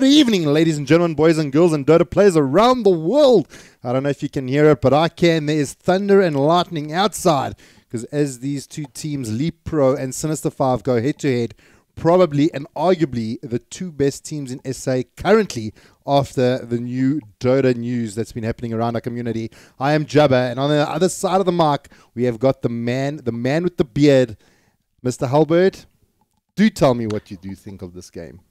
Good evening, ladies and gentlemen, boys and girls, and Dota players around the world. I don't know if you can hear it, but I can. There is thunder and lightning outside, because as these two teams, Leetpro and Sinister5, go head-to-head, probably and arguably the two best teams in SA currently after the new Dota news that's been happening around our community. I am Jubba, and on the other side of the mic, we have got the man with the beard, Mr. Hellbird. Do tell me what you do think of this game.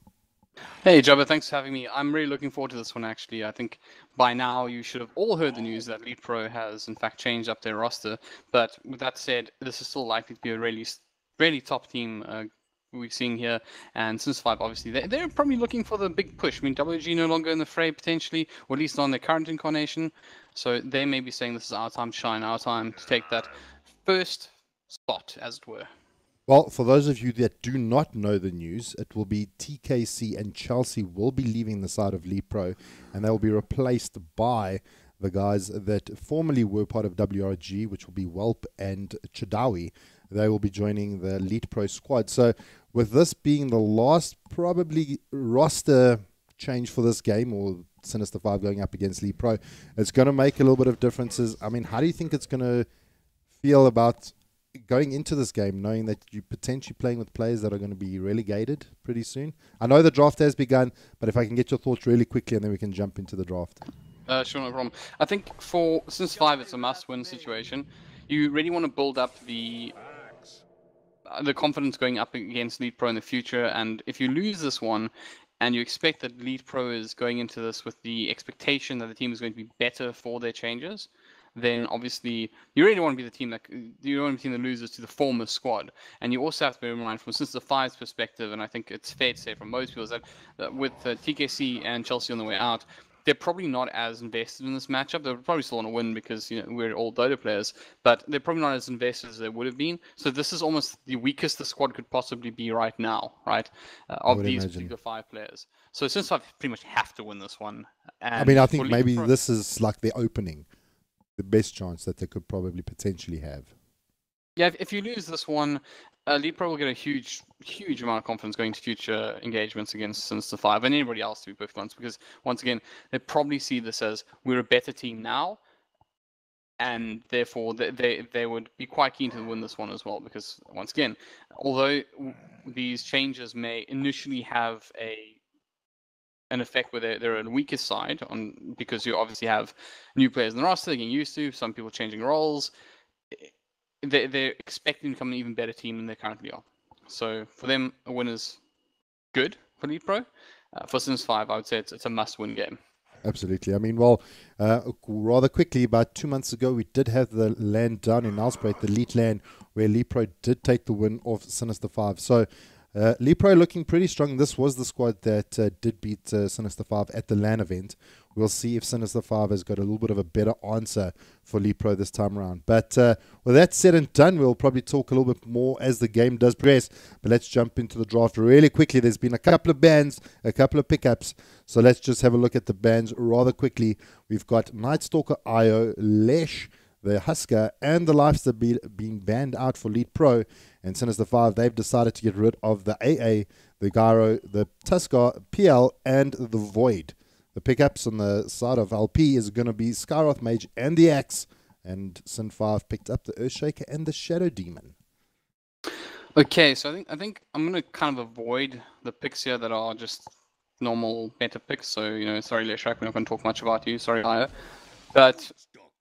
Hey Jubba, thanks for having me. I'm really looking forward to this one actually. I think by now you should have all heard the news that Leetpro has in fact changed up their roster. But with that said, this is still likely to be a really top team we're seeing here. And Sinister5, obviously, they're probably looking for the big push. I mean, WG no longer in the fray potentially, or at least on their current incarnation. So they may be saying this is our time to shine, our time to take that first spot, as it were. Well, for those of you that do not know the news, it will be TKC and Chelsea will be leaving the side of Leetpro, and they will be replaced by the guys that formerly were part of WRG, which will be Welp and Chadawi. They will be joining the Leetpro squad. So with this being the last probably roster change for this game, or Sinister5 going up against Leetpro, it's going to make a little bit of differences. I mean, how do you think it's going to feel about going into this game, knowing that you're potentially playing with players that are going to be relegated pretty soon? I know the draft has begun, but if I can get your thoughts really quickly, and then we can jump into the draft. Sure, no problem. I think for Sinister5, it's a must-win situation. You really want to build up the confidence going up against Leetpro in the future, and if you lose this one, and you expect that Leetpro is going into this with the expectation that the team is going to be better for their changes, then obviously you really want to be the team that you don't want to be the team that loses to the former squad. And you also have to bear in mind from Sinister5's perspective, and I think it's fair to say from most people, is that with TKC and Chelsea on the way out, they're probably not as invested in this matchup. They're probably still want to win because we're all Dota players, but they're probably not as invested as they would have been. So this is almost the weakest the squad could possibly be right now, right? Of these particular 5 players. So Sinister5 pretty much have to win this one. And I mean, I think maybe this is like the opening, the best chance that they could probably potentially have. Yeah, if you lose this one, Leetpro will get a huge amount of confidence going to future engagements against Sinister5 and anybody else, to be perfectly honest, because once again, they probably see this as we're a better team now, and therefore they would be quite keen to win this one as well, because once again, although these changes may initially have an effect where they're on the weakest side, because you obviously have new players in the roster, they're getting used to, some people changing roles, they're expecting to become an even better team than they currently are. So for them, a win is good for Leetpro. For Sinister5, I would say it's a must-win game. Absolutely. I mean, well, rather quickly, about 2 months ago, we did have the LAN down in Nelspruit, the Leet LAN, where Leetpro did take the win off Sinister5. So Leetpro looking pretty strong. This was the squad that did beat Sinister5 at the LAN event. We'll see if Sinister5 has got a little bit of a better answer for Leetpro this time around. But with that said and done, we'll probably talk a little bit more as the game does progress. But let's jump into the draft really quickly. There's been a couple of bans, a couple of pickups. So let's just have a look at the bans rather quickly. We've got Nightstalker IO, Lesh, the Husker, and the Lifester being banned out for Leetpro. And Sinister5, they've decided to get rid of the AA, the Gyro, the Tuskar, PL, and the Void. The pickups on the side of LP is going to be Skyroth Mage and the Axe. And Sin5 picked up the Earthshaker and the Shadow Demon. Okay, so I think I'm going to kind of avoid the picks here that are just normal meta picks. So, sorry, Leshak, we're not going to talk much about you. Sorry, Aya. But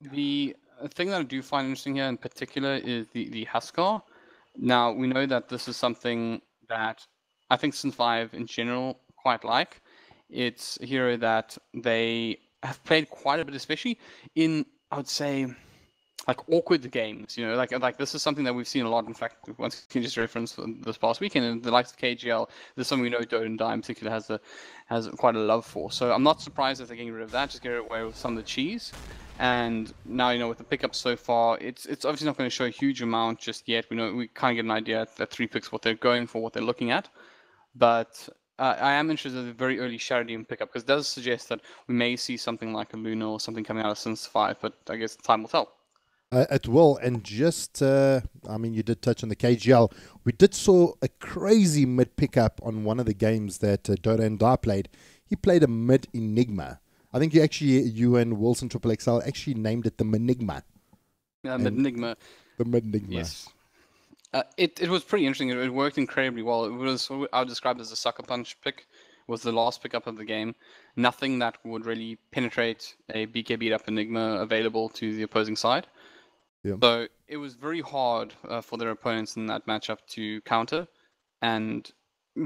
the thing that I do find interesting here in particular is the Huskar. Now, we know that this is something that I think Sin5 in general quite like. It's a hero that they have played quite a bit, especially in, I would say, like awkward games. Like this is something that we've seen a lot. In fact, once you can just reference this past weekend, and the likes of KGL, this is something we know Dota and Die in particular has quite a love for. So I'm not surprised if they're getting rid of that. Just get away with some of the cheese. And now, with the pickups so far, it's obviously not going to show a huge amount just yet. We kind of get an idea at 3 picks what they're going for, what they're looking at. But I am interested in the very early Shadow Demon pickup, because it does suggest that we may see something like a Luna or something coming out of Sinister5, but I guess time will tell. It will, and just, I mean, you did touch on the KGL. We did saw a crazy mid pickup on one of the games that Dota and Die played. he played a mid Enigma. I think you and Wilson Triple XL actually named it the Menigma. Yeah, Enigma. The Menigma. Yes. It was pretty interesting. It worked incredibly well. It was, I would describe it as a sucker punch pick. Was the last pickup of the game. Nothing that would really penetrate a BK beat up Enigma available to the opposing side. Yeah. So it was very hard for their opponents in that matchup to counter. And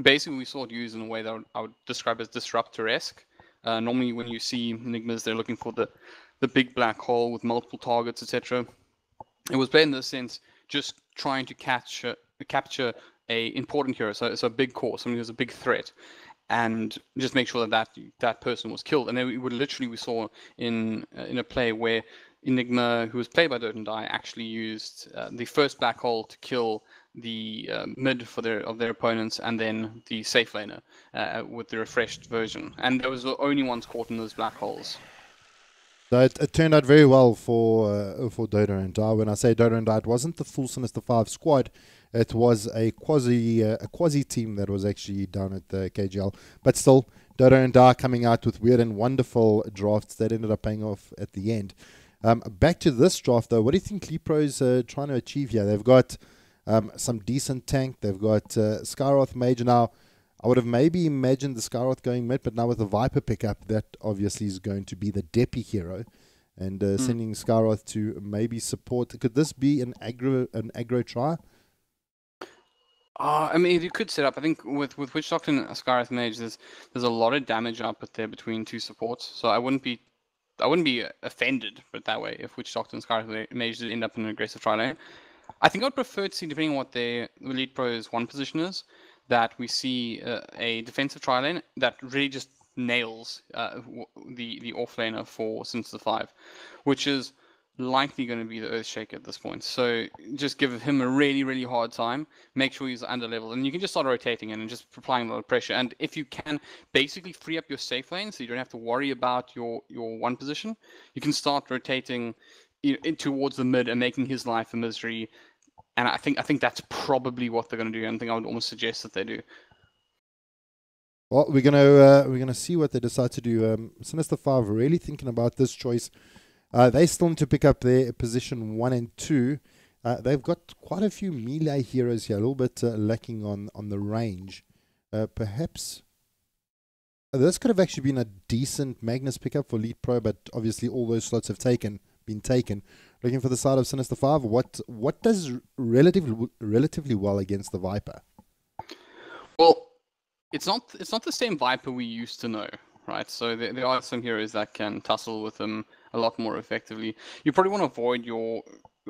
basically we saw it used in a way that I would describe as disruptor-esque. Normally when you see Enigmas, they're looking for the big black hole with multiple targets, etc. It was played in this sense, just trying to capture a important hero, so a big core, somebody who's a big threat, and just make sure that person was killed. And then we saw in a play where Enigma, who was played by Dirt and Die, actually used the first black hole to kill the mid of their opponents, and then the safe laner with the refreshed version. And there was the only ones caught in those black holes. So it turned out very well for Dota and Die. When I say Dota and Die, it wasn't the full Sinister5 squad. It was a quasi team that was actually down at the KGL. But still, Dota and Die coming out with weird and wonderful drafts that ended up paying off at the end. Back to this draft, though, what do you think Leetpro's trying to achieve here? They've got some decent tank. They've got Skyroth Mage. Now, I would have maybe imagined the Skyroth going mid, but now with the Viper pickup, that obviously is going to be the Depi hero. And sending Skyroth to maybe support. Could this be an aggro try? I mean, you could set up. I think with Witch Doctor and Skyroth Mage, there's a lot of damage output there between two supports. So I wouldn't be offended, put it that way, if Witch Doctor and Skyroth Mage did end up in an aggressive tri lane. I think I'd prefer to see, depending on what their Leetpro's one position is, that we see a defensive tri lane that really just nails the offlaner for Sinister5, which is likely going to be the Earthshaker at this point. So just give him a really, really hard time. Make sure he's under level, and you can just start rotating in and just applying a lot of pressure. And if you can basically free up your safe lane, so you don't have to worry about your one position, you can start rotating towards the mid and making his life a misery. And I think that's probably what they're going to do. And I think I would almost suggest that they do. Well, we're gonna see what they decide to do. Sinister5 really thinking about this choice. They still need to pick up their position 1 and 2. They've got quite a few melee heroes here, a little bit lacking on the range. Perhaps this could have actually been a decent Magnus pickup for Leetpro, but obviously all those slots have been taken. Looking for the side of Sinister5, what does relatively well against the Viper? Well, it's not the same Viper we used to know, right? So there are some heroes that can tussle with them a lot more effectively. You probably want to avoid your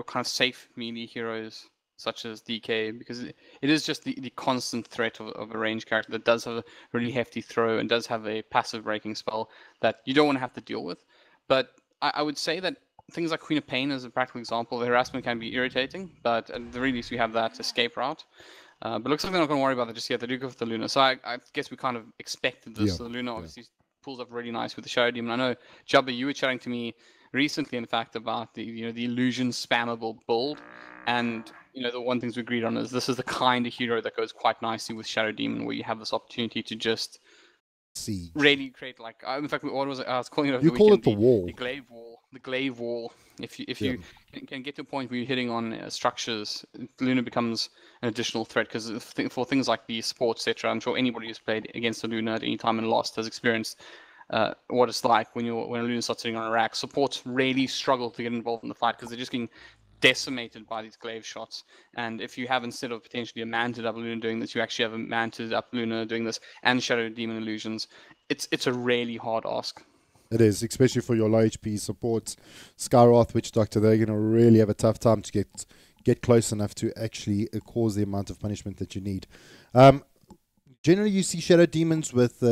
kind of safe melee heroes such as DK, because it is just the constant threat of a range character that does have a really hefty throw and does have a passive breaking spell that you don't want to have to deal with. But I would say that things like Queen of Pain, as a practical example, the harassment can be irritating, but at the very least we have that escape route. But looks like they're not going to worry about that just yet. They do go for the Luna. So I guess we kind of expected this. Yeah. So the Luna obviously pulls up really nice with the Shadow Demon. I know, Jubba, you were chatting to me recently, in fact, about the illusion spammable build. And the one things we agreed on is this is the kind of hero that goes quite nicely with Shadow Demon, where you have this opportunity to just really create, like, in fact, what was it? I was calling it over the weekend. You call it the wall. The glaive wall. If you can get to a point where you're hitting on structures, Luna becomes an additional threat, because for things like the sports, etc., I'm sure anybody who's played against a Luna at any time and lost has experienced what it's like when a Luna starts sitting on a rack. Supports really struggle to get involved in the fight because they're just getting decimated by these glaive shots. And if you have, instead of potentially a manted up Luna doing this, you actually have a manted up Luna doing this and Shadow Demon illusions, it's a really hard ask. It is, especially for your low HP supports. Skyroth, Witch Doctor, they're going to really have a tough time to get close enough to actually cause the amount of punishment that you need. Generally, you see Shadow Demons with...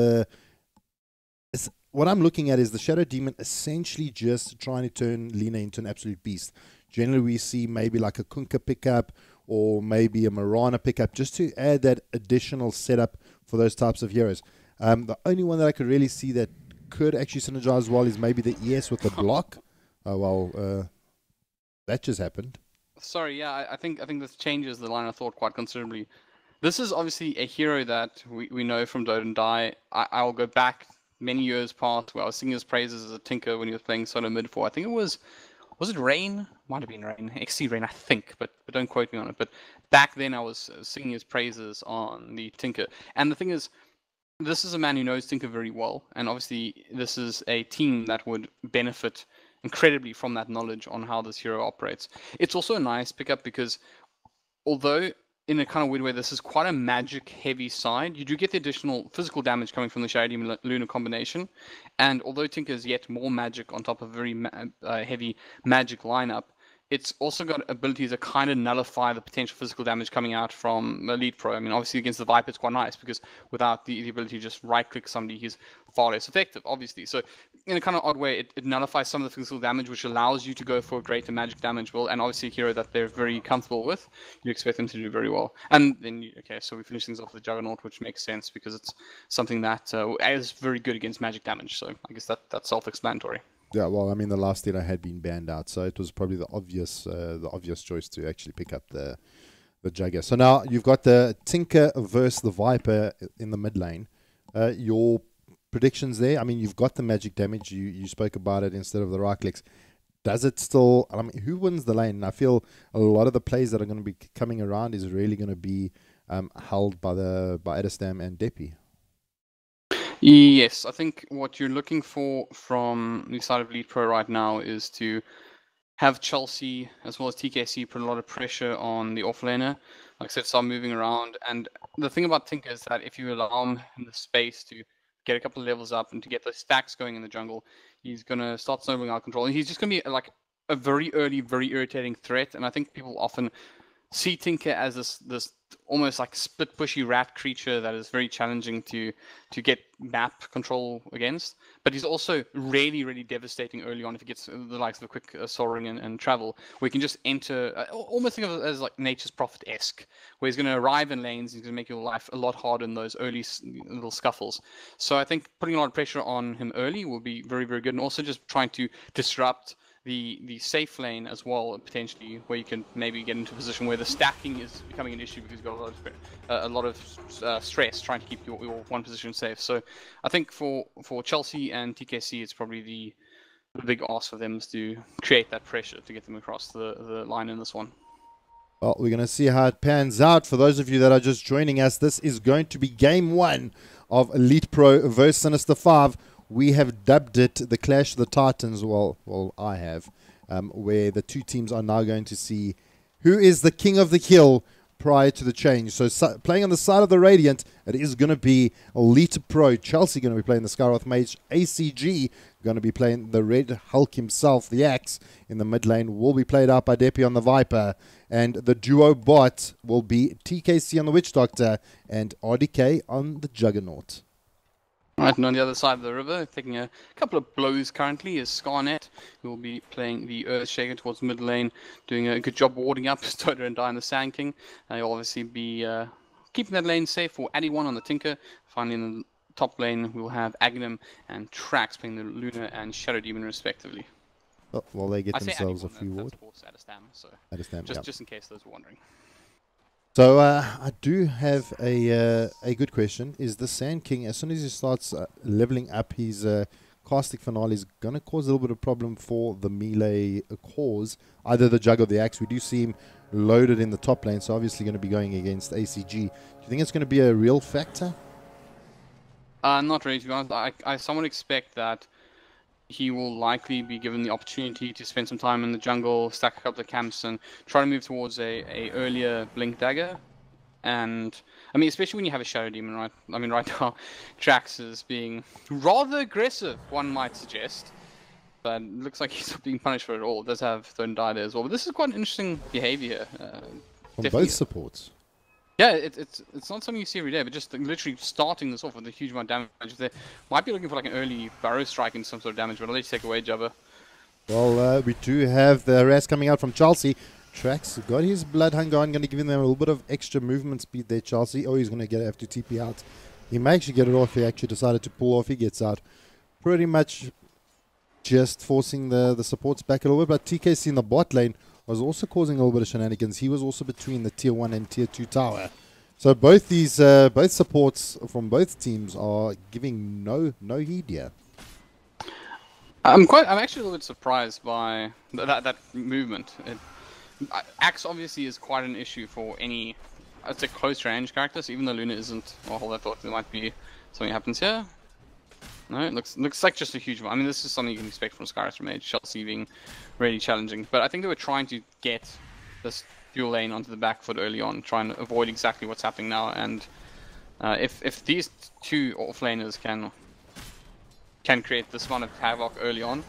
what I'm looking at is the Shadow Demon essentially just trying to turn Lina into an absolute beast. Generally, we see maybe like a Kunkka pickup or maybe a Marana pickup just to add that additional setup for those types of heroes. The only one that I could really see that could actually synergize well is maybe the ES with the block. That just happened. Sorry, yeah, I think this changes the line of thought quite considerably. This is obviously a hero that we know from Dota and Die. I'll go back many years past where I was singing his praises as a Tinker when he was playing solo mid for, I think it was it Rain? Might have been Rain, XC Rain, I think, but don't quote me on it. But back then I was singing his praises on the Tinker. And the thing is, this is a man who knows Tinker very well, and obviously this is a team that would benefit incredibly from that knowledge on how this hero operates. It's also a nice pickup because although in a kind of weird way this is quite a magic heavy side, you do get the additional physical damage coming from the Shadow Demon Luna combination, and although Tinker is yet more magic on top of a very heavy magic lineup, it's also got abilities that kind of nullify the potential physical damage coming out from Leetpro. I mean, obviously against the Viper it's quite nice because without the ability to just right-click somebody, he's far less effective, obviously. So in a kind of odd way, it nullifies some of the physical damage, which allows you to go for greater magic damage will, and obviously a hero that they're very comfortable with, you expect them to do very well. And then, okay, so we finish things off with the Juggernaut, which makes sense because it's something that is very good against magic damage. So I guess that's self-explanatory. Yeah, well, I mean, the last Ditto had been banned out, so it was probably the obvious choice to actually pick up the Jugger. So now you've got the Tinker versus the Viper in the mid lane. Your predictions there? I mean, you've got the magic damage. You spoke about it instead of the right clicks. Does it still? I mean, who wins the lane? I feel a lot of the plays that are going to be coming around is really going to be held by Edistam and Depi. Yes, I think what you're looking for from the side of Leetpro right now is to have Chelsea as well as TKC put a lot of pressure on the offlaner. Like I said, start moving around. And the thing about Tinker is that if you allow him in the space to get a couple of levels up and to get the stacks going in the jungle, he's going to start snowballing out of control. And he's just going to be like a very early, very irritating threat. And I think people often see Tinker as this almost like split pushy rat creature that is very challenging to get map control against, but he's also really devastating early on if he gets the likes of a quick soaring and travel, where he can just enter, almost think of it as like Nature's Prophet-esque, where he's going to arrive in lanes, he's going to make your life a lot harder in those early little scuffles. So I think putting a lot of pressure on him early will be very good, and also just trying to disrupt the safe lane as well, potentially, where you can maybe get into a position where the stacking is becoming an issue because you've got a lot of stress trying to keep your one position safe. So I think for Chelsea and TKC, it's probably the big ask for them is to create that pressure to get them across the line in this one. Well, we're going to see how it pans out. For those of you that are just joining us, this is going to be game one of Leetpro versus Sinister5. We have dubbed it the Clash of the Titans. Well, I have, where the two teams are now going to see who is the king of the hill prior to the change. So playing on the side of the Radiant, it is going to be Leetpro. Chelsea going to be playing the Skyroth Mage. ACG going to be playing the Red Hulk himself, the Axe, in the mid lane. Will be played out by Depi on the Viper. And the duo bot will be TKC on the Witch Doctor and RDK on the Juggernaut. Right, and on the other side of the river, taking a couple of blows currently, is Scarnet, who will be playing the Earthshaker towards mid lane, doing a good job warding up Stoder and Die and the Sand King. He'll obviously be keeping that lane safe for Addy1 on the Tinker. Finally, in the top lane, we'll have Aghanim and Trax playing the Luna and Shadow Demon, respectively. Oh, well, they get themselves a free ward. Adistam, just in case those were wondering. So I do have a good question. Is the Sand King, as soon as he starts leveling up his casting finale, is going to cause a little bit of problem for the melee cause, either the Jug or the Axe? We do see him loaded in the top lane, so obviously going to be going against ACG. Do you think it's going to be a real factor? Not really, to be honest. I somewhat expect that he will likely be given the opportunity to spend some time in the jungle, stack a couple of camps, and try to move towards a earlier Blink Dagger. And, I mean, especially when you have a Shadow Demon, right? I mean, right now, Trax is being rather aggressive, one might suggest. But it looks like he's not being punished for it all. It does have Throw and Die there as well. But this is quite an interesting behavior. From both supports. Yeah, it's not something you see every day, but just literally starting this off with a huge amount of damage. They might be looking for like an early Barrow Strike and some sort of damage, but I'll let you take away, Jubba. Well, we do have the harass coming out from Chelsea. Trax got his Blood Hunger on, going to give him a little bit of extra movement speed there, Chelsea. Oh, he's going to have to TP out. He may actually get it off. He actually decided to pull off. He gets out. Pretty much just forcing the supports back a little bit, but TKC in the bot lane was also causing a little bit of shenanigans. He was also between the tier 1 and tier 2 tower. So both these both supports from both teams are giving no heed here. I'm actually a little bit surprised by that movement. Axe obviously is quite an issue for any, I'd say, close range character. So even though Luna isn't, well, I thought there might be something happens here. No, it looks like just a huge one. I mean, this is something you can expect from Skyrath Mage, Chelsea being really challenging. But I think they were trying to get this dual lane onto the back foot early on, trying to avoid exactly what's happening now. And if these two offlaners can create this amount of havoc early on,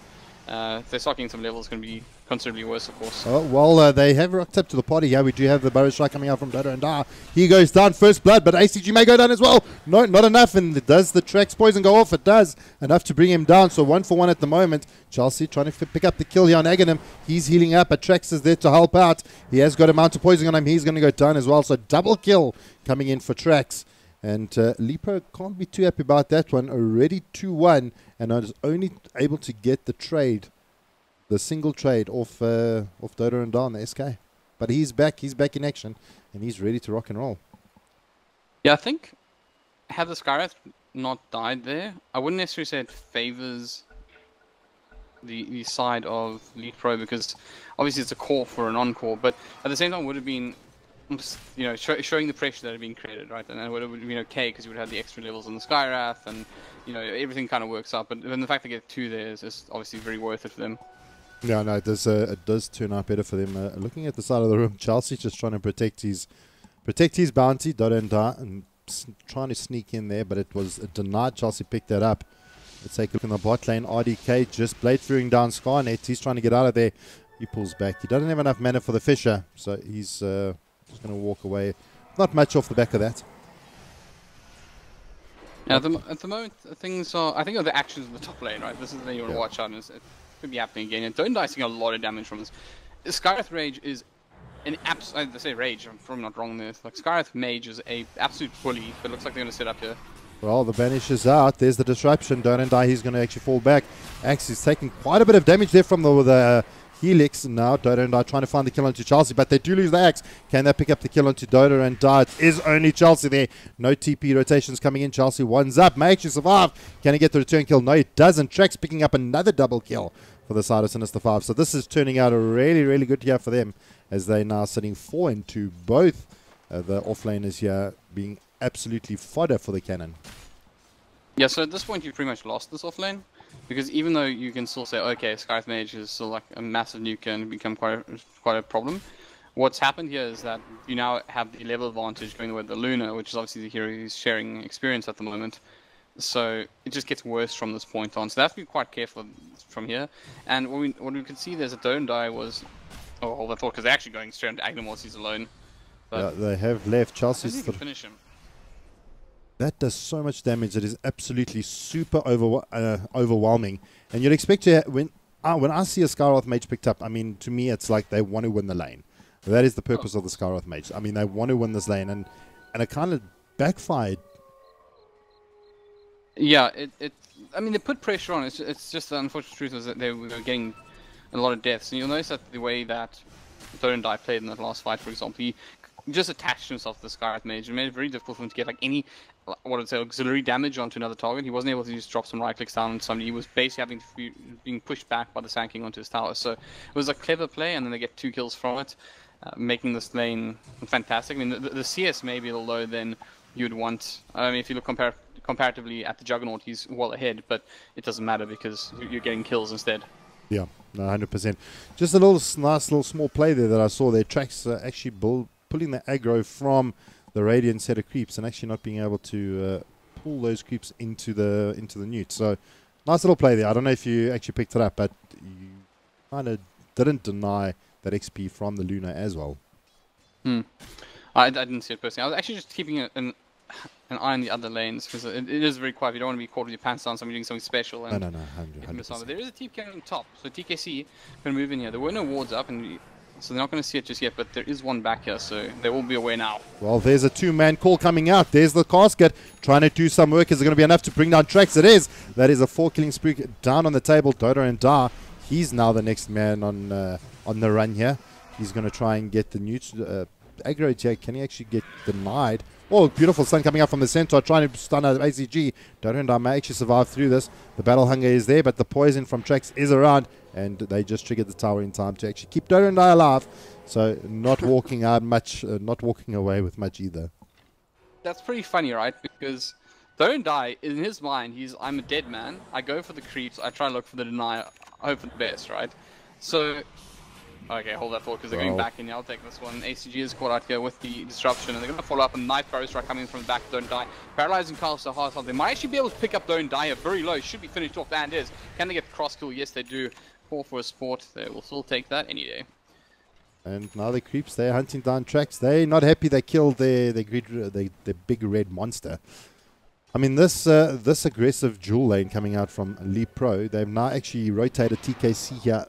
if they start getting some levels, it's going to be considerably worse, of course. Oh, well, they have rocked up to the party here. We do have the Burrow Strike coming out from Dodo and Da. He goes down, first blood, but ACG may go down as well. No, not enough. And does the Trex poison go off? It does. Enough to bring him down. So 1-for-1 at the moment. Chelsea trying to pick up the kill here on Aghanim. He's healing up, but Trex is there to help out. He has got a amount of poison on him. He's going to go down as well. So double kill coming in for Trex. And Leetpro can't be too happy about that one. Already 2-1, and is only able to get the trade, the single trade off Dodo and Da on the SK. But he's back in action, and he's ready to rock and roll. Yeah, I think had the Skyrath not died there, I wouldn't necessarily say it favors the side of Leetpro, because obviously it's a core for an encore, but at the same time would have been, you know, showing the pressure that had been created, right? And it would have been okay because you would have the extra levels on the Skyrath, and you know, everything kind of works out. But then the fact they get 2 there is obviously very worth it for them. Yeah, no, it does turn out better for them. Looking at the side of the room, Chelsea's just trying to protect his bounty, Dodo and Da, and trying to sneak in there, but it was denied. Chelsea picked that up. Let's take a look in the bot lane. RDK just blade throwing down Scarnet. He's trying to get out of there. He pulls back. He doesn't have enough mana for the Fisher, so he's just going to walk away. Not much off the back of that. Yeah, at the moment, things are, I think, the actions in the top lane, right? This is the thing you want to watch out, and it could be happening again. And Don't dicing a lot of damage from this. Skyrath Rage is an absolute, I say Rage, I'm probably not wrong there. Like, Skyrath Mage is a absolute bully, but it looks like they're going to set up here. Well, the banish is out. There's the disruption. Don't die. He's going to actually fall back. Axe is taking quite a bit of damage there from the Helix. Now Dodo and Die trying to find the kill onto Chelsea, but they do lose the axe. Can they pick up the kill onto Dodo and Die? It is only Chelsea there. No TP rotations coming in. Chelsea one's up. May actually survive. Can he get the return kill? No, he doesn't. Trex picking up another double kill for the side of Sinister5. So this is turning out a really good year for them, as they now sitting 4-2. Both the offlaners here being absolutely fodder for the cannon. Yeah, so at this point you've pretty much lost this offlane, because even though you can still say, okay, Skyrath Mage is still like a massive nuke and become quite a problem, what's happened here is that you now have the level advantage going with the Luna, which is obviously the hero who's sharing experience at the moment. So it just gets worse from this point on. So they have to be quite careful from here. And what we could see there's a Don't Die was, oh, hold that thought, because they're actually going straight into Aghanim whilst he's alone. But yeah, they have left. Chelsea's finish him. That does so much damage. It is absolutely super overwhelming. And you'd expect to, when I see a Skyrath Mage picked up, I mean, to me, it's like they want to win the lane. That is the purpose of the Skyrath Mage. I mean, they want to win this lane, and it kind of backfired. Yeah, I mean, they put pressure on. It's just the unfortunate truth is that they were getting a lot of deaths. And you'll notice that the way that Don't Die played in that last fight, for example, he just attached himself to the Skyrath Mage and made it very difficult for him to get like any, what I'd say, auxiliary damage onto another target. He wasn't able to just drop some right clicks down on somebody. He was basically having to being pushed back by the Sand onto his tower. So it was a clever play, and then they get 2 kills from it, making this lane fantastic. I mean, the CS may be a little low than you'd want. I mean, if you look comparatively at the Juggernaut, he's well ahead, but it doesn't matter because you're getting kills instead. Yeah, no, 100%. Just a nice little small play there that I saw there. Trax actually pulling the aggro from the Radiant set of creeps and actually not being able to pull those creeps into the newt. So nice little play there. I don't know if you actually picked it up, but you kind of didn't deny that XP from the Luna as well. I didn't see it personally. I was actually just keeping an eye on the other lanes, because it is very quiet. You don't want to be caught with your pants down, somebody doing something special. And no, 100%. But there is a TP on top, so TKC can move in here. There were no wards up, and so they're not going to see it just yet, but there is one back here, so they will be aware now. Well, there's a 2-man call coming out. There's the casket trying to do some work. Is it going to be enough to bring down Trax? It is. That is a 4-killing spree down on the table. Dodo and Da, he's now the next man on the run here. He's going to try and get the newt aggro here. Can he actually get denied? Oh, beautiful stun coming out from the center, trying to stun out ACG. Dodo and I may actually survive through this. The battle hunger is there, but the poison from Trax is around, and they just triggered the tower in time to actually keep Dodo and I alive. So not walking out much, not walking away with much either. That's pretty funny, right? Because Don't Die, in his mind, I'm a dead man. I go for the creeps. I try and look for the deny. I hope for the best, right? So, okay, hold that thought because they're going back in. I'll take this one. ACG is caught out here with the disruption, and they're going to follow up a knife barrow strike coming from the back of Don't Die. Paralyzing Carl so hard. They might actually be able to pick up Don't Die very low. Should be finished off, and is. Can they get cross kill? Yes, they do. Call for a sport. They will still take that any day. And now the creeps, they're hunting down Trax. They're not happy they killed their big red monster. I mean, this aggressive dual lane coming out from Leetpro, they've now actually rotated TKC here.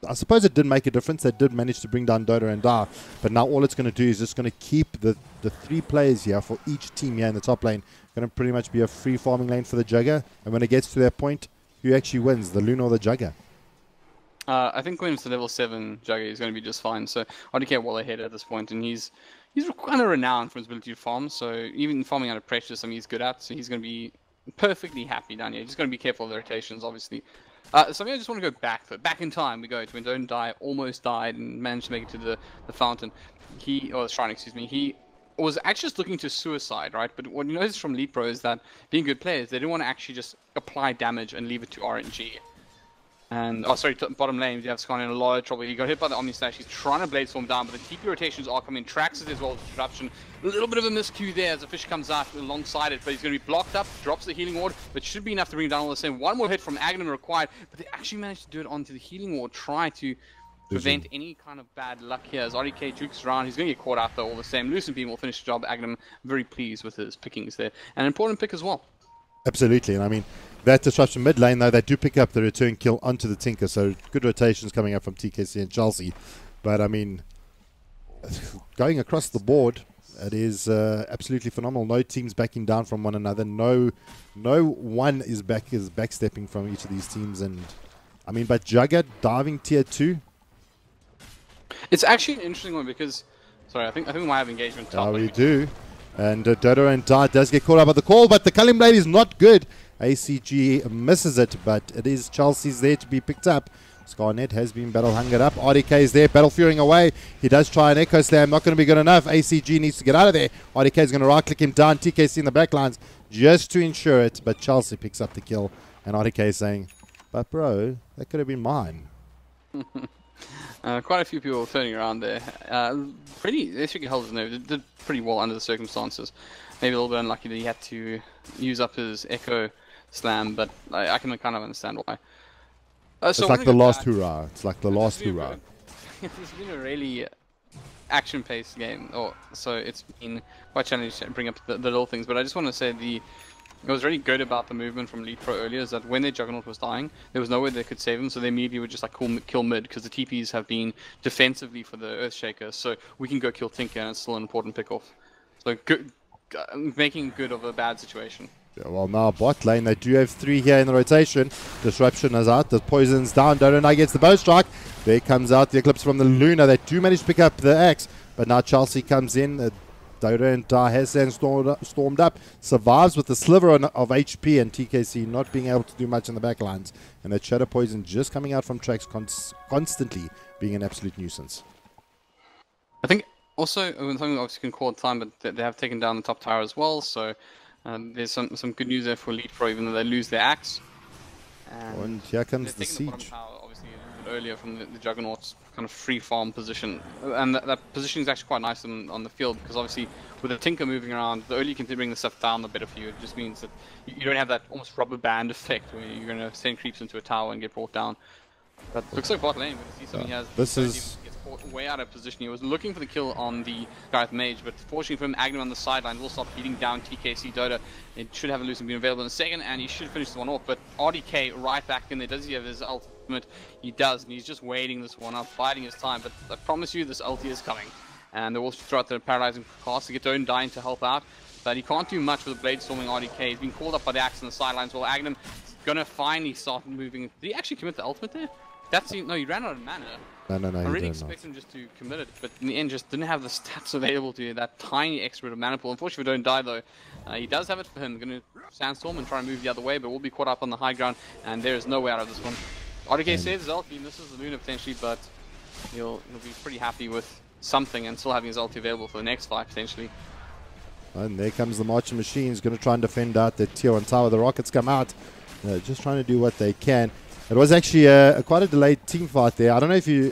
I suppose it did make a difference. They did manage to bring down Dodo and Da, but now all it's going to do is just going to keep the 3 players here for each team here in the top lane. Going to pretty much be a free farming lane for the Jugger. And when it gets to that point, who actually wins, the Luna or the Jugger? I think when it's to level 7 Jugger, he's going to be just fine. So I don't care well ahead at this point, and he's kind of renowned for his ability to farm. So even farming under pressure, something he's good at. So he's going to be perfectly happy down here. Just going to be careful of the rotations, obviously. Something I just want to go back in time. We go to when Don't Die almost died and managed to make it to the fountain. Or the shrine, excuse me. He was actually just looking to suicide, right? But what you notice from Leetpro is that being good players, they didn't want to actually just apply damage and leave it to RNG. And, oh, sorry, bottom lane, you have Scan in a lot of trouble. He got hit by the Omni Slash. He's trying to Blade Storm down, but the TP rotations are coming. Trax it as well as disruption. A little bit of a miscue there as the fish comes out alongside it, but he's going to be blocked up, drops the healing ward, but should be enough to bring down all the same. One more hit from Aghanim required, but they actually managed to do it onto the healing ward, try to prevent any kind of bad luck here as RDK jukes around. He's going to get caught out though all the same. Lucent Beam will finish the job. Aghanim very pleased with his pickings there. An important pick as well. Absolutely, and I mean, that disruption mid lane, though, they do pick up the return kill onto the Tinker, so good rotations coming up from TKC and Chelsea. But, I mean, going across the board, it is absolutely phenomenal. No teams backing down from one another. No one is backstepping from each of these teams. And, I mean, but Jugger diving tier 2. It's actually an interesting one because, sorry, I think we might have engagement top. We do. And Dodo and Da does get caught up by the call, but the Culling Blade is not good. ACG misses it, but it is Chelsea's there to be picked up. Scarnet has been battle hungered up. RDK is there, battle furying away. He does try an Echo Slam, not going to be good enough. ACG needs to get out of there. RDK is going to right click him down. TKC in the backlines just to ensure it, but Chelsea picks up the kill. And RDK is saying, but bro, that could have been mine. Quite a few people turning around there. They did pretty well under the circumstances. Maybe a little bit unlucky that he had to use up his Echo Slam, but I can kind of understand why. It's like the last hurrah. It's like the last hurrah. It's been a really action-paced game, so it's been quite challenging to bring up the little things. But I just want to say it was really good about the movement from Leetpro earlier is that when their Juggernaut was dying, there was no way they could save him, so they immediately would just like kill mid because the TPs have been defensively for the Earthshaker, so we can go kill Tinker and it's still an important pick-off. So good, making good of a bad situation. Yeah, well, now bot lane, they do have 3 here in the rotation. Disruption is out, the poison's down, Dodo now gets the bow strike. There comes out the Eclipse from the Luna. They do manage to pick up the axe, but now Chelsea comes in. Dodo and Da has stormed up, survives with the sliver of HP, and TKC not being able to do much in the backlines. And that Shadow Poison just coming out from Trax constantly being an absolute nuisance. I think also, something obviously can call time, but they have taken down the top tower as well, so there's some good news there for Leetpro, even though they lose their axe. And here comes the siege. The tower, obviously, earlier from the Juggernaut's kind of free farm position, and that position is actually quite nice on the field because obviously with the Tinker moving around, the earlier you can bring the stuff down, the better for you. It just means that you don't have that almost rubber band effect where you're going to send creeps into a tower and get brought down. But looks like bot lane, but see something he has. This is gets caught way out of position. He was looking for the kill on the Gareth Mage, but fortunately for him, Aghanim on the sideline will stop beating down TKC Dodo. It should have a Lucent Beam available in a second, and he should finish this one off. But RDK right back in there. Does he have his ultimate? He does, and he's just waiting this one up, biding his time. But I promise you, this ulti is coming. And they will throw out the paralyzing cast to get Don't Die to help out. But he can't do much with the Blade Storming RDK. He's been called up by the axe on the sidelines. Well, Aghanim is going to finally start moving. Did he actually commit the ultimate there? No, he ran out of mana. No, I he really did expect not. him just to commit it, but in the end just didn't have the stats available to that tiny extra bit of mana pool. Unfortunately, we don't die though. He does have it for him. Going to Sandstorm and try and move the other way, but we'll be caught up on the high ground, and there is no way out of this one. RDK saves his ult, he misses the Luna potentially, but he'll be pretty happy with something and still having his ulti available for the next fight potentially. And there comes the Marching Machines, going to try and defend out the tier 1 tower. The Rockets come out, just trying to do what they can. It was actually quite a delayed team fight there. I don't know if you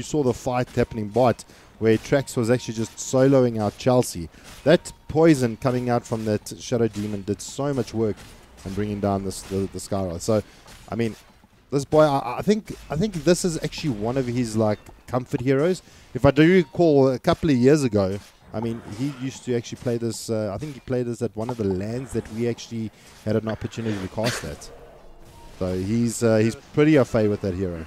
saw the fight happening bot, where Trax was actually just soloing out Chelsea. That poison coming out from that Shadow Demon did so much work in bringing down the Skyra. So, I mean, this boy, I think this is actually one of his like comfort heroes. If I do recall, a couple of years ago, I mean, he used to actually play this. I think he played this at one of the lands that we actually had an opportunity to cast at. So he's pretty au fait with that hero.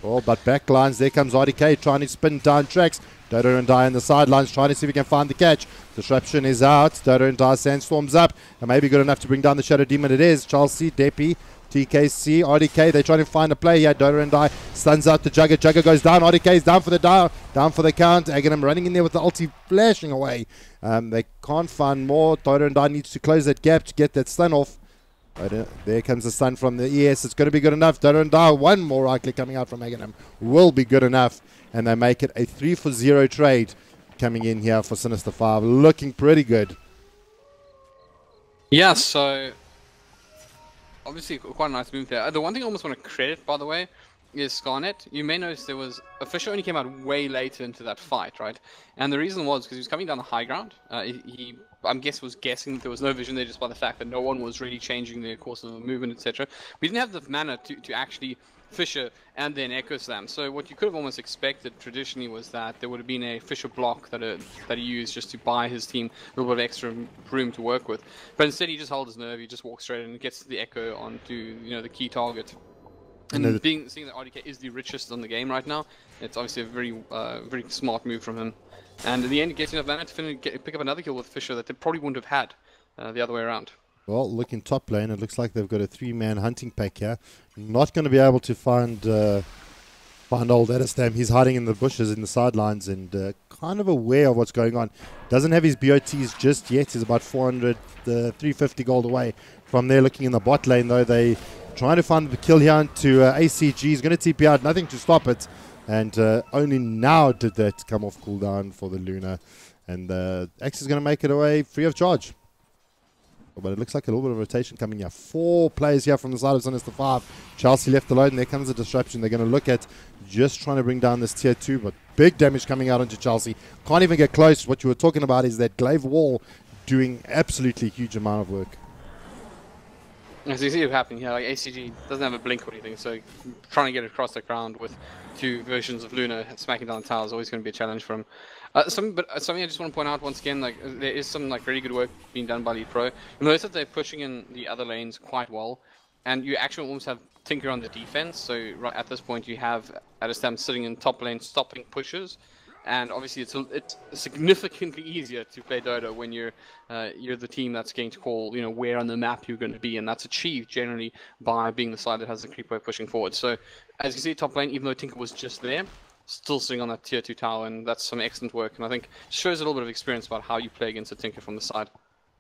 Oh, but backlines, there comes RDK trying to spin down Trax. Dodo and Die on the sidelines trying to see if he can find the catch. Disruption is out. Dodo and Die Sandstorms up. And maybe good enough to bring down the Shadow Demon. It is. Chelsea, Depi, TKC, RDK. They're trying to find a play here. Dodo and Die stuns out the Jugger. Jugger goes down. RDK is down for the down for the count. Aghanim running in there with the ulti flashing away. They can't find more. Dodo and Die needs to close that gap to get that stun off. There comes the stun from the ES. It's going to be good enough. Dodo and Die, one more right click coming out from Aghanim will be good enough. And they make it a 3-for-0 trade coming in here for Sinister5. Looking pretty good. Yeah, so obviously quite a nice move there. The one thing I almost want to credit, by the way, is Scarnet. You may notice there was a Fisher only came out way later into that fight, right? And the reason was because he was coming down the high ground. I'm guessing that there was no vision there just by the fact that no one was really changing the course of the movement, etc. We didn't have the mana to actually Fisher and then Echo Slam. So what you could have almost expected traditionally was that there would have been a Fisher block that he used just to buy his team a little bit of extra room to work with. But instead he just held his nerve, he just walks straight and gets the Echo onto the key target. And seeing that RDK is the richest on the game right now, it's obviously a very smart move from him. And in the end, gets enough mana to pick up another kill with Fisher that they probably wouldn't have had the other way around. Well, looking top lane, it looks like they've got a 3-man hunting pack here. Not going to be able to find old Edistam. He's hiding in the bushes in the sidelines and kind of aware of what's going on. Doesn't have his BOTs just yet. He's about 350 gold away from there. Looking in the bot lane, though, they trying to find the kill here onto ACG. He's going to TP out, nothing to stop it. And only now did that come off cooldown for the Luna. And X is going to make it away free of charge. But it looks like a little bit of rotation coming here. 4 players here from the side of Sinister5. Chelsea left alone. There comes the disruption. They're going to look at just trying to bring down this tier 2. But big damage coming out onto Chelsea. Can't even get close. What you were talking about is that glaive wall doing absolutely huge amount of work. As you see what happening here, like ACG doesn't have a blink or anything, so trying to get across the ground with 2 versions of Luna smacking down the tower is always going to be a challenge for him. Something I just want to point out once again, like there is some like really good work being done by Leetpro. You notice that they're pushing in the other lanes quite well, and you actually almost have Tinker on the defense. So right at this point, you have Edistam sitting in top lane, stopping pushes. And obviously, it's significantly easier to play Dodo when you're the team that's going to call where on the map you're going to be, and that's achieved generally by being the side that has the creep wave pushing forward. So as you see, top lane, even though Tinker was just there, still sitting on that tier 2 tower, and that's some excellent work. And I think shows a little bit of experience about how you play against a Tinker from the side.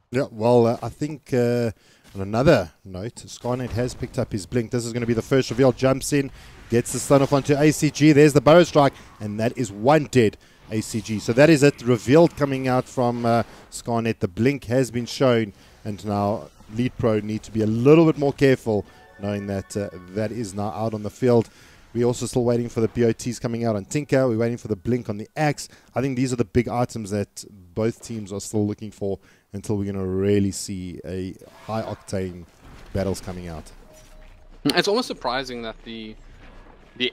Yeah, well, I think on another note, Scarnet has picked up his blink. This is going to be the first reveal. Jumps in. Gets the stun off onto ACG. There's the Burrow Strike, and that is one dead ACG. So that is it. Revealed coming out from Scarnet. The blink has been shown, and now Leetpro need to be a little bit more careful, knowing that that is now out on the field. We're also still waiting for the BOTs coming out on Tinker. We're waiting for the blink on the Axe. I think these are the big items that both teams are still looking for until we're going to really see a high-octane battles coming out. It's almost surprising that the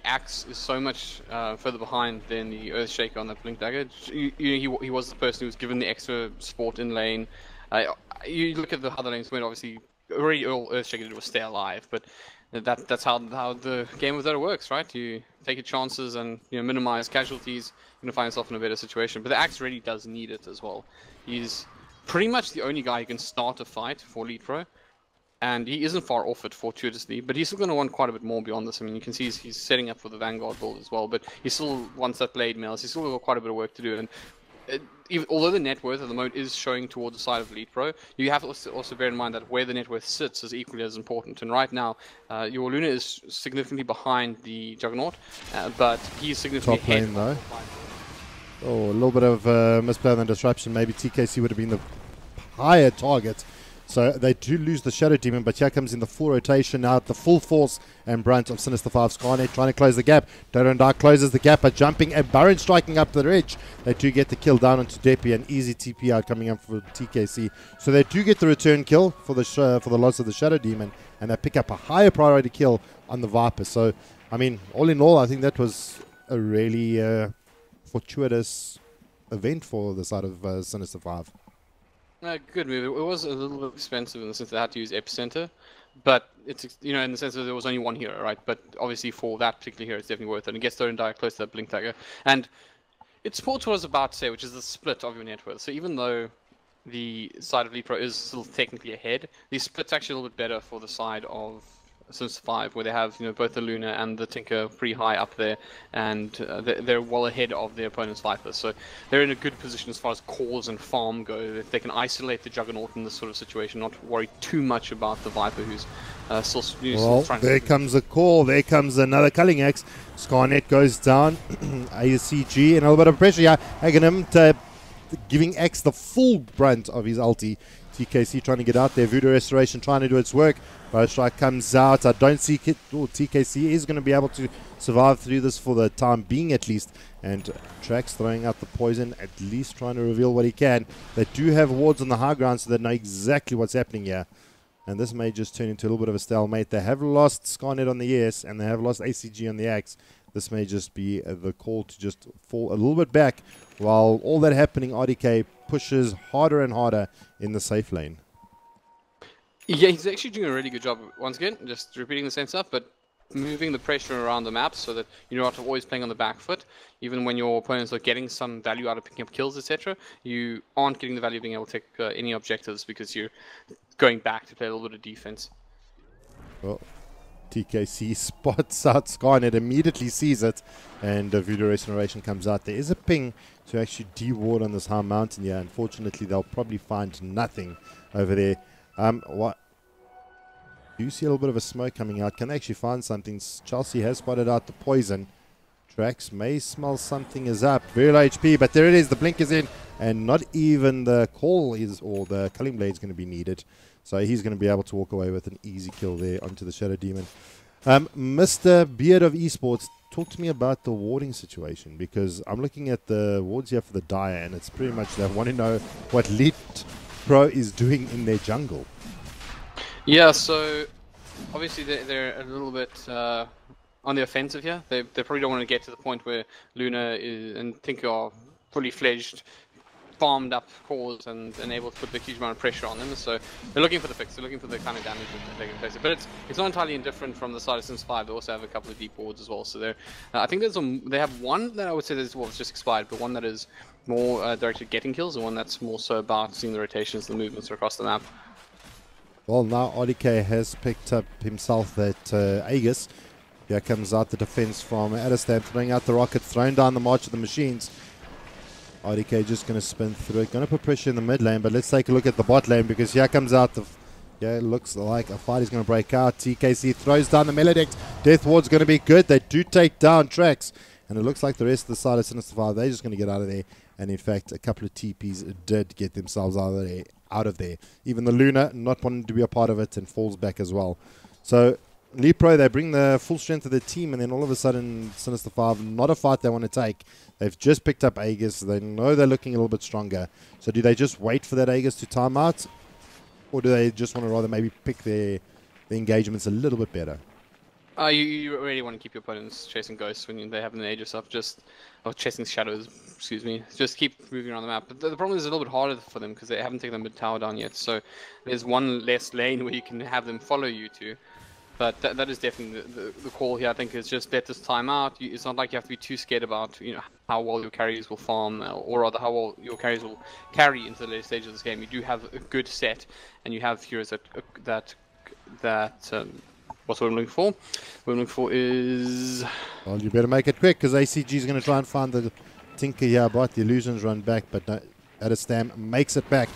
Axe is so much further behind than the Earthshaker on that Blink Dagger. He was the person who was given the extra support in lane. You look at the other lanes when obviously already all Earthshaker did was stay alive, but that's how the game of Dota works, right? You take your chances and minimize casualties. You're gonna find yourself in a better situation. But the Axe really does need it as well. He's pretty much the only guy who can start a fight for Leetpro. and he isn't far off it fortuitously, but he's still going to want quite a bit more beyond this. I mean, you can see he's setting up for the Vanguard build as well, but he still wants that blade mail, so he's still got quite a bit of work to do. And although the net worth of the mode is showing towards the side of Leetpro, you have to also bear in mind that where the net worth sits is equally as important. And right now, your Luna is significantly behind the Juggernaut, but he's significantly Top lane though. Oh, a little bit of misplay and disruption. Maybe TKC would have been the higher target. So they do lose the Shadow Demon, but here comes in the full rotation now, the full force and brunt of Sinister5. Skynet trying to close the gap. Dodo and Dark closes the gap by jumping, and Baron striking up the ridge. They do get the kill down onto Depi, an easy TP out coming up for TKC. So they do get the return kill for the loss of the Shadow Demon, and they pick up a higher priority kill on the Viper. So, I mean, all in all, I think that was a really fortuitous event for the side of Sinister5. Good move. It was a little bit expensive in the sense that they had to use Epicenter, but it's, you know, in the sense that there was only one hero, right? But obviously for that particular hero, it's definitely worth it. And it gets thrown direct close to that Blink Dagger. And it supports what I was about to say, which is the split of your net worth. So even though the side of Leetpro is still technically ahead, the split's actually a little bit better for the side of Sinister5, where they have, you know, both the Luna and the Tinker pretty high up there, and they're well ahead of their opponent's Viper, so they're in a good position as far as cores and farm go. They can isolate the Juggernaut in this sort of situation, not worry too much about the Viper, who's still trying. There comes a call. There comes another Culling Axe. Skynet goes down. ACG and a little bit of pressure here. Aghanim to giving X the full brunt of his ulti. TKC trying to get out there. Voodoo Restoration trying to do its work. Strike comes out. I don't see TKC is going to be able to survive through this for the time being at least. And Trax throwing out the poison, at least trying to reveal what he can. They do have wards on the high ground, so they know exactly what's happening here. And this may just turn into a little bit of a stalemate. They have lost Skynet on the ES, and they have lost ACG on the Axe. This may just be the call to just fall a little bit back, while all that happening, RDK pushes harder and harder in the safe lane. Yeah, he's actually doing a really good job, once again, just repeating the same stuff, but moving the pressure around the map so that you're not always playing on the back foot. Even when your opponents are getting some value out of picking up kills, etc., you aren't getting the value of being able to take any objectives because you're going back to play a little bit of defense. Well, TKC spots out Skynet, immediately sees it, and Voodoo Restoration comes out. There is a ping to actually de-ward on this high mountain here. Unfortunately, they'll probably find nothing over there. What? Do you see a little bit of a smoke coming out? Can they actually find something? Chelsea has spotted out the poison. Trax may smell something is up. Very low HP, but there it is. The blink is in, and not even the call is, or the culling blade is going to be needed. So he's going to be able to walk away with an easy kill there onto the Shadow Demon. Mr. Beard of Esports, talk to me about the warding situation, because I'm looking at the wards here for the Dire, and it's pretty much they want to know what Leetpro is doing in their jungle. Yeah, so obviously they're a little bit on the offensive here. They probably don't want to get to the point where Luna and Tinker are fully fledged, farmed up cores and able to put the huge amount of pressure on them. So they're looking for the fix. They're looking for the kind of damage that they can place. But it's not entirely indifferent from the side of Sinister5. They also have a couple of deep wards as well. So they're I think they have one that I would say is, well, it's just expired, but one that is more directed at getting kills, and one that's more so about seeing the rotations, the movements across the map. Well, now RDK has picked up himself that Aegis. Here comes out the defense from Adestan, throwing out the rocket, throwing down the March of the Machines. RDK just going to spin through it, going to put pressure in the mid lane, but let's take a look at the bot lane, because here comes out the... Yeah, it looks like a fight is going to break out. TKC throws down the Melodict. Death Ward's going to be good. They do take down Trax, and it looks like the rest of the side of Sinister5, they're just going to get out of there. And in fact, a couple of TPs did get themselves out of there. Even the Luna not wanting to be a part of it and falls back as well. So Leetpro, they bring the full strength of their team, and then all of a sudden Sinister5, not a fight they want to take. They've just picked up Aegis. They know they're looking a little bit stronger. So do they just wait for that Aegis to time out? Or do they just want to rather maybe pick their engagements a little bit better? You really want to keep your opponents chasing ghosts when they have an Aegis up, or chasing shadows, excuse me. Just keep moving around the map. But the problem is a little bit harder for them because they haven't taken the mid tower down yet. So there's one less lane where you can have them follow you to. But that is definitely the call here. I think is just let this time out. It's not like you have to be too scared about how well your carries will farm, or rather how well your carries will carry into the later stage of this game. You do have a good set, and you have heroes that that what's what I'm looking for? What I'm looking for is... Well, you better make it quick because ACG is going to try and find the Tinker here, but the illusions run back, but no, Adestam makes it back.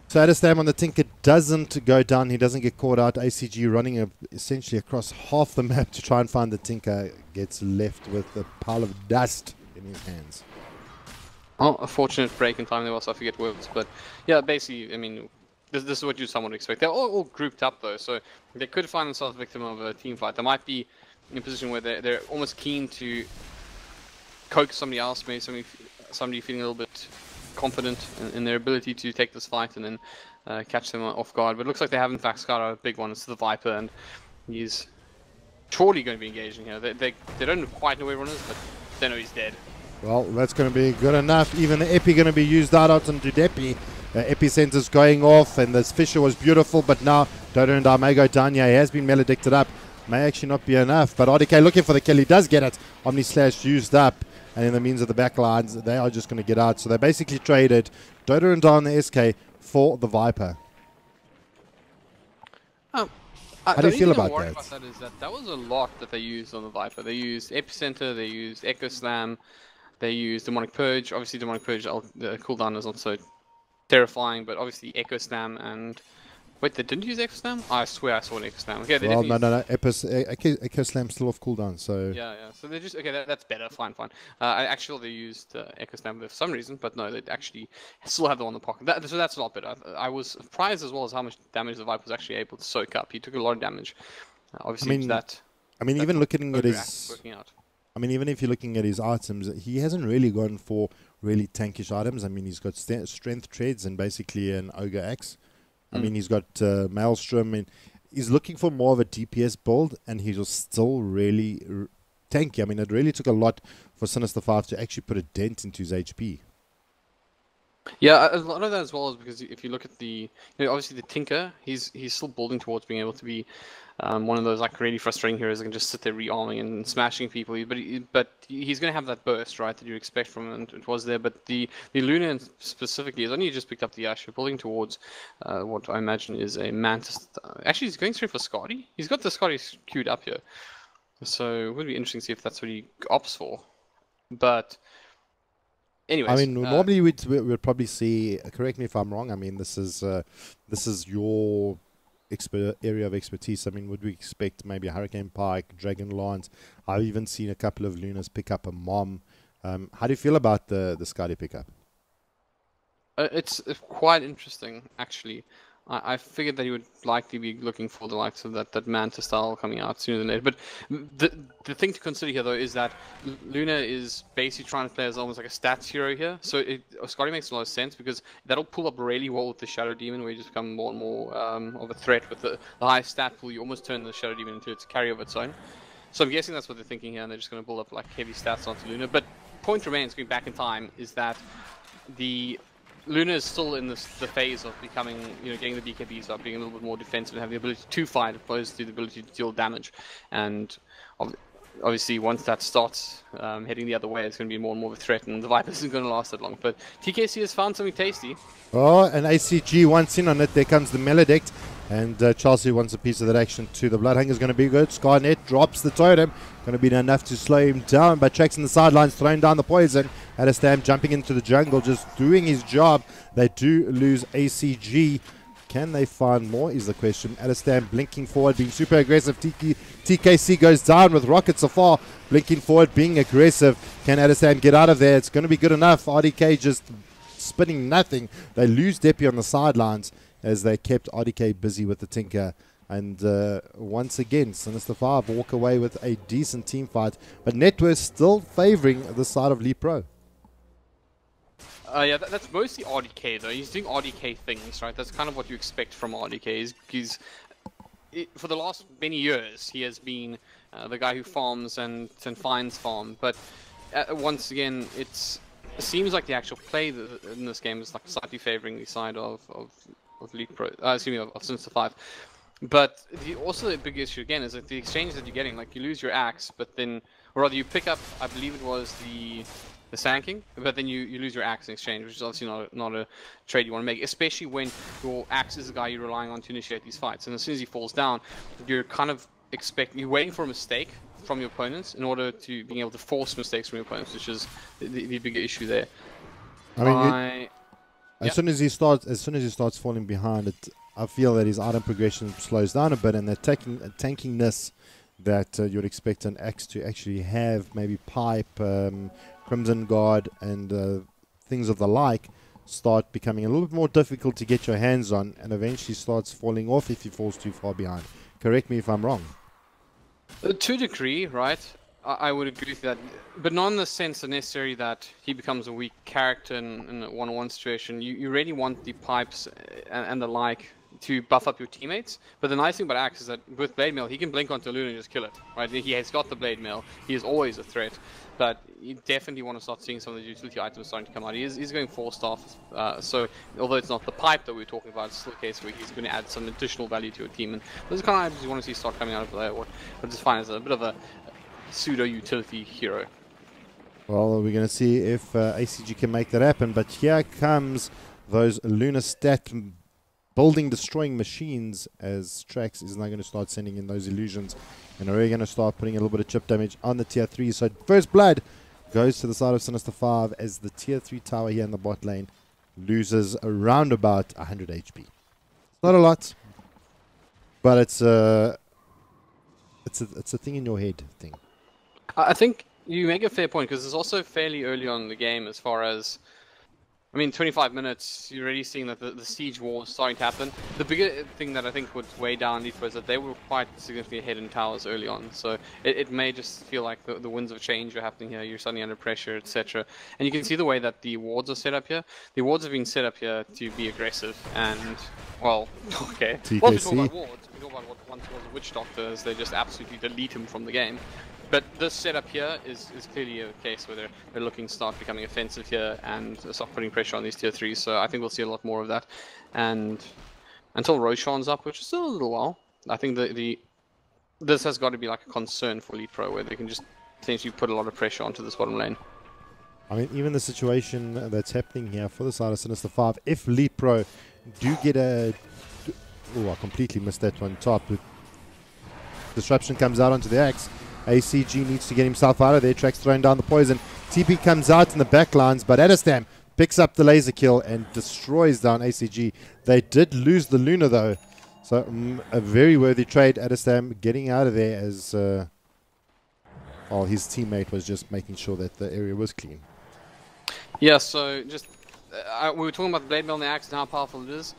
So Adestam on the Tinker doesn't go down. He doesn't get caught out. ACG running essentially across half the map to try and find the Tinker gets left with a pile of dust in his hands. Oh, a fortunate break in time there was, I forget words, but yeah, basically, I mean, this is what you somewhat expect. They're all grouped up though, so they could find themselves victim of a team fight. They might be in a position where they're almost keen to coax somebody else, maybe somebody feeling a little bit confident in their ability to take this fight and then catch them off guard. But it looks like they have in fact scouted out a big one. It's the Viper, and he's surely going to be engaging here. They don't quite know where everyone is, but they know he's dead. Well, that's going to be good enough. Even the Epi going to be used out onto Depi. Epicenter's going off, and this Fisher was beautiful, but now Dodo and may go down. Yeah, he has been maledicted up. May actually not be enough, but RDK looking for the kill. He does get it. Omni Slash used up, and in the means of the backlines, they are just going to get out. So they basically traded Dodo and the SK for the Viper. How do you feel about that? About that is that was a lot that they used on the Viper. They used Epicenter, they used Echo Slam, they used Demonic Purge. Obviously, Demonic Purge the cooldown is not so terrifying, but obviously Echo Slam and... Wait, they didn't use Echo Slam? I swear I saw an Echo Slam. Okay, they well, no. Echo Slam's still off cooldown, so... Yeah. So they just... Okay, that's better. Fine. I actually they used Echo Slam for some reason, but no, they actually still have them on the pocket. So that's a lot better. I was surprised as well as how much damage the Viper was actually able to soak up. He took a lot of damage. Obviously, even looking at his... Working out. I mean, even if you're looking at his items, he hasn't really gone for really tankish items. I mean, he's got strength treads and basically an Ogre Axe. I mean, he's got Maelstrom, and he's looking for more of a DPS build, and he was still really tanky. I mean, it really took a lot for Sinister5 to actually put a dent into his HP. Yeah, a lot of that as well is because if you look at the, obviously the Tinker, he's still building towards being able to be one of those like really frustrating heroes that can just sit there rearming and smashing people. But he's going to have that burst, right, that you expect from him, and it was there. But the Luna specifically has only just picked up the Ash. You're building towards what I imagine is a Mantis. Actually, he's going straight for Scotty. He's got the Scotty queued up here, so it would be interesting to see if that's what he opts for. But anyways, I mean, normally we'd probably see. Correct me if I'm wrong. I mean, this is your area of expertise. I mean, would we expect maybe a Hurricane Pike, Dragon Lance? I've even seen a couple of Lunas pick up a Mom. How do you feel about the Scotty pickup? It's quite interesting, actually. I figured that he would likely be looking for the likes of that Mantis style coming out sooner than later. But the thing to consider here, though, is that Luna is basically trying to play as almost like a stats hero here. So Scotty makes a lot of sense because that'll pull up really well with the Shadow Demon, where you just become more and more of a threat. With the high stat pool, you almost turn the Shadow Demon into its carry of its own. So I'm guessing that's what they're thinking here, and they're just going to build up like heavy stats onto Luna. But point remains, going back in time, is that the Luna is still in the phase of becoming, getting the BKBs up, being a little bit more defensive and having the ability to fight, opposed to the ability to deal damage. And obviously, once that starts heading the other way, it's going to be more and more of a threat, and the Viper isn't going to last that long. But TKC has found something tasty. Oh, and ACG wants in on it. There comes the Maledict, and Chelsea wants a piece of that action too. The Bloodhunger is going to be good. Skynet drops the totem. Going to be enough to slow him down, but Tracks in the sidelines, throwing down the poison. Adestam jumping into the jungle, just doing his job. They do lose ACG. Can they find more is the question. Adestam blinking forward, being super aggressive. TKC goes down with rockets afar. Blinking forward, being aggressive. Can Adestam get out of there? It's going to be good enough. RDK just spinning nothing. They lose Depi on the sidelines as they kept RDK busy with the Tinker. And once again, Sinister5 walk away with a decent team fight. But Network still favoring the side of Leetpro. Yeah, that's mostly RDK though. He's doing RDK things, right? That's kind of what you expect from RDK. For the last many years, he has been the guy who farms and finds farm. But once again, it seems like the actual play in this game is like slightly favoring the side of Leetpro. Excuse me, of Sinister5. But also the big issue again is that the exchanges that you're getting, like you lose your axe, but then, or rather you pick up, I believe it was the the sanking, but then you lose your axe in exchange, which is obviously not a trade you want to make, especially when your axe is the guy you're relying on to initiate these fights. And as soon as he falls down, you're kind of you're waiting for a mistake from your opponents in order to being able to force mistakes from your opponents, which is the bigger issue there. I mean, as soon as he starts falling behind, I feel that his item progression slows down a bit, and the tankiness that you'd expect an axe to actually have, maybe pipe, crimson guard, and things of the like, start becoming a little bit more difficult to get your hands on, and eventually starts falling off if he falls too far behind. Correct me if I'm wrong. To a degree, right? I would agree with that, but not in the sense necessarily that he becomes a weak character in a one-on-one situation. You really want the pipes and the like to buff up your teammates. But the nice thing about Axe is that with Blade Mail, he can blink onto Luna and just kill it, right? He has got the Blade Mail. He is always a threat. But you definitely want to start seeing some of the utility items starting to come out. He's going 4-staff, so although it's not the pipe that we're talking about, it's still a case where he's going to add some additional value to your team. And those are kind of items you want to see start coming out of there. What I just find is a bit of a pseudo-utility hero. Well, we're going to see if ACG can make that happen. But here comes those Luna stat building destroying machines, as Trax is now going to start sending in those illusions and are really going to start putting a little bit of chip damage on the tier 3. So first blood goes to the side of Sinister5 as the tier 3 tower here in the bot lane loses around about 100 HP. It's not a lot, but it's a thing in your head thing. I think you make a fair point, because it's also fairly early on in the game as far as, I mean, 25 minutes, you're already seeing that the siege war is starting to happen. The bigger thing that I think would weigh down Leetpro is that they were quite significantly ahead in towers early on. So it may just feel like the winds of change are happening here. You're suddenly under pressure, etc. And you can see the way that the wards are set up here. The wards have been set up here to be aggressive and, well, okay. TKC. Once we talk about wards, we talk about what once was a witch doctor, is they just absolutely delete him from the game. But this setup here is clearly a case where they're looking to start becoming offensive here and start putting pressure on these tier 3s. So I think we'll see a lot more of that. And until Roshan's up, which is still a little while, I think this has got to be like a concern for Leetpro, where they can just potentially put a lot of pressure onto this bottom lane. I mean, even the situation that's happening here for the side of Sinister5, if Leetpro do get a... Oh, I completely missed that one top. Disruption comes out onto the axe. ACG needs to get himself out of there. Trax throwing down the poison. TP comes out in the back lines, but Adestam picks up the laser kill and destroys down ACG. They did lose the Luna, though. So a very worthy trade. Adestam getting out of there as well, his teammate was just making sure that the area was clean. Yeah, so just we were talking about the Blade Mail and the Axe and how powerful it is.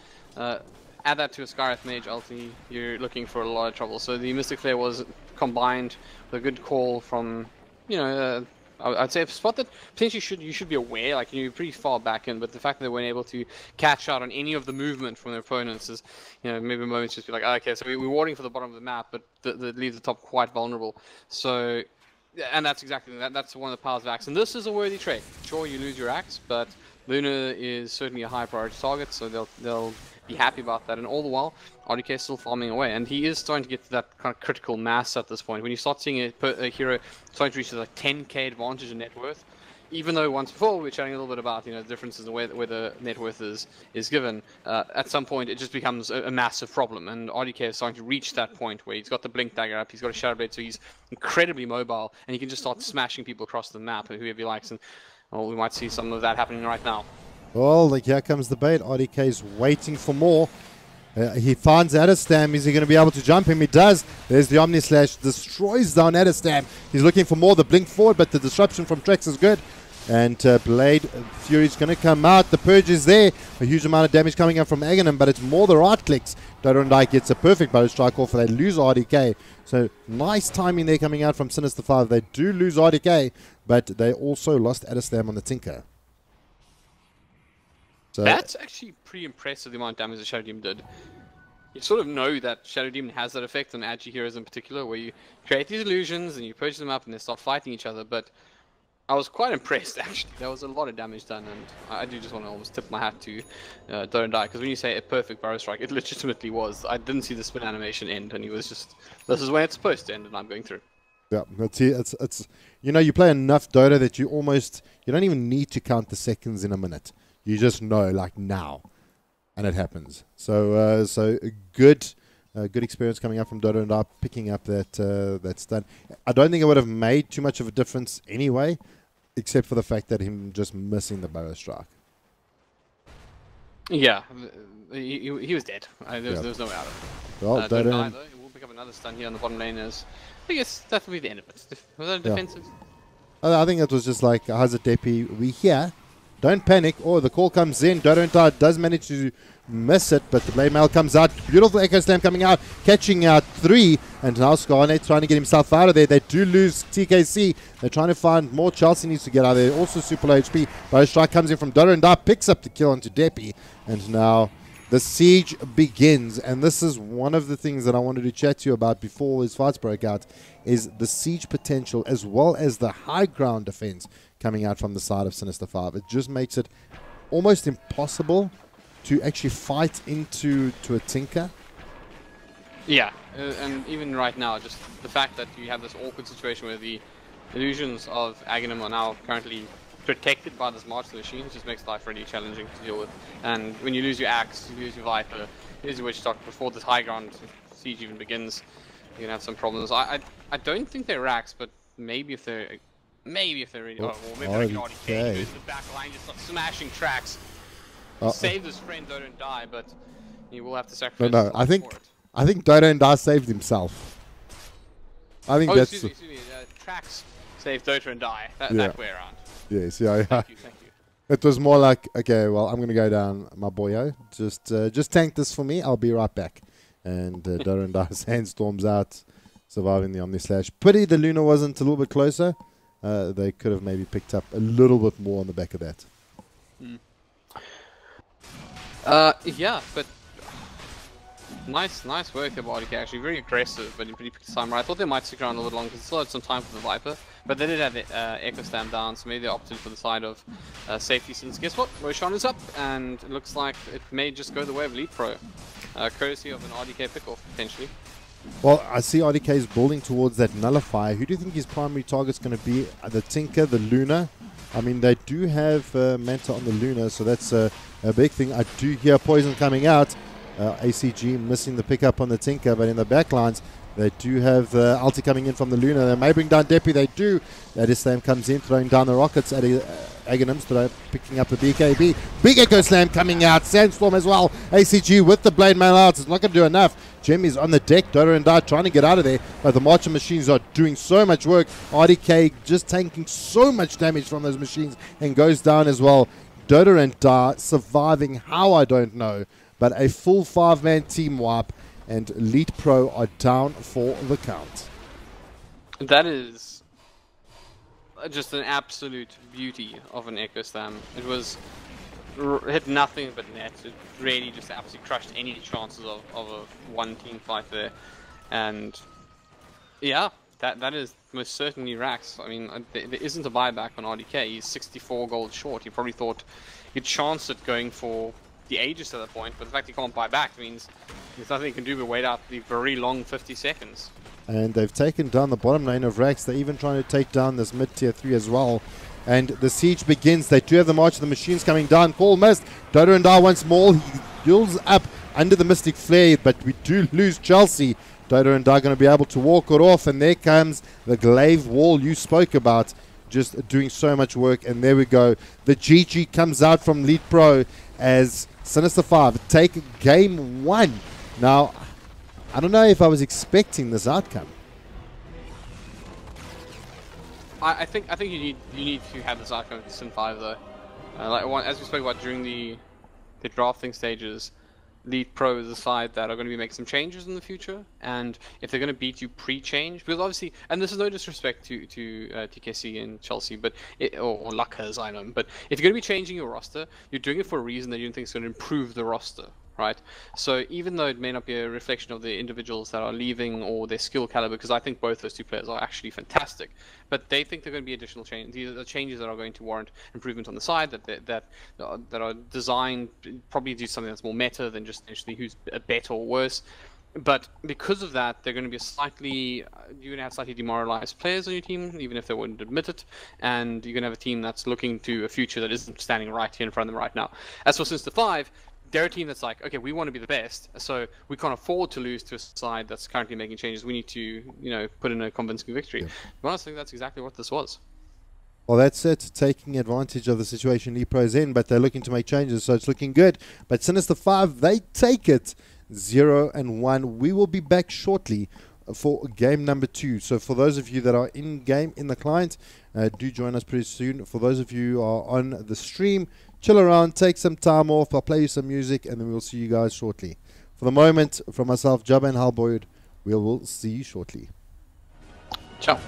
Add that to a Skyrath Mage ulti, you're looking for a lot of trouble. So the Mystic Flare was combined with a good call from, you know, I'd say a spot that potentially you should be aware, like you're pretty far back in, but the fact that they weren't able to catch out on any of the movement from their opponents is, you know, maybe moments just be like, okay, so we're warding for the bottom of the map, but that leaves the top quite vulnerable. So, and that's exactly that. That's one of the powers of Axe, and this is a worthy trade. Sure, you lose your Axe, but Luna is certainly a high priority target, so they'll be happy about that. And all the while, RDK is still farming away, and he is starting to get to that kind of critical mass at this point. When you start seeing a hero starting to reach like 10k advantage in net worth, even though once before we were chatting a little bit about, you know, the differences in where the net worth is given, at some point it just becomes a massive problem, and RDK is starting to reach that point where he's got the blink dagger up, he's got a shadow blade, so he's incredibly mobile, and he can just start smashing people across the map, whoever he likes, and well, we might see some of that happening right now. Well, like, here comes the bait. RDK is waiting for more. He finds Adestam. Is he going to be able to jump him? He does. There's the Omni Slash. Destroys down Adestam. He's looking for more. The blink forward, but the disruption from Trax is good. And Blade Fury's going to come out. The Purge is there. A huge amount of damage coming up from Aghanim, but it's more the right clicks. Dodondike gets a perfect bow strike off. They lose RDK. So nice timing there coming out from Sinister5. They do lose RDK, but they also lost Adestam on the Tinker. So that's actually pretty impressive, the amount of damage that Shadow Demon did. You sort of know that Shadow Demon has that effect on agi heroes in particular, where you create these illusions and you purge them up and they start fighting each other, but I was quite impressed, actually. There was a lot of damage done, and I do just want to almost tip my hat to Dodondike, because when you say a perfect Burrow Strike, it legitimately was. I didn't see the spin animation end, and he was just, this is when it's supposed to end, and I'm going through. Yeah, it's you know, you play enough Dota that you don't even need to count the seconds in a minute. You just know, like, now, and it happens. So so a good experience coming up from Dota and I picking up that stun. I don't think it would have made too much of a difference anyway, except for the fact that him just missing the barrow strike. Yeah, he was dead. There was no way out of it. Well, Don't die though. We'll pick up another stun here on the bottom lane. I guess that will be the end of it. Was that a defensive? I think it was just like, how's it, Deppy? We here. Don't panic. Oh, the call comes in. Dota does manage to miss it, but the blade mail comes out. Beautiful Echo Slam coming out, catching out 3. And now Scarnet trying to get himself out of there. They do lose TKC. They're trying to find more. Chelsea needs to get out of there. Also super low HP. Bow strike comes in from Dota, picks up the kill onto Deppy. And now the siege begins. And this is one of the things that I wanted to chat to you about before his fights broke out, is the siege potential as well as the high ground defense coming out from the side of Sinister5. It just makes it almost impossible to actually fight into a Tinker. Yeah, and even right now, just the fact that you have this awkward situation where the illusions of Aghanim are now currently protected by this March of the Machines just makes life really challenging to deal with. And when you lose your Axe, you lose your Viper, you lose your Witch Doctor before this high ground siege even begins, you're gonna have some problems. I don't think they're racks, but maybe if they're really, maybe they're an RDK. Goes to the back line, just starts smashing tracks. Save his friend Dota and die, but he will have to sacrifice. No, I think Dota and Die saved himself. I think that's. Excuse me. Tracks save Dota and Die. That way around. Yes, yeah. Thank you. It was more like, okay, well, I'm gonna go down, my boyo. Just tank this for me. I'll be right back. And Dota and Die sandstorms out, surviving the Omni Slash. Pity the Luna wasn't a little bit closer. They could have maybe picked up a little bit more on the back of that. Yeah, but nice work there by RDK, actually. Very aggressive, but he pretty picked the time right. I thought they might stick around a little longer because they still had some time for the Viper, but they did have the Echo Slam down, so maybe they opted for the side of safety, since guess what? Roshan is up, and it looks like it may just go the way of Leetpro, courtesy of an RDK pickoff, potentially. Well, I see RDK is building towards that Nullifier. Who do you think his primary target's going to be? The Tinker, the Luna? I mean, they do have Manta on the Luna, so that's a big thing. I do hear Poison coming out. ACG missing the pickup on the Tinker, but in the backlines, they do have ulti coming in from the Luna. They may bring down Deppy. They do. That Slam comes in, throwing down the rockets at Aghanim, picking up the BKB. Big Echo Slam coming out. Sandstorm as well. ACG with the Blade Mail out. It's not going to do enough. Jim is on the deck. Dota and Die trying to get out of there, but the Marcher machines are doing so much work. RDK just tanking so much damage from those machines and goes down as well. Dota and Die surviving how, I don't know, but a full 5-man team wipe, and Leetpro are down for the count. That is just an absolute beauty of an Echo Slam. It was hit nothing but net. It really just absolutely crushed any chances of a one-team fight there. And yeah, that is most certainly racks. I mean, there isn't a buyback on RDK. He's 64 gold short. He probably thought he'd chance it going for the Aegis at that point, but the fact he can't buy back means there's nothing he can do but wait out the very long 50 seconds. And they've taken down the bottom lane of Rax. They're even trying to take down this mid-tier 3 as well. And the siege begins. They do have the March of the Machines coming down. Call missed. Dota and Die once more. He builds up under the Mystic Flare, but we do lose Chelsea. Dota and Die going to be able to walk it off. And there comes the glaive wall you spoke about. Just doing so much work. And there we go. The GG comes out from Leetpro as Sinister5 take game 1. Now, I don't know if I was expecting this outcome. I think you need to have this outcome with Sin5 though. As we spoke about during the drafting stages, Leetpro is the side that are going to be making some changes in the future, and if they're going to beat you pre-change, because obviously, and this is no disrespect to TKC and Chelsea, but or Lucca as I know, but if you're going to be changing your roster, you're doing it for a reason that you don't think is going to improve the roster, right? So even though it may not be a reflection of the individuals that are leaving or their skill caliber, because I think both those two players are actually fantastic, but they think they're going to be additional changes. These are the changes that are going to warrant improvement on the side, that are designed probably do something that's more meta than just actually who's better or worse. But because of that, they're going to be you're going to have slightly demoralized players on your team, even if they wouldn't admit it. And you're going to have a team that's looking to a future that isn't standing right here in front of them right now. As for Sinister5, they're a team that's like, okay, we want to be the best, so we can't afford to lose to a side that's currently making changes. We need to, put in a convincing victory. Yeah. Well, I think that's exactly what this was. Well, that's it, taking advantage of the situation Leetpro's in, but they're looking to make changes, so it's looking good. But Sinister5, they take it 0-1. We will be back shortly for game number 2. So for those of you that are in-game in the client, do join us pretty soon. For those of you who are on the stream, chill around, take some time off. I'll play you some music, and then we'll see you guys shortly. For the moment, from myself, Jubba and Hellbird, we will see you shortly. Ciao.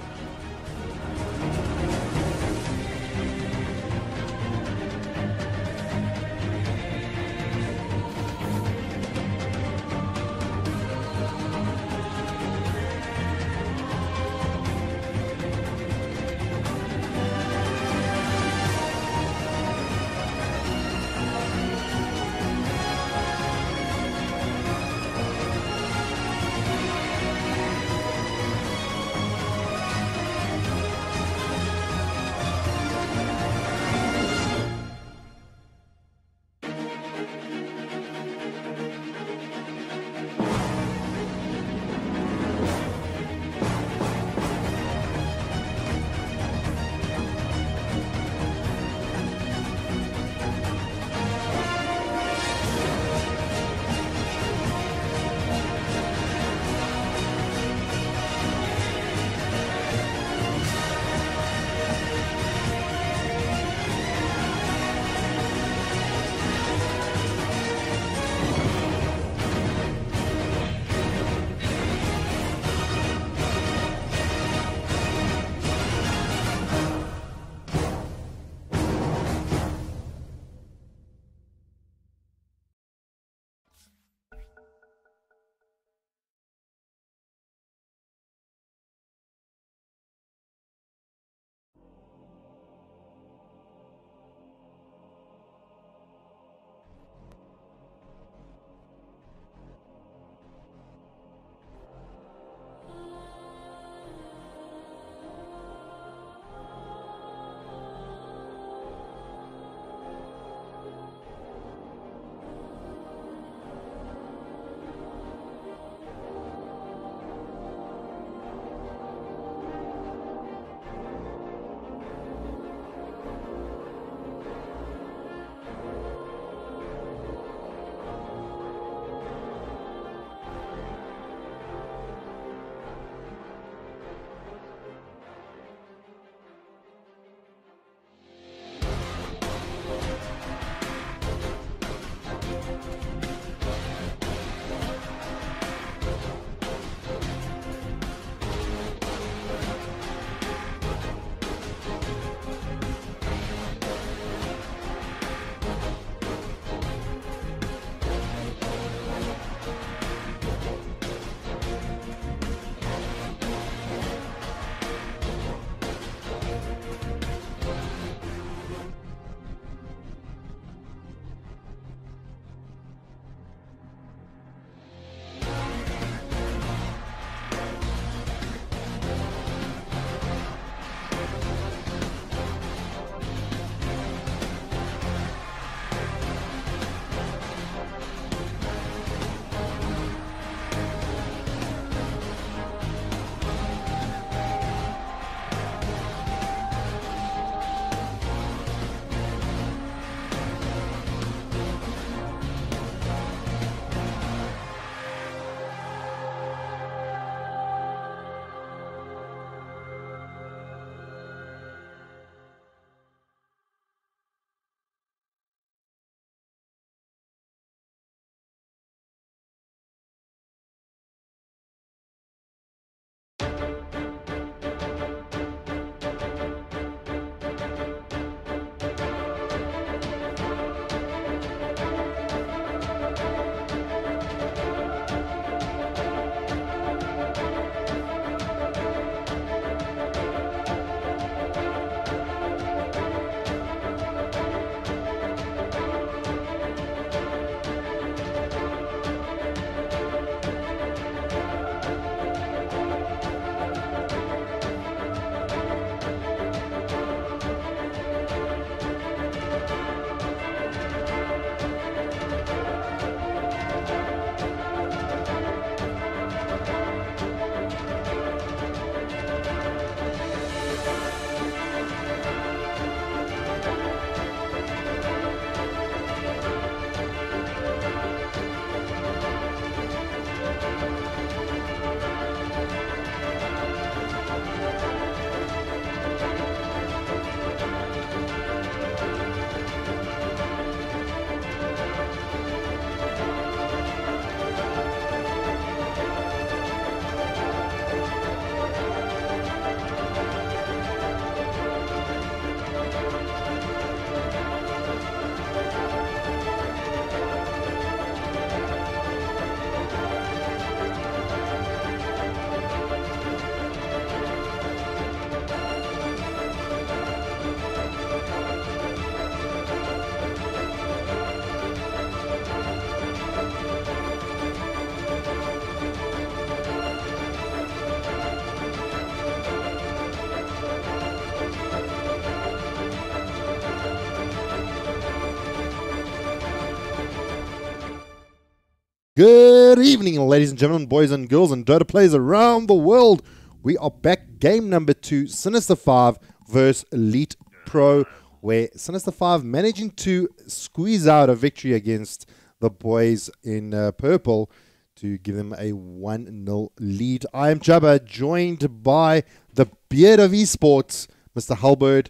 Good evening, ladies and gentlemen, boys and girls, and Dota players around the world. We are back, game number 2, Sinister5 versus Leetpro, where Sinister5 managing to squeeze out a victory against the boys in purple to give them a 1-0 lead. I am Jubba, joined by the beard of esports, Mr. Hellbird.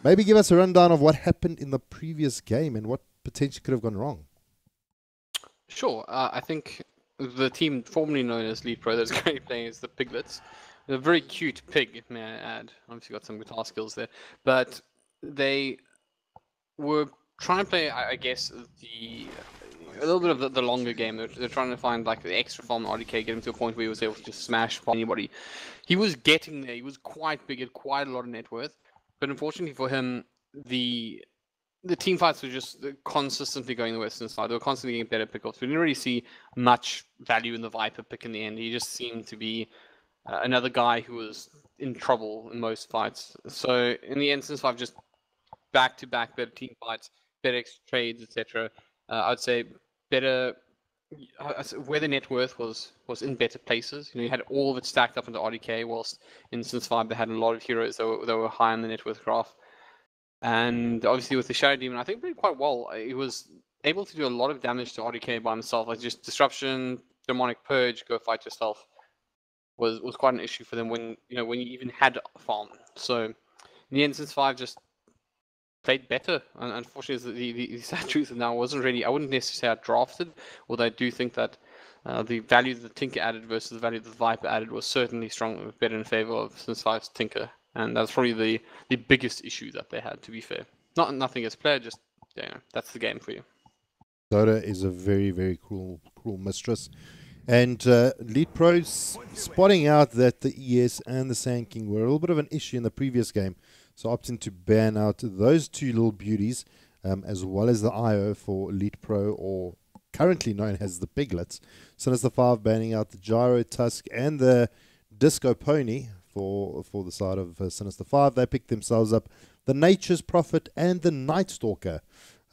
Maybe give us a rundown of what happened in the previous game and what potentially could have gone wrong. Sure. I think the team formerly known as Leetpro that's currently playing is the Piglets. A very cute pig, may I add. Obviously got some guitar skills there. But they were trying to play, I guess, a little bit of the longer game. They're trying to find like the extra farm RDK, get him to a point where he was able to just smash anybody. He was getting there. He was quite big, had quite a lot of net worth. But unfortunately for him, the team fights were just consistently going the Western side. They were constantly getting better pickups. We didn't really see much value in the Viper pick in the end. He just seemed to be another guy who was in trouble in most fights. So in the end, Sinister5 just back-to-back better team fights, better trades, etc. I would say better where the net worth was in better places. You know, you had all of it stacked up into RDK, whilst in Sinister5 they had a lot of heroes that were high on the net worth graph. And obviously with the Shadow Demon, I think played quite well. He was able to do a lot of damage to RDK by himself, like just Disruption, Demonic Purge, go fight yourself was quite an issue for them when you even had a farm. So in the end, Sinister5 just played better. And unfortunately, the sad truth now wasn't really. I wouldn't necessarily say I drafted, although I do think that the value that the Tinker added versus the value that the Viper added was certainly strong, better in favor of Sinister5's Tinker. And that's probably the biggest issue that they had, to be fair. Nothing as player, just, that's the game for you. Dota is a very, very cruel mistress. And Leetpro spotting out that the ES and the Sand King were a little bit of an issue in the previous game. So opting to ban out those two little beauties, as well as the IO for Leetpro, or currently known as the Piglets. Sinister5 banning out the Gyro, Tusk, and the Disco Pony. For the side of Sinister5, they picked themselves up the Nature's Prophet and the Night Stalker.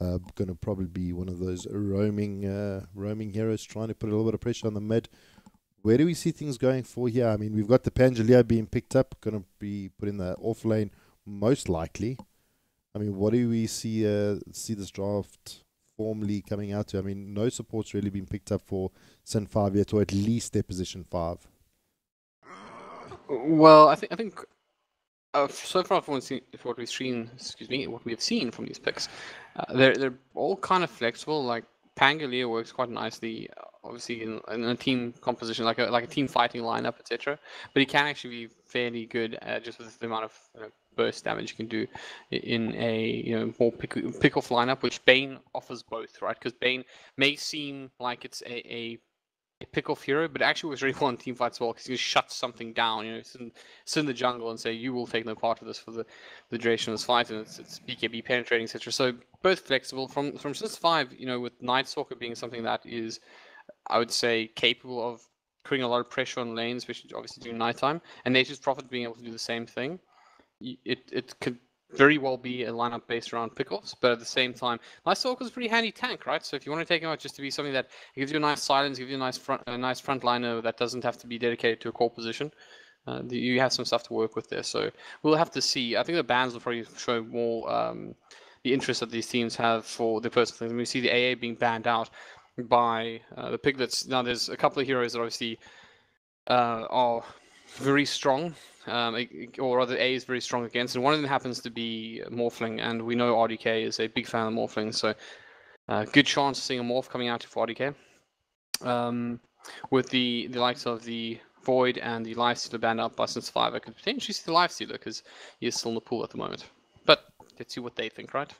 Going to probably be one of those roaming heroes, trying to put a little bit of pressure on the mid. Where do we see things going for here? I mean, we've got the Pangea being picked up, going to be put in the off lane most likely. I mean, what do we see this draft formally coming out to? I mean, no support's really been picked up for Sin5 yet, or at least their position 5. Well, I think so far from what we've seen, what we have seen from these picks, they're all kind of flexible. Like Pangea works quite nicely, obviously in a team composition, like a team fighting lineup, etc. But he can actually be fairly good just with the amount of burst damage you can do in a more pick-off lineup, which Bane offers both, right? Because Bane may seem like it's a pick-off hero, but it actually works really well in team fights as well, because you can shut something down, sit in the jungle and say, you will take no part of this for the duration of this fight, and it's BKB penetrating, etc. So both flexible. From Sinister5, with Night Stalker being something that is, I would say, capable of creating a lot of pressure on lanes, especially obviously during nighttime, and Nature's Prophet being able to do the same thing, it could very well be a lineup based around pick-offs, but at the same time, Night Stalker's a pretty handy tank, right? So if you want to take him out just to be something that gives you a nice silence, gives you a nice frontliner that doesn't have to be dedicated to a core position, you have some stuff to work with there. So we'll have to see. I think the bans will probably show more the interest that these teams have for their personal things. We see the AA being banned out by the Piglets. Now there's a couple of heroes that obviously are very strong, or rather A is very strong against, and one of them happens to be Morphling, and we know RDK is a big fan of Morphling, so good chance of seeing a Morph coming out for RDK. With the likes of the Void and the Lifestealer banned out by Sinister5, I could potentially see the Lifestealer, because he is still in the pool at the moment. But let's see what they think, right?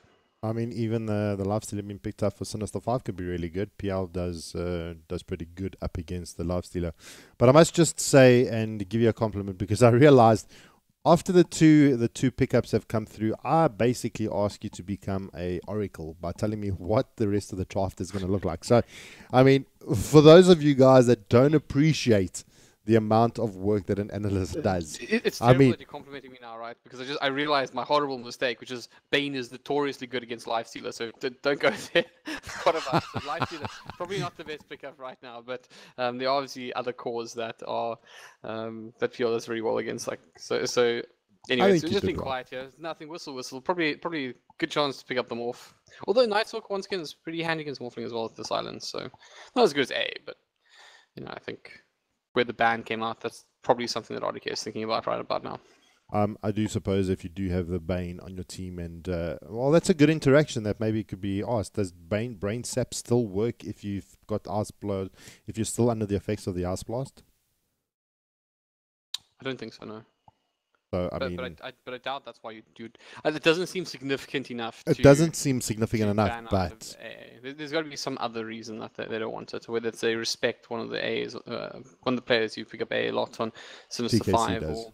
I mean, even the Lifestealer being picked up for Sinister5 could be really good. PL does pretty good up against the Lifestealer. But I must just say and give you a compliment, because I realized after the two pickups have come through, I basically ask you to become a Oracle by telling me what the rest of the draft is going to look like. So, I mean, for those of you guys that don't appreciate the amount of work that an analyst does. It's I terrible mean, that you're complimenting me now, right? Because I realized my horrible mistake, which is Bane is notoriously good against Lifestealer, so don't go there. What about it? So Lifestealer probably not the best pickup right now, but there are obviously other cores that are that feel this very well against. Like so. I Anyway, think so you just did being well. quiet here. Nothing whistle. Probably good chance to pick up the morph. Although Nightstalk once again is pretty handy against morphling as well with the silence, so not as good as A, but I think where the ban came out, that's probably something that RDK is thinking about right about now. I do suppose if you do have the Bane on your team, and well, that's a good interaction that maybe could be asked. Does Brain Sap still work if you've got Ice Blast, if you're still under the effects of the Ice Blast? I don't think so, no. So But I doubt that's why you do. It doesn't seem significant enough. It doesn't seem significant enough, ban out but of AA. There's got to be some other reason that they don't want it, whether it's they respect one of the A's, one of the players you pick up A a lot on Sinister5 does. or.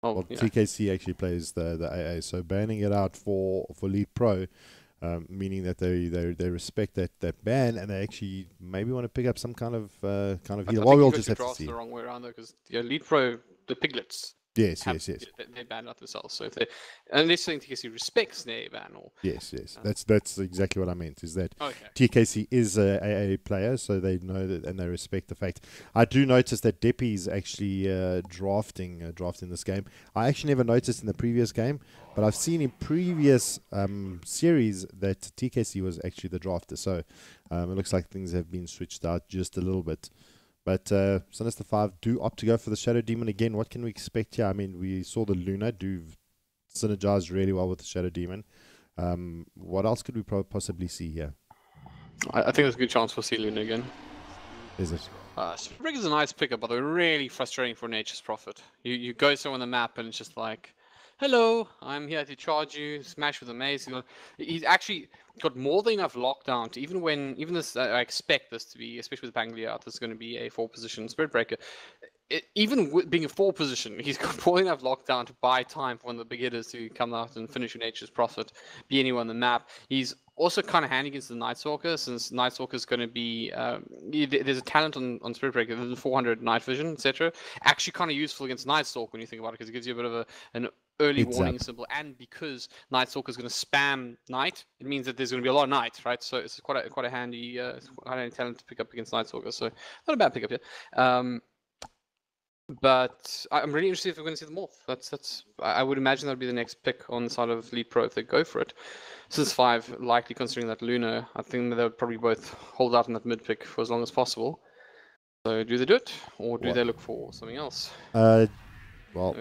Well, TKC actually plays the AA, so banning it out for Leetpro, meaning that they respect that ban, and they actually maybe want to pick up some kind of heal. Well, we'll just have to see. The wrong way around though, because Leetpro, the piglets. Yes. They ban out themselves. So if they, unless TKC respects their ban, or yes. That's exactly what I meant. Is that okay. TKC is a AA player, so they know that and they respect the fact. I do notice that Deppy is actually drafting this game. I actually never noticed in the previous game, but I've seen in previous series that TKC was actually the drafter. So it looks like things have been switched out just a little bit. But Sinister5 do opt to go for the Shadow Demon again. What can we expect here? I mean, we saw the Luna do synergize really well with the Shadow Demon. What else could we possibly see here? I think there's a good chance we'll see Luna again. Is it? Sprig is a nice pickup, but they're really frustrating for Nature's Prophet. You go somewhere on the map and it's just like, hello, I'm here to charge you, smash with a mace. He's actually got more than enough lockdown to even this, I expect this to be, especially with Panglia, this is going to be a 4-position Spirit Breaker. Even being a 4 position, he's got more than enough lockdown to buy time for one of the big hitters to come out and finish with Nature's Prophet, be anywhere on the map. He's also kind of handy against the Night Stalker, since Night Stalker is going to be there's a talent on Spirit Breaker, there's 400 night vision, etc. Actually, kind of useful against Night Stalker when you think about it, because it gives you a bit of an early warning symbol, and because Night Stalker is going to spam night, it means that there's going to be a lot of night, right? So it's quite a handy talent to pick up against Night Stalker. So not a bad pickup here. But I'm really interested if we're going to see the morph. I would imagine that'd be the next pick on the side of Leetpro if they go for it. Sinister5, likely considering that Luna, I think they would probably both hold out in that mid pick for as long as possible. So do they do it, or do they look for something else? Well, there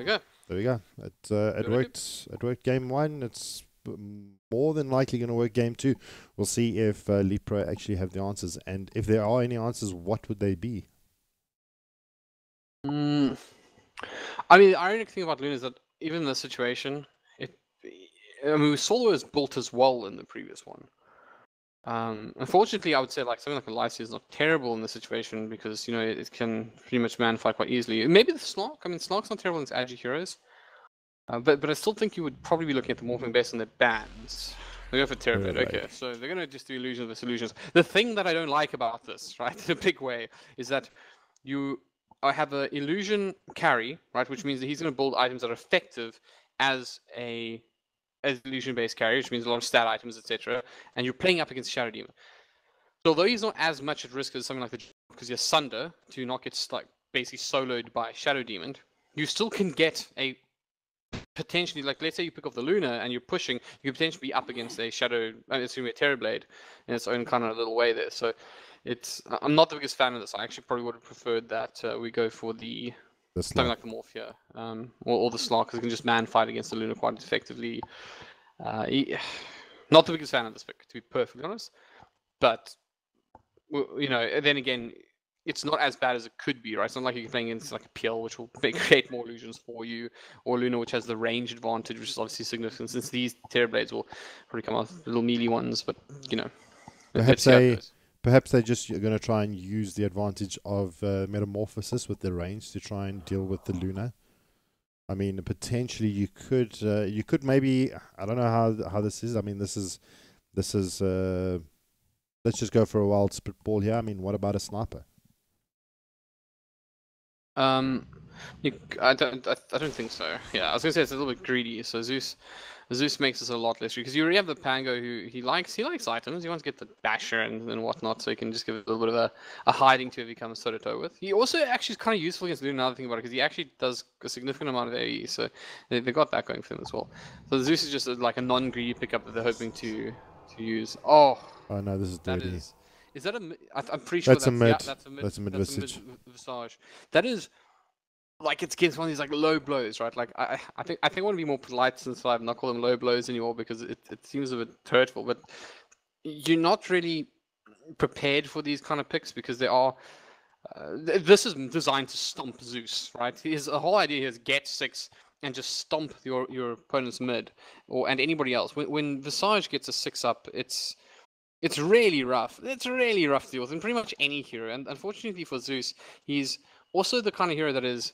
we go. It worked. It worked game 1. It's more than likely going to work game 2. We'll see if Leetpro actually have the answers, and if there are any answers, what would they be? I mean, the ironic thing about Luna is that even in this situation, we saw it was built as well in the previous one. Unfortunately, I would say something like a Lycia is not terrible in this situation, because it can pretty much man fight quite easily. Maybe the Snark. I mean, Snark's not terrible against Agi heroes, but I still think you would probably be looking at the morphing based on their bans. They go for Terrorblade. Okay, so they're gonna just do Illusion of the Solutions. The thing that I don't like about this, right, in a big way, is that I have an illusion carry, right, which means that he's going to build items that are effective as illusion-based carry, which means a lot of stat items, etc. And you're playing up against Shadow Demon. So although he's not as much at risk as something like because you're Sunder to not get basically soloed by Shadow Demon, you still can get a potentially, let's say you pick off the Luna and you're pushing, you could potentially be up against a Shadow, assuming a Terrorblade in its own kind of little way there. So I'm not the biggest fan of this. I actually probably would have preferred that we go for something like the morph here, or the Slark, because it can just man fight against the Luna quite effectively. Not the biggest fan of this pick, to be perfectly honest. But then again, it's not as bad as it could be, right? It's not like you're playing against a PL, which will create more illusions for you, or Luna, which has the range advantage, which is obviously significant, since these Terrorblades will probably come out little melee ones. But Perhaps they're just going to try and use the advantage of Metamorphosis with the range to try and deal with the Luna. I mean, potentially you could maybe, I don't know how this is. I mean, this is let's just go for a wild spitball here. I mean, what about a sniper? I don't think so. Yeah, I was gonna say it's a little bit greedy. So Zeus makes us a lot less because you already have the Pango who he likes items. He wants to get the Basher and whatnot, so he can just give it a little bit of a hiding to if he comes toe to toe with. He also actually is kind of useful against doing another thing about it because he actually does a significant amount of AE, so they got that going for him as well. So Zeus is just like a non-greedy pickup that they're hoping to use. Oh, Oh no, this is that dirty. is that a? I'm pretty sure That's a mid. yeah, that's a mid. That's a mid That's a mid visage. visage. That is like it's against one of these like low blows, right? Like I think I want to be more polite since I've not call them low blows anymore because it seems a bit hurtful. But you're not really prepared for these kind of picks because they are. This is designed to stomp Zeus, right? The whole idea here is get 6 and just stomp your opponent's mid and anybody else. When Visage gets a 6 up, it's really rough. It's really rough to deal with in pretty much any hero. And unfortunately for Zeus, he's also the kind of hero that is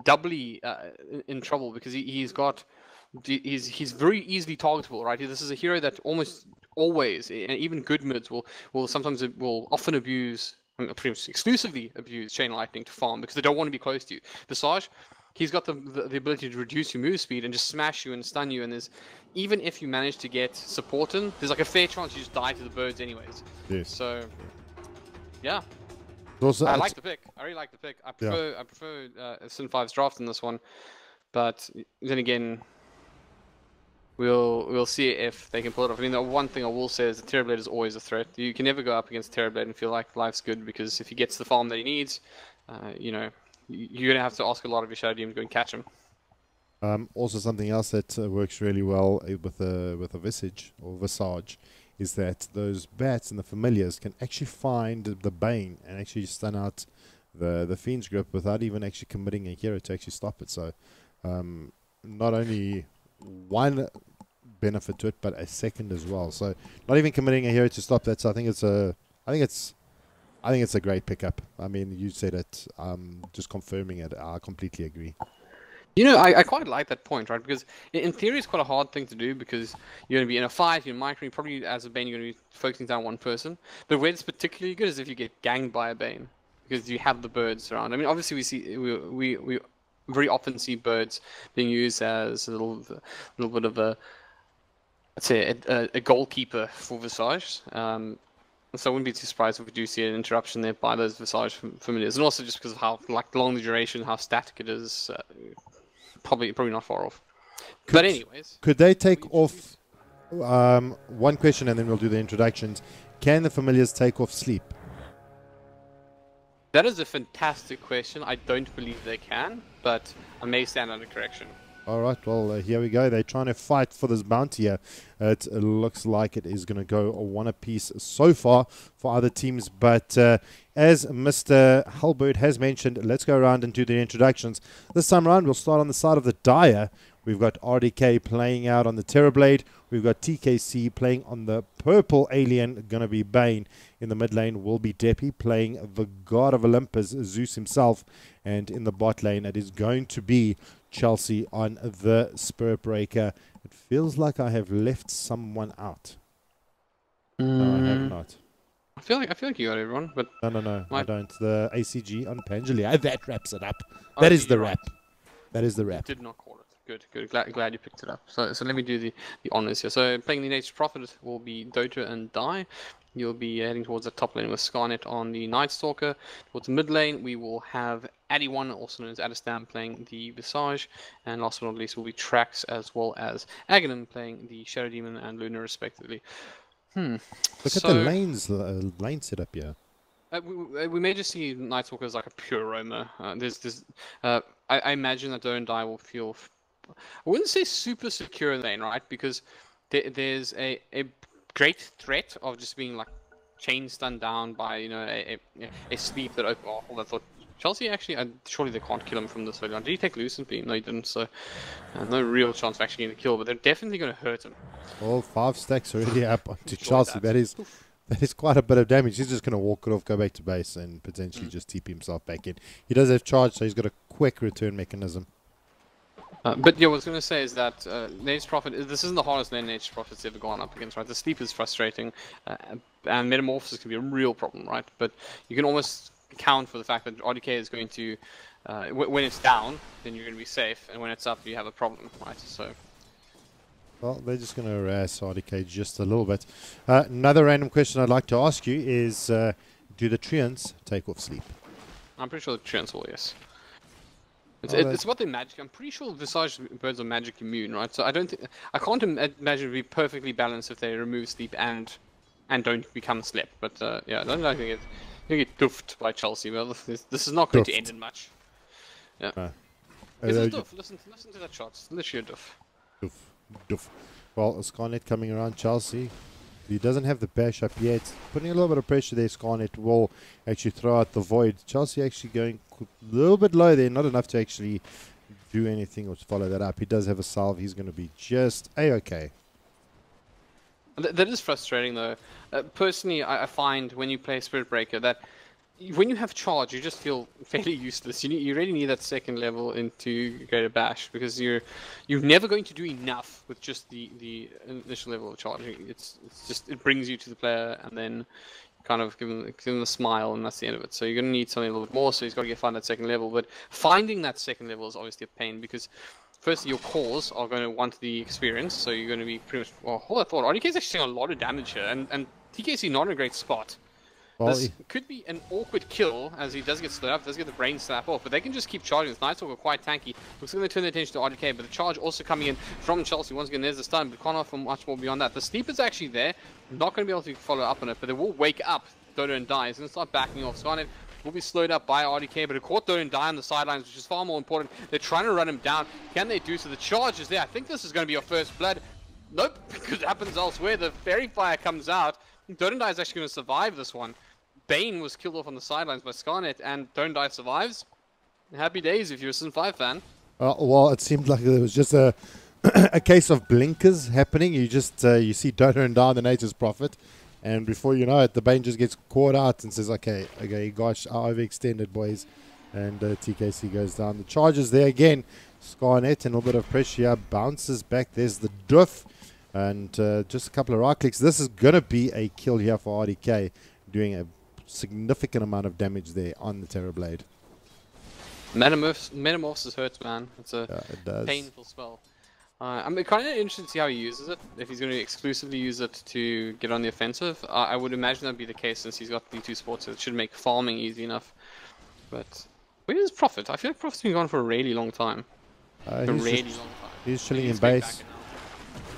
doubly in trouble because he's very easily targetable, right? This is a hero that almost always, and even good mids will often abuse, pretty much exclusively abuse chain lightning to farm because they don't want to be close to you. Visage, he's got the ability to reduce your move speed and just smash you and stun you. And there's even if you manage to get support in, there's like a fair chance you just die to the birds anyways. Yes. So yeah. Also, I like the pick. I really like the pick. I prefer Sin5's draft in this one, but then again, we'll see if they can pull it off. I mean, the one thing I will say is the Terrorblade is always a threat. You can never go up against Terrorblade and feel like life's good because if he gets the farm that he needs, you're gonna have to ask a lot of your Shadow Demon to go and catch him. Also, something else that works really well with a visage or visage is that those bats and the familiars can actually find the Bane and actually stun out the Fiend's grip without even actually committing a hero to actually stop it. So not only one benefit to it, but a second as well. So not even committing a hero to stop that. So I think it's a great pickup. I mean, you said it. Just confirming it. I completely agree. You know, I quite like that point, right? Because in theory, it's quite a hard thing to do because you're going to be in a fight, you're microing, probably as a Bane, you're going to be focusing down one person. But where it's particularly good is if you get ganged by a Bane because you have the birds around. I mean, obviously, we very often see birds being used as a little bit of let's say, a goalkeeper for Visage. So I wouldn't be too surprised if we do see an interruption there by those Visage familiars. And also just because of how long the duration, how static it is. Probably not far off. But anyways, could they take off one question and then we'll do the introductions? Can the familiars take off sleep? That is a fantastic question. I don't believe they can, but I may stand under correction. All right, well, here we go. They're trying to fight for this bounty here. It looks like it is going to go one apiece so far for other teams. But as Mr. Hellbird has mentioned, let's go around and do the introductions. This time around, we'll start on the side of the Dire. We've got RDK playing out on the Terrorblade. We've got TKC playing on the purple alien, going to be Bane. In the mid lane will be Deppy playing the God of Olympus, Zeus himself. And in the bot lane, it is going to be Chelsea on the Spirit Breaker. It feels like I have left someone out. No, I have not. I feel like you got everyone, but no, I don't. The ACG on Pangelia. That wraps it up. That is the wrap. That is the wrap. Did not call it. Good. Glad you picked it up. So let me do the honors here. So playing the Nature's Prophet will be Dota and Die. You'll be heading towards the top lane with Scarnet on the Night Stalker. Towards the mid lane, we will have Addy1, also known as Adistam, playing the Visage. And last but not least will be Trax as well as Aghanim playing the Shadow Demon and Luna respectively. Look at the lane setup here. We may just see Night Stalker as like a pure roamer. I imagine that Dota and Die will feel, I wouldn't say super secure in the lane, right? Because there's a great threat of just being like chain stunned down by a sleep that I thought Chelsea actually surely they can't kill him from this early on. Did he take Lucent Beam? No, he didn't. So no real chance of actually getting a kill, but they're definitely going to hurt him. Well, 5 stacks already up onto Chelsea. That is quite a bit of damage. He's just going to walk it off, go back to base, and potentially just TP himself back in. He does have charge, so he's got a quick return mechanism. But yeah, what I was going to say is that Nature's Prophet, this isn't the hardest lane Nature's Prophet's ever gone up against, right? The sleep is frustrating, and Metamorphosis can be a real problem, right? But you can almost account for the fact that RDK is going to, when it's down, then you're going to be safe, and when it's up, you have a problem, right? So. Well, they're just going to harass RDK just a little bit. Another random question I'd like to ask you is, do the Treants take off sleep? I'm pretty sure the Treants will, yes. It's about the magic. I'm pretty sure Visage birds are magic immune, right? So I can't imagine it would be perfectly balanced if they remove sleep and don't become slept. But yeah, I don't think you get doofed by Chelsea. Well, this is not going to end in much. Yeah. It's a doof. Listen to that shot. It's literally a doof. Doof. Well, Scarnet coming around Chelsea. He doesn't have the bash up yet. Putting a little bit of pressure there. Scarnet will actually throw out the void. Chelsea actually going a little bit low there. Not enough to actually do anything or to follow that up. He does have a salve. He's going to be just A-okay. That is frustrating though. Personally, I find when you play Spirit Breaker that when you have charge, you just feel fairly useless. You really need that second level into Greater Bash because you're never going to do enough with just the initial level of charge. It brings you to the player and then kind of give him a smile and that's the end of it. So you're going to need something a little bit more. So he's got to find that second level. But finding that second level is obviously a pain because firstly your cores are going to want the experience. So you're going to be pretty much hold that thought. RDK is actually doing a lot of damage here and TKC not in a great spot. Well, this could be an awkward kill as he does get slowed up, does get the brain slap off, but they can just keep charging. This Nightstalker are quite tanky. Looks like they turn their attention to RDK, but the charge also coming in from Chelsea. Once again, there's the stun, but can't offer much more beyond that. The sleep is actually there, not going to be able to follow up on it, but they will wake up Dodo and Die. He's going to start backing off. Scarnet will be slowed up by RDK, but it caught Dodo and Die on the sidelines, which is far more important. They're trying to run him down. Can they do so? The charge is there. I think this is going to be your first blood. Nope, because it happens elsewhere. The Fairy Fire comes out. Dodo and Die is actually going to survive this one. Bane was killed off on the sidelines by Scarnet, and Don't Die survives. Happy days if you're a Sin5 fan. Well, it seemed like there was just a a case of blinkers happening. You just you see Dodo and Die, the Nature's Prophet, and before you know it, the Bane just gets caught out and says, "Okay, gosh, I overextended, boys," and TKC goes down. The charge is there again. Scarnet and a little bit of pressure here, bounces back. There's the doof, and just a couple of right clicks. This is gonna be a kill here for RDK, doing a significant amount of damage there on the Terrorblade. Metamorphosis hurts, man. It's a painful spell. I'm kind of interested to see how he uses it. If he's going to exclusively use it to get on the offensive, I would imagine that'd be the case since he's got the two sports, so it should make farming easy enough. But where is Prophet? I feel like Prophet's been gone for a really long time. He's chilling in base.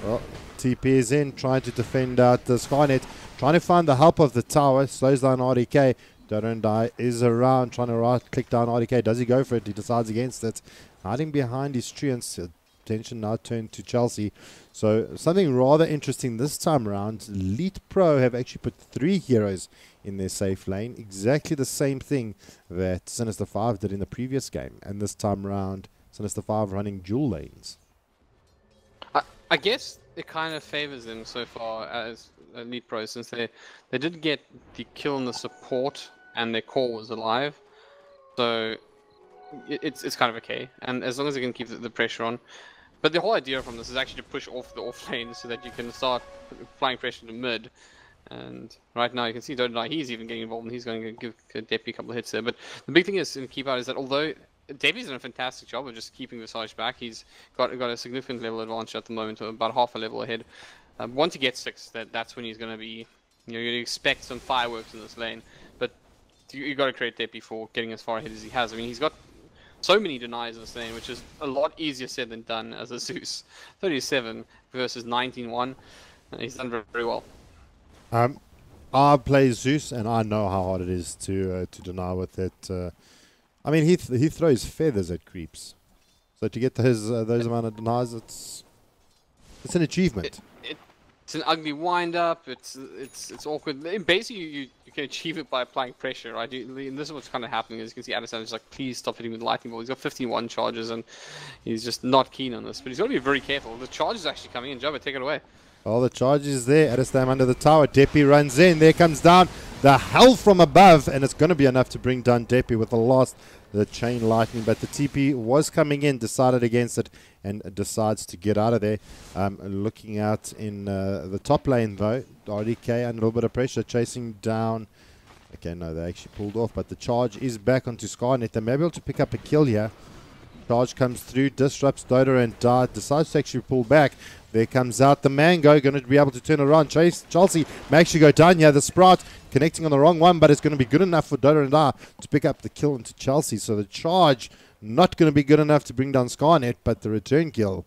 Well, TP is in, trying to defend out the Skynet. Trying to find the help of the tower, slows down RDK. Dodo and Die is around, trying to right-click down RDK. Does he go for it? He decides against it. Hiding behind his treants. Attention now turned to Chelsea. So something rather interesting this time around. Leetpro have actually put 3 heroes in their safe lane. Exactly the same thing that Sinister5 did in the previous game. And this time around, Sinister5 running dual lanes. I guess it kind of favors them so far as Leetpro, since they did get the kill on the support and their core was alive, so it's kind of okay. And as long as they can keep the pressure on, but the whole idea from this is actually to push off the off lane so that you can start applying pressure to mid. And right now you can see Dodo Die, he's even getting involved and he's going to give Deppy a couple of hits there. But the big thing is to keep out is that although Deppy's done a fantastic job of just keeping Visage back, he's got a significant level advantage at the moment, about half a level ahead. Once he gets 6, that's when he's going to be, you're going to expect some fireworks in this lane. But you got to create Deppy for getting as far ahead as he has. I mean, he's got so many denies in this lane, which is a lot easier said than done as a Zeus. 37 versus 19-1. He's done very, very well. I play Zeus, and I know how hard it is to deny with it. I mean, he throws feathers at creeps, so to get those amount of denies, it's an achievement. It's an ugly wind up. It's awkward. Basically, you can achieve it by applying pressure, right? And this is what's kind of happening. As you can see, Addison is like, please stop hitting with lightning ball. He's got 51 charges, and he's just not keen on this. But he's got to be very careful. The charge is actually coming in. Jubba, take it away. Oh, the charge is there. Addison under the tower. Deppy runs in. There comes down the hell from above, and it's going to be enough to bring down Deppy with the chain lightning. But the TP was coming in, decided against it, and decides to get out of there. Looking out in the top lane, though, RDK under a little bit of pressure, chasing down Okay, no, they actually pulled off, but the charge is back onto Scarnet. They may be able to pick up a kill here. Charge comes through, disrupts Dodo and Dart, decides to actually pull back. There comes out the Mango, going to be able to turn around. Chelsea may actually go down here. The Sprout connecting on the wrong one, but it's going to be good enough for Dodo and Dart to pick up the kill into Chelsea. So the charge not going to be good enough to bring down Scarnet, but the return kill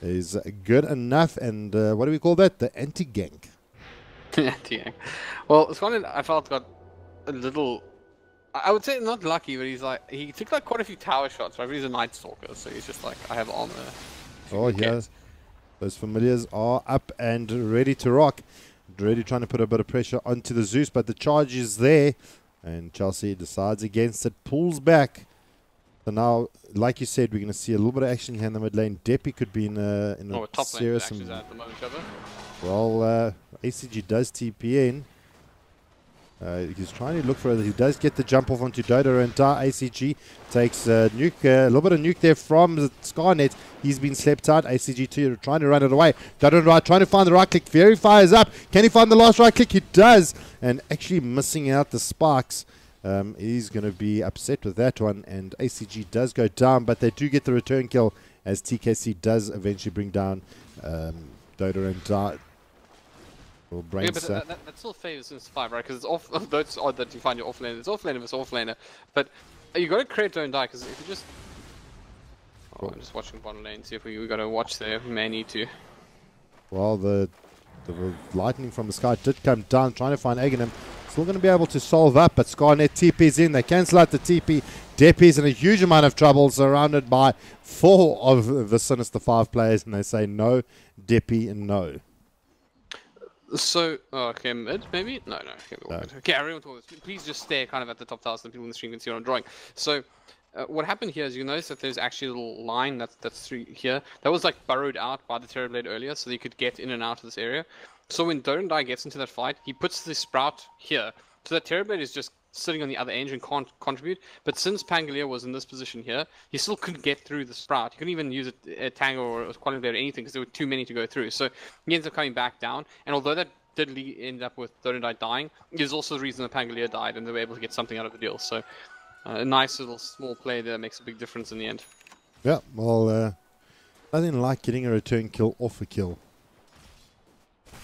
is good enough. And what do we call that? The anti-gank. Anti-gank. Well, Scarnet, I felt, got a little... I would say not lucky, but he took like quite a few tower shots, right? But he's a Night Stalker, so he's just like, I have armor. Oh, yeah. Those familiars are up and ready to rock. Ready trying to put a bit of pressure onto the Zeus, but the charge is there. And Chelsea decides against it, pulls back. So now, like you said, we're going to see a little bit of action here in the mid lane. Deppy could be in a top serious... lane at the moment, Jubba. Well, ACG does TP in. He's trying to look for it. He does get the jump off onto Dodo and ACG takes a little bit of nuke there from Scarnet. He's been slept out. ACG2 trying to run it away. Dodo and trying to find the right click. Fury fires up. Can he find the last right click? He does. And actually missing out the sparks. He's going to be upset with that one. And ACG does go down, but they do get the return kill as TKC does eventually bring down Dodo and Dart. Yeah, but that still favors Sinister5, right? Because it's off. Though it's odd that you find your offlaner, it's offlaner versus offlaner. But you got to create don't die, because if you just. Oh, I'm just watching bottom lane. See if we got to watch there. We may need to. Well, the lightning from the sky did come down, trying to find Aghanim. Still going to be able to solve up, but Scarnet TP's in. They cancel out the TP. Deppy's in a huge amount of trouble, surrounded by 4 of the Sinister5 players, and they say no, Deppy, no. So, okay, mid, maybe? No. Okay, everyone talk this. Please just stare kind of at the top 1,000 people in the stream can see what I'm drawing. So, what happened here is you notice that there's actually a little line that's through here. That was like burrowed out by the Terrorblade earlier, so you could get in and out of this area. So when Dorandai gets into that fight, he puts the Sprout here. So that Terrorblade is just sitting on the other edge and can't contribute. But since Pangolier was in this position here, he still couldn't get through the Sprout. He couldn't even use a Tango or a Quality Blade or anything because there were too many to go through. So he ends up coming back down. And although that did end up with Dorandai dying, it is also the reason that Pangolier died and they were able to get something out of the deal. So a nice little small play there makes a big difference in the end. Yeah, well, nothing like getting a return kill off a kill.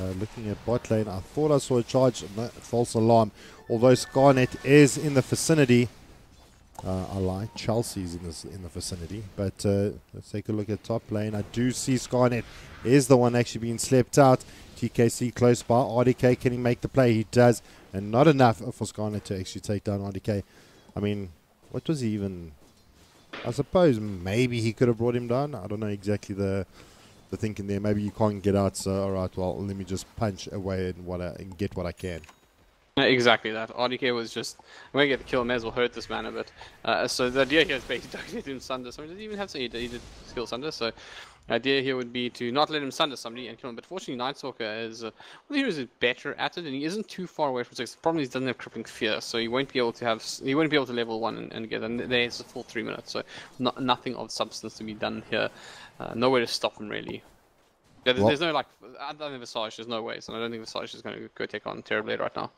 Looking at bot lane, I thought I saw a charge. No, false alarm. Although Scarnet is in the vicinity, I like Chelsea's in the vicinity. But let's take a look at top lane. I do see Scarnet is the one actually being slept out. TKC close by. RDK, can he make the play? He does, and not enough for Scarnet to actually take down RDK. I mean, what was he even? I suppose maybe he could have brought him down. I don't know exactly the thinking there. Maybe you can't get out, so alright, well, let me just punch away and get what I can. Exactly that. RDK was just, I'm going to get the kill, may as well hurt this man a bit. So the idea here is basically to Sunder. So he didn't even have to, he did skill Sunder, so the idea here would be to not let him Sunder somebody and kill him. But fortunately, Night Stalker is, well, the hero is better at it, and he isn't too far away from 6. The problem is he doesn't have Crippling Fear, so he won't be able to level 1 and get, and there's a full 3 minutes, so nothing of substance to be done here. Nowhere to stop him, really. Yeah, there's no, like, other than Visage, there's no way, so I don't think Visage is going to go take on Terrorblade right now.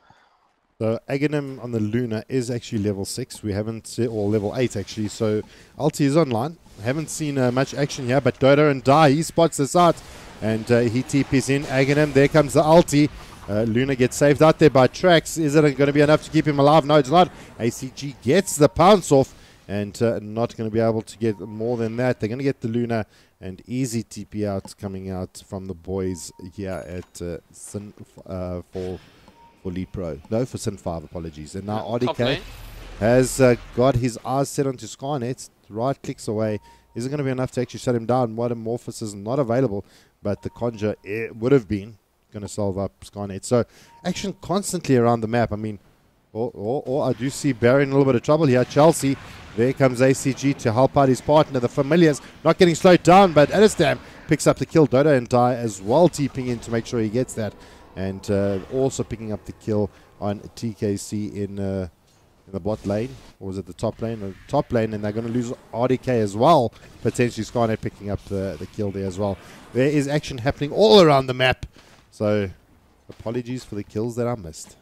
So Aghanim on the Luna is actually level 6. We haven't seen, or level 8 actually, so Ulti is online. Haven't seen much action here, but Dodo and Dai, he spots this out, and he TPs in. Aghanim, there comes the Ulti. Luna gets saved out there by Trax. Is it going to be enough to keep him alive? No, it's not. ACG gets the pounce off, and not going to be able to get more than that. They're going to get the Luna, and easy TP out coming out from the boys here at for Leetpro. No, for Sin5, apologies. And now RDK has got his eyes set onto Scarnet. Right clicks away. Isn't going to be enough to actually shut him down. Metamorphosis is not available, but the Conjure would have been going to solve up Scarnet. So action constantly around the map. I mean, I do see Barry in a little bit of trouble here. Chelsea, there comes ACG to help out his partner. The Familiars not getting slowed down, but Alistam picks up the kill. Dodo and Dai as well TPing in to make sure he gets that. And also picking up the kill on TKC in the bot lane. Or was it the top lane? The top lane, and they're going to lose RDK as well. Potentially Scarnet picking up the kill there as well. There is action happening all around the map. So apologies for the kills that I missed.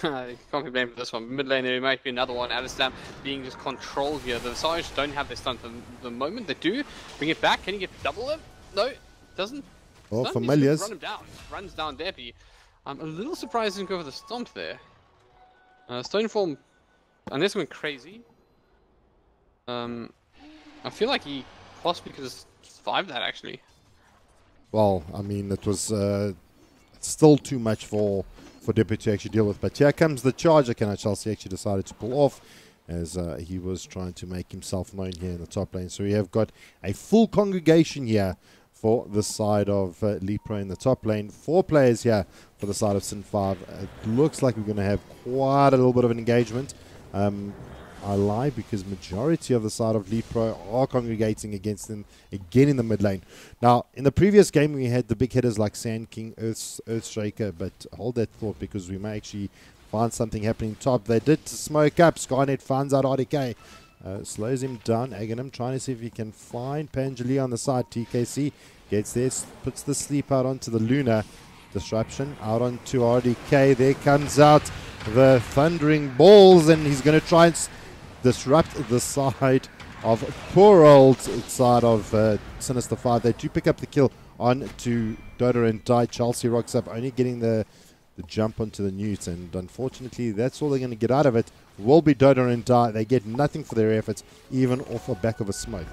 Can't be blamed for this one. Mid lane there might be another one. Alistam being just controlled here. The Visage don't have their stun for the moment. They do. Bring it back. Can he get double him? No, doesn't. Well, Stun, Familiars. Run him down. Runs down Deppy. I'm a little surprised he didn't go for the stomp there. Stoneform, unless he went crazy. I feel like he possibly could have survived that actually. Well, I mean, it was still too much for Deppy to actually deal with. But here comes the charge. Okay, now Chelsea actually decided to pull off as he was trying to make himself known here in the top lane. So we have got a full congregation here for the side of Leetpro in the top lane. 4 players here for the side of Sin5. It looks like we're going to have quite a little bit of an engagement. I lie because majority of the side of Leetpro are congregating against them again in the mid lane. Now, in the previous game, we had the big hitters like Sand King, Earthshaker, but hold that thought because we may actually find something happening top. They did smoke up. Skynet finds out RDK. Slows him down. Aghanim trying to see if he can find Pangalia on the side. TKC gets there, puts the sleep out onto the Luna. Disruption out onto RDK. There comes out the Thundering Balls, and he's going to try and disrupt the side of poor old side of Sinister5. They do pick up the kill on to Dota and Die. Chelsea rocks up, only getting the jump onto the Newt, and unfortunately that's all they're going to get out of it will be Dota and Die. They get nothing for their efforts, even off the back of a smoke.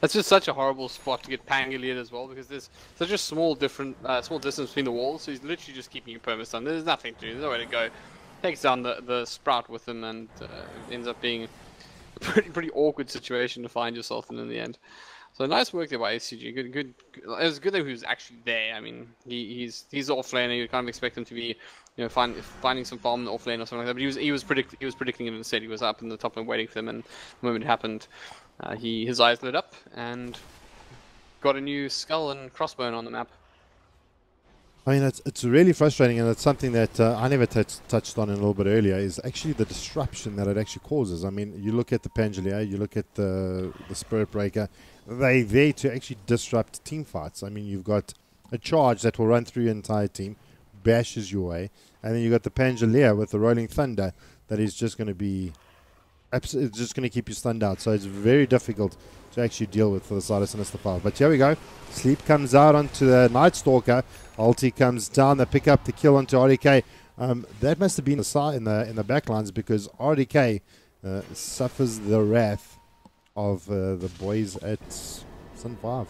That's just such a horrible spot to get Pangolier as well, because there's such a small distance between the walls, so he's literally just keeping you perma-stun. There's nothing to do, there's nowhere to go. Takes down the Sprout with him, and ends up being a pretty awkward situation to find yourself in the end. So nice work there by ACG. Good. It was good that he was actually there. I mean, he's off lane, and you kind of expect him to be, you know, finding some farm in the off lane or something like that. But he was predicting it instead. He was up in the top lane waiting for them, and the moment it happened, his eyes lit up and got a new skull and crossbone on the map. I mean, it's really frustrating, and it's something that I never touched on a little bit earlier, is actually the disruption that it actually causes. I mean, you look at the Pangolier, you look at the Spirit Breaker, they're there to actually disrupt team fights. I mean, you've got a charge that will run through your entire team, bashes your way, and then you've got the Pangolier with the Rolling Thunder that is just going to be, it's just going to keep you stunned out. So it's very difficult to actually deal with for the side of Sinister5. But here we go. Sleep comes out onto the Night Stalker. Ulti comes down. They pick up the kill onto RDK. That must have been the side in the backlines, because RDK suffers the wrath of the boys at Sin5.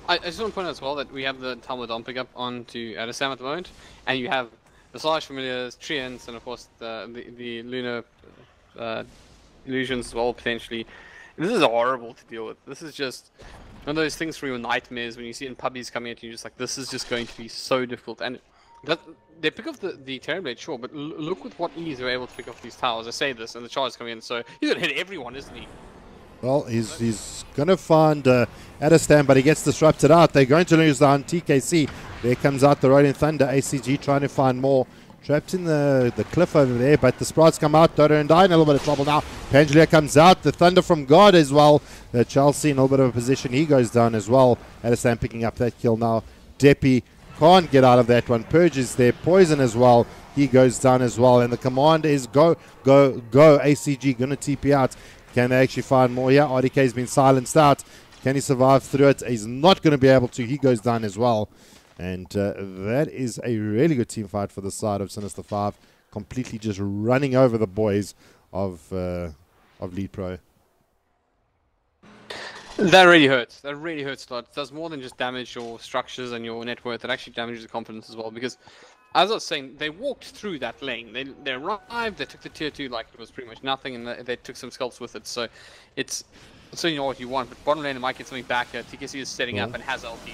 I just want to point out as well that we have the Talmudon pick up onto Alistam at the moment, and you have Visage, Familiars, Treants, and of course the Lunar illusions as well, potentially. This is horrible to deal with. This is just one of those things from your nightmares when you see in pubbies coming at you, just like, this is just going to be so difficult. And they pick up the Terrorblade, sure, but look with what ease they're able to pick off these towers. I say this, and the charge is coming in, so he's going to hit everyone, isn't he? Well, he's going to find Alistam, but he gets disrupted out. They're going to lose down TKC. There comes out the Rolling Thunder. ACG trying to find more. Trapped in the cliff over there, but the Sprites come out. Dota and Die in a little bit of trouble now. Pangolier comes out. The Thunder from God as well. Chelsea in a little bit of a position. He goes down as well. Alistam picking up that kill now. Deppy can't get out of that one. Purge is there. Poison as well. He goes down as well. And the command is go, go, go. ACG going to TP out. Can they actually find more here? RDK has been silenced out. Can he survive through it? He's not going to be able to. He goes down as well. And that is a really good team fight for the side of Sinister5. Completely just running over the boys of Leetpro. That really hurts. That really hurts a lot. It does more than just damage your structures and your net worth. It actually damages the confidence as well. Because, as I was saying, they walked through that lane. They arrived, they took the tier 2 like it was pretty much nothing, and they took some sculpts with it. So, it's so you know what you want. But bottom lane, they might get something back. TKC is setting up and has LT.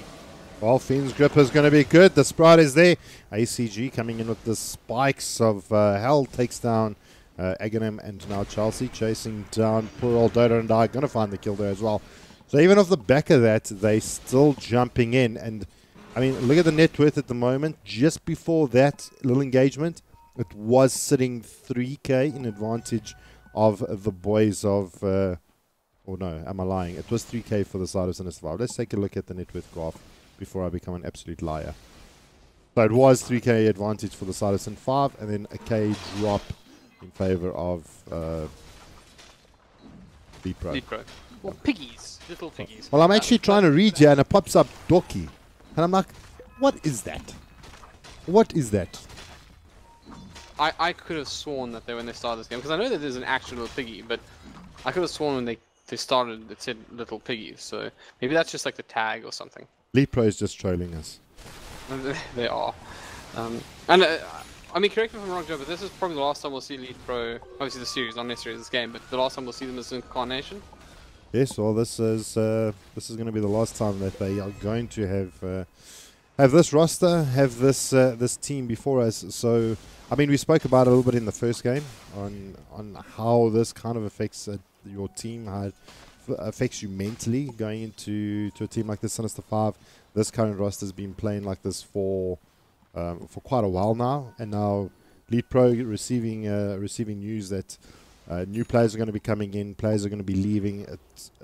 Well, Fiend's Grip is going to be good. The Sprite is there. ACG coming in with the spikes of hell. Takes down Aghanim, and now Chelsea chasing down poor old Dota and Die. Going to find the kill there as well. So even off the back of that, they still jumping in. And, I mean, look at the net worth at the moment. Just before that little engagement, it was sitting 3k in advantage of the boys of... oh, no, am I lying? It was 3k for the side of Sinister5. Let's take a look at the net worth graph before I become an absolute liar. So it was 3k advantage for the side of Sin5, and then a k drop in favor of Leetpro. Leetpro. Well, piggies. Little piggies. Well, I'm actually trying to read here, and it pops up Doki. And I'm like, what is that? What is that? I could have sworn that when they started this game, because I know that there's an actual little piggy, but I could have sworn when they started it said little piggy, so maybe that's just like the tag or something. Leetpro is just trolling us. They are. I mean, correct me if I'm wrong, Joe, but this is probably the last time we'll see Leetpro, obviously the series, not necessarily this game, but the last time we'll see them as Incarnation. Yes, well, this is going to be the last time that they are going to have this roster, have this team before us. So, I mean, we spoke about it a little bit in the first game on how this kind of affects your team, how it affects you mentally going into a team like this. Sinister5, this current roster has been playing like this for quite a while now, and now Leetpro receiving news that new players are going to be coming in, players are going to be leaving. It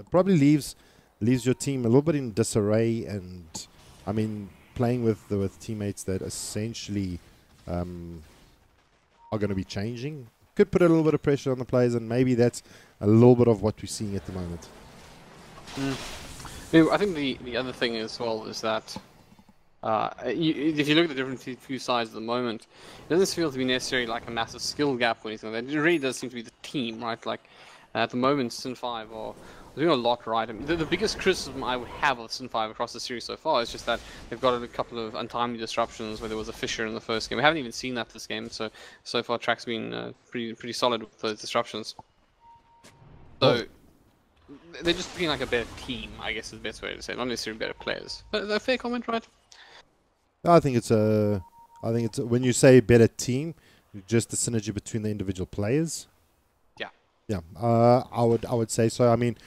probably leaves your team a little bit in disarray, and I mean, playing with teammates that essentially are going to be changing could put a little bit of pressure on the players, and maybe that's a little bit of what we're seeing at the moment. I think the other thing as well is that if you look at the different few sides at the moment, it doesn't feel to be necessarily like a massive skill gap or anything like that. It really does seem to be the team, right? Like at the moment, Sin5 are doing a lot right. I mean, the biggest criticism I would have of Sin5 across the series so far is just that they've got a couple of untimely disruptions where there was a fissure in the first game. We haven't even seen that this game, so far track's been pretty solid with those disruptions. So they're just being like a better team, I guess is the best way to say it, not necessarily better players. But a fair comment, right? I think it's when you say better team, just the synergy between the individual players. Yeah, I would say so. I mean,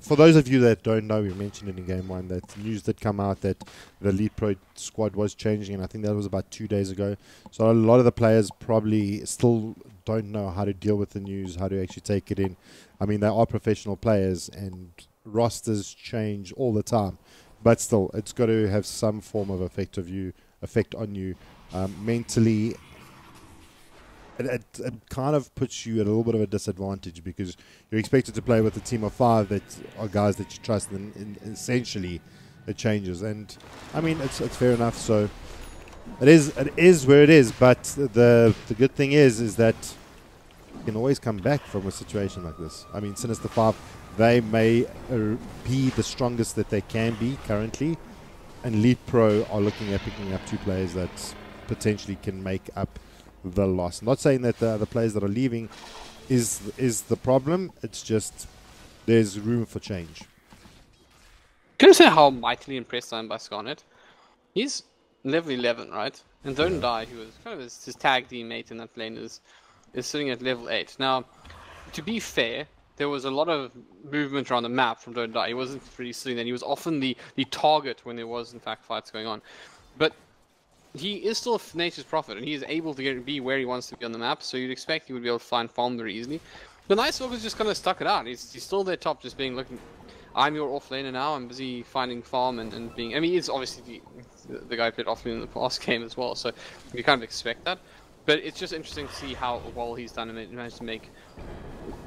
for those of you that don't know, we mentioned it in Game 1 that news did come out that the Leetpro squad was changing, and I think that was about 2 days ago. So a lot of the players probably still don't know how to deal with the news, how to actually take it in. I mean, they are professional players, and rosters change all the time. But still, it's got to have some form of effect on you mentally. It kind of puts you at a little bit of a disadvantage because you're expected to play with a team of 5 that are guys that you trust, and essentially it changes. And I mean, it's fair enough. So it is where it is. But the good thing is that you can always come back from a situation like this. I mean, Sinister5, they may be the strongest that they can be currently, and Leetpro are looking at picking up 2 players that potentially can make up the loss. Not saying that the players that are leaving is the problem. It's just there's room for change. Can I say how mightily impressed I am by Scarnet? He's level 11, right? And Don't Die, who was kind of his tag teammate in that lane, is sitting at level 8. Now, to be fair, there was a lot of movement around the map from Don't Die. He wasn't really sitting there. He was often the target when there was, in fact, fights going on. But he is still Nature's Prophet, and he is able to be where he wants to be on the map, so you'd expect he would be able to find farm very easily. But Nice Walker's just kind of stuck it out. He's still there top, just being looking, I'm your offlaner now, I'm busy finding farm and being, I mean, he's obviously the guy who played offlane in the past game as well, so you kind of expect that. But it's just interesting to see how well he's done and managed to make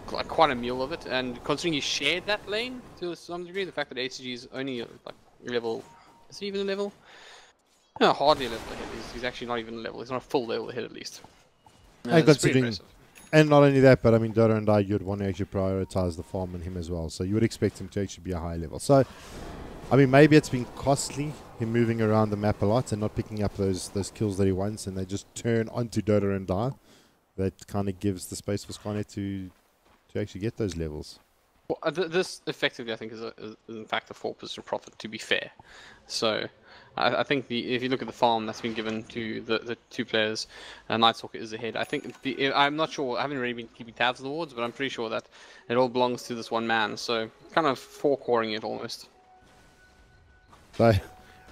quite a meal of it, and considering he shared that lane to some degree, the fact that ACG is only like level, is he even a level? No, hardly a level ahead. He's actually not even a level. He's not a full level ahead at least. And considering, and not only that, but I mean, Dota and Die, you'd want to actually prioritize the farm on him as well. So you would expect him to actually be a high level. So, I mean, maybe it's been costly him moving around the map a lot and not picking up those kills that he wants, and they just turn onto Dota and Die. That kind of gives the space for Skynet to actually get those levels. Well, this effectively, I think, is in fact a 4% profit. To be fair, so. I think if you look at the farm that's been given to the 2 players, Nightstalker is ahead. I think I'm not sure. I haven't really been keeping tabs on the wards, but I'm pretty sure that it all belongs to this one man. So kind of 4-coring it almost. So,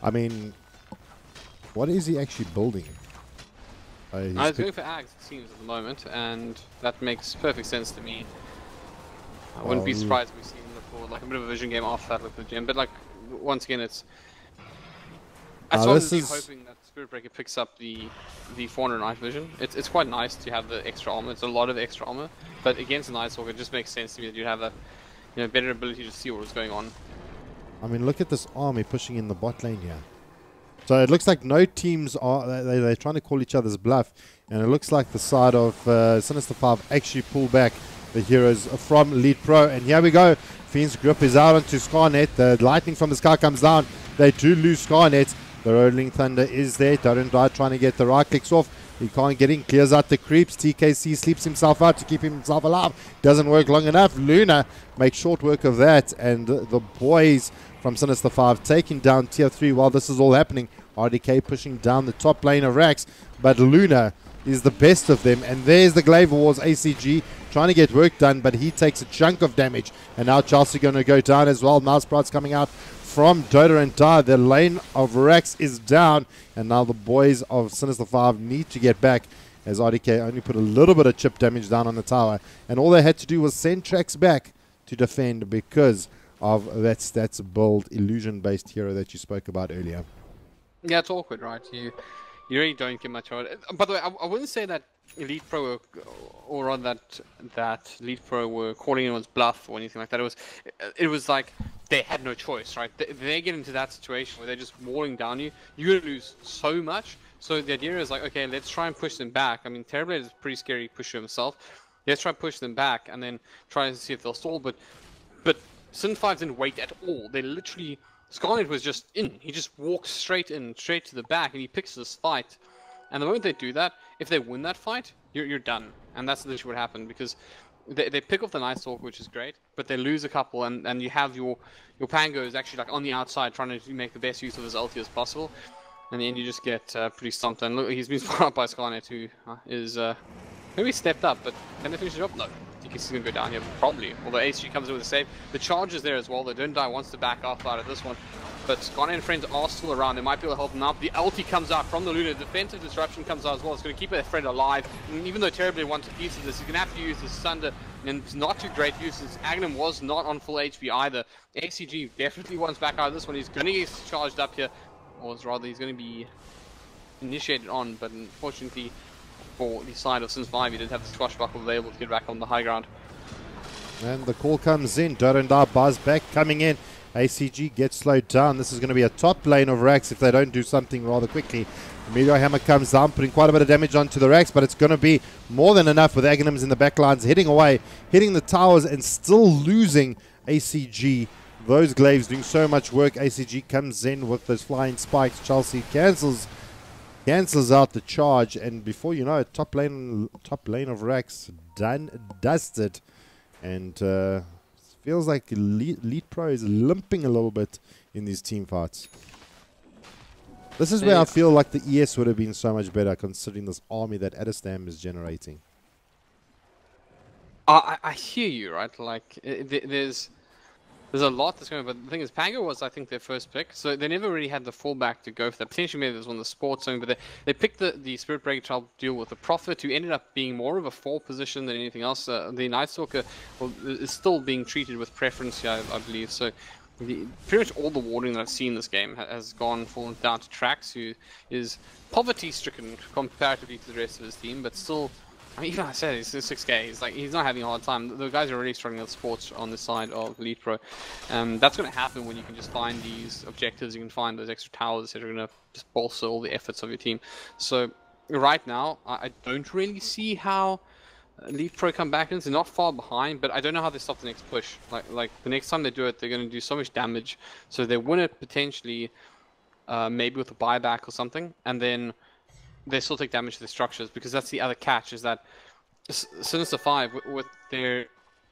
I mean, what is he actually building? He's going for Ags, it seems, at the moment, and that makes perfect sense to me. I wouldn't be surprised if we see him look for like a bit of a vision game after that with the gem. But like once again, it's. That's Now, why I'm this really is- hoping that Spirit Breaker picks up the 400 night vision. It's quite nice to have the extra armor. It's a lot of extra armor, but against an Ice Walker, it just makes sense to me that you have a better ability to see what's going on. I mean, look at this army pushing in the bot lane here. So it looks like no teams are... They're trying to call each other's bluff. And it looks like the side of Sinister5 actually pull back the heroes from Leetpro. And here we go. Fiend's grip is out onto Scarnet. The lightning from the sky comes down. They do lose Scarnet. The Rolling Thunder is there. Don't die trying to get the right clicks off. He can't get in. Clears out the creeps. TKC sleeps himself out to keep himself alive. Doesn't work long enough. Luna makes short work of that. And the boys from Sinister5 taking down tier 3 while this is all happening. RDK pushing down the top lane of Rax. But Luna is the best of them. And there's the Glaive Wars ACG trying to get work done. But he takes a chunk of damage. And now Chelsea going to go down as well. Mouse Sprout's coming out from Dota and Die. The lane of Rax is down. And now the boys of Sinister5 need to get back. As RDK only put a little bit of chip damage down on the tower. And all they had to do was send Trax back to defend because of that's a build illusion-based hero that you spoke about earlier. Yeah, it's awkward, right? You really don't get much out of it. By the way, I wouldn't say that Leetpro or rather that Leetpro were calling anyone's bluff or anything like that. It was like they had no choice, right? They get into that situation where they're just walling down you. You're gonna lose so much. So the idea is like, okay, let's try and push them back. I mean, Terrorblade is a pretty scary pusher himself. Let's try and push them back and then try to see if they'll stall. But Sin5 didn't wait at all. They literally... Scarlet was just in. He just walks straight in, straight to the back, and he picks this fight. And the moment they do that, if they win that fight, you're done. And that's literally what happened, because they pick off the Night Stalk, which is great, but they lose a couple, and you have your Pango is actually like on the outside trying to make the best use of his ulti as possible. And then you just get pretty stumped. And look, he's been spun up by Scarlet, who is maybe stepped up, but can they finish it up? No. He's going to go down here, probably. Although ACG comes in with a save. The charge is there as well. The Don't Die wants to back off out of this one. But Scarnet and friends are still around. They might be able to help him out. The ulti comes out from the Luna. Defensive disruption comes out as well. It's going to keep their friend alive. And even though Terribly wants a piece of this, he's going to have to use his Sunder. And it's not too great use. His Aghanim was not on full HP either. ACG definitely wants back out of this one. He's going to get charged up here. Or rather, he's going to be initiated on. But unfortunately, for the side of Sin5, he didn't have the swashbuckle available to get back on the high ground. And the call comes in. Durandar buzz back coming in. ACG gets slowed down. This is going to be a top lane of Rax if they don't do something rather quickly. Meteor Hammer comes down, putting quite a bit of damage onto the Rax, but it's going to be more than enough with Aghanims in the backlines, hitting away, hitting the towers, and still losing ACG. Those glaives doing so much work. ACG comes in with those flying spikes. Chelsea cancels out the charge, and before you know it, top lane of Rax dusted. And feels like Leetpro is limping a little bit in these team fights. This is where I feel like the ES would have been so much better, considering this army that Adestam is generating. I hear you, right? Like, there's a lot that's going on, but the thing is, Pango was, I think, their first pick, so they never really had the fallback to go for that. Potentially maybe it was on the sports zone, but they picked the Spirit Breaker to deal with the Prophet, who ended up being more of a 4 position than anything else. The Night Stalker is still being treated with preference here, I believe, so pretty much all the warding that I've seen in this game has fallen down to Trax, who is poverty-stricken comparatively to the rest of his team, but still... I mean, even I said he's 6k. He's not having a hard time. The guys are really struggling with sports on the side of Leetpro. That's going to happen when you can just find these objectives. You can find those extra towers that are going to just bolster all the efforts of your team. So right now, I don't really see how Leetpro come back in. They're not far behind, but I don't know how they stop the next push. Like the next time they do it, they're going to do so much damage. So they win it potentially, maybe with a buyback or something, and then they still take damage to the structures, because that's the other catch, is that Sinister5 with their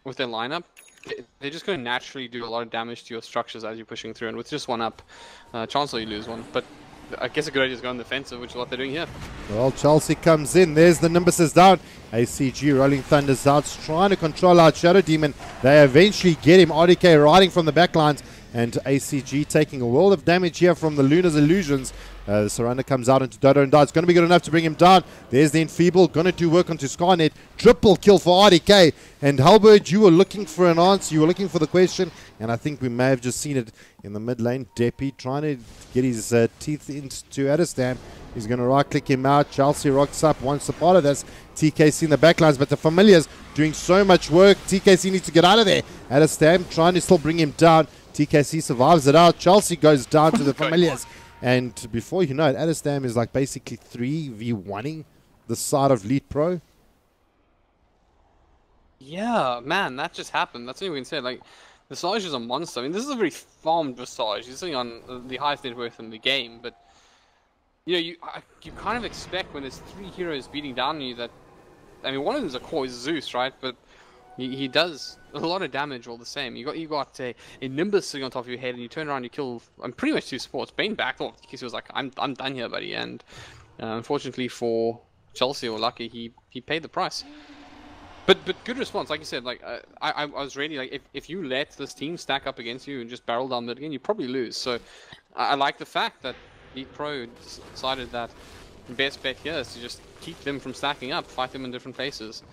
lineup, they're just going to naturally do a lot of damage to your structures as you're pushing through, and with just one up, chances you lose one. But I guess a good idea is going defensive, which is what they're doing here. Well, Chelsea comes in. There's the Nimbus is down. ACG Rolling Thunder's out, trying to control out Shadow Demon. They eventually get him. RDK riding from the backlines, and ACG taking a world of damage here from the Luna's Illusions. The Surrender comes out into Dodo and Die. It's going to be good enough to bring him down. There's the Enfeeble. Going to do work onto Skynet. Triple kill for RDK. And Hellbird, you were looking for an answer. You were looking for the question. And I think we may have just seen it in the mid lane. Deppy trying to get his teeth into Adestam. He's going to right-click him out. Chelsea rocks up, wants a part of this. TKC in the backlines, but the Familiars doing so much work. TKC needs to get out of there. Adestam trying to still bring him down. TKC survives it out. Chelsea goes down to the Familiars. And before you know it, Adestam is like basically 3v1ing the side of Leetpro. Yeah, man, that just happened. That's what we can say. Like, Visage is a monster. I mean, this is a very farmed Visage. He's sitting on the highest net worth in the game, but you know, you kind of expect when there's 3 heroes beating down on you that, I mean, one of them is a core is Zeus, right? But he does a lot of damage all the same. You got a Nimbus sitting on top of your head, and you turn around, you kill pretty much 2 supports. Bane backed off because he was like, I'm done here, buddy. And unfortunately for Chelsea or Lucky, he paid the price. But good response, like you said. Like I was really like, if you let this team stack up against you and just barrel down mid again, you probably lose. So I like the fact that Leetpro decided that the best bet here is to just keep them from stacking up, fight them in different places.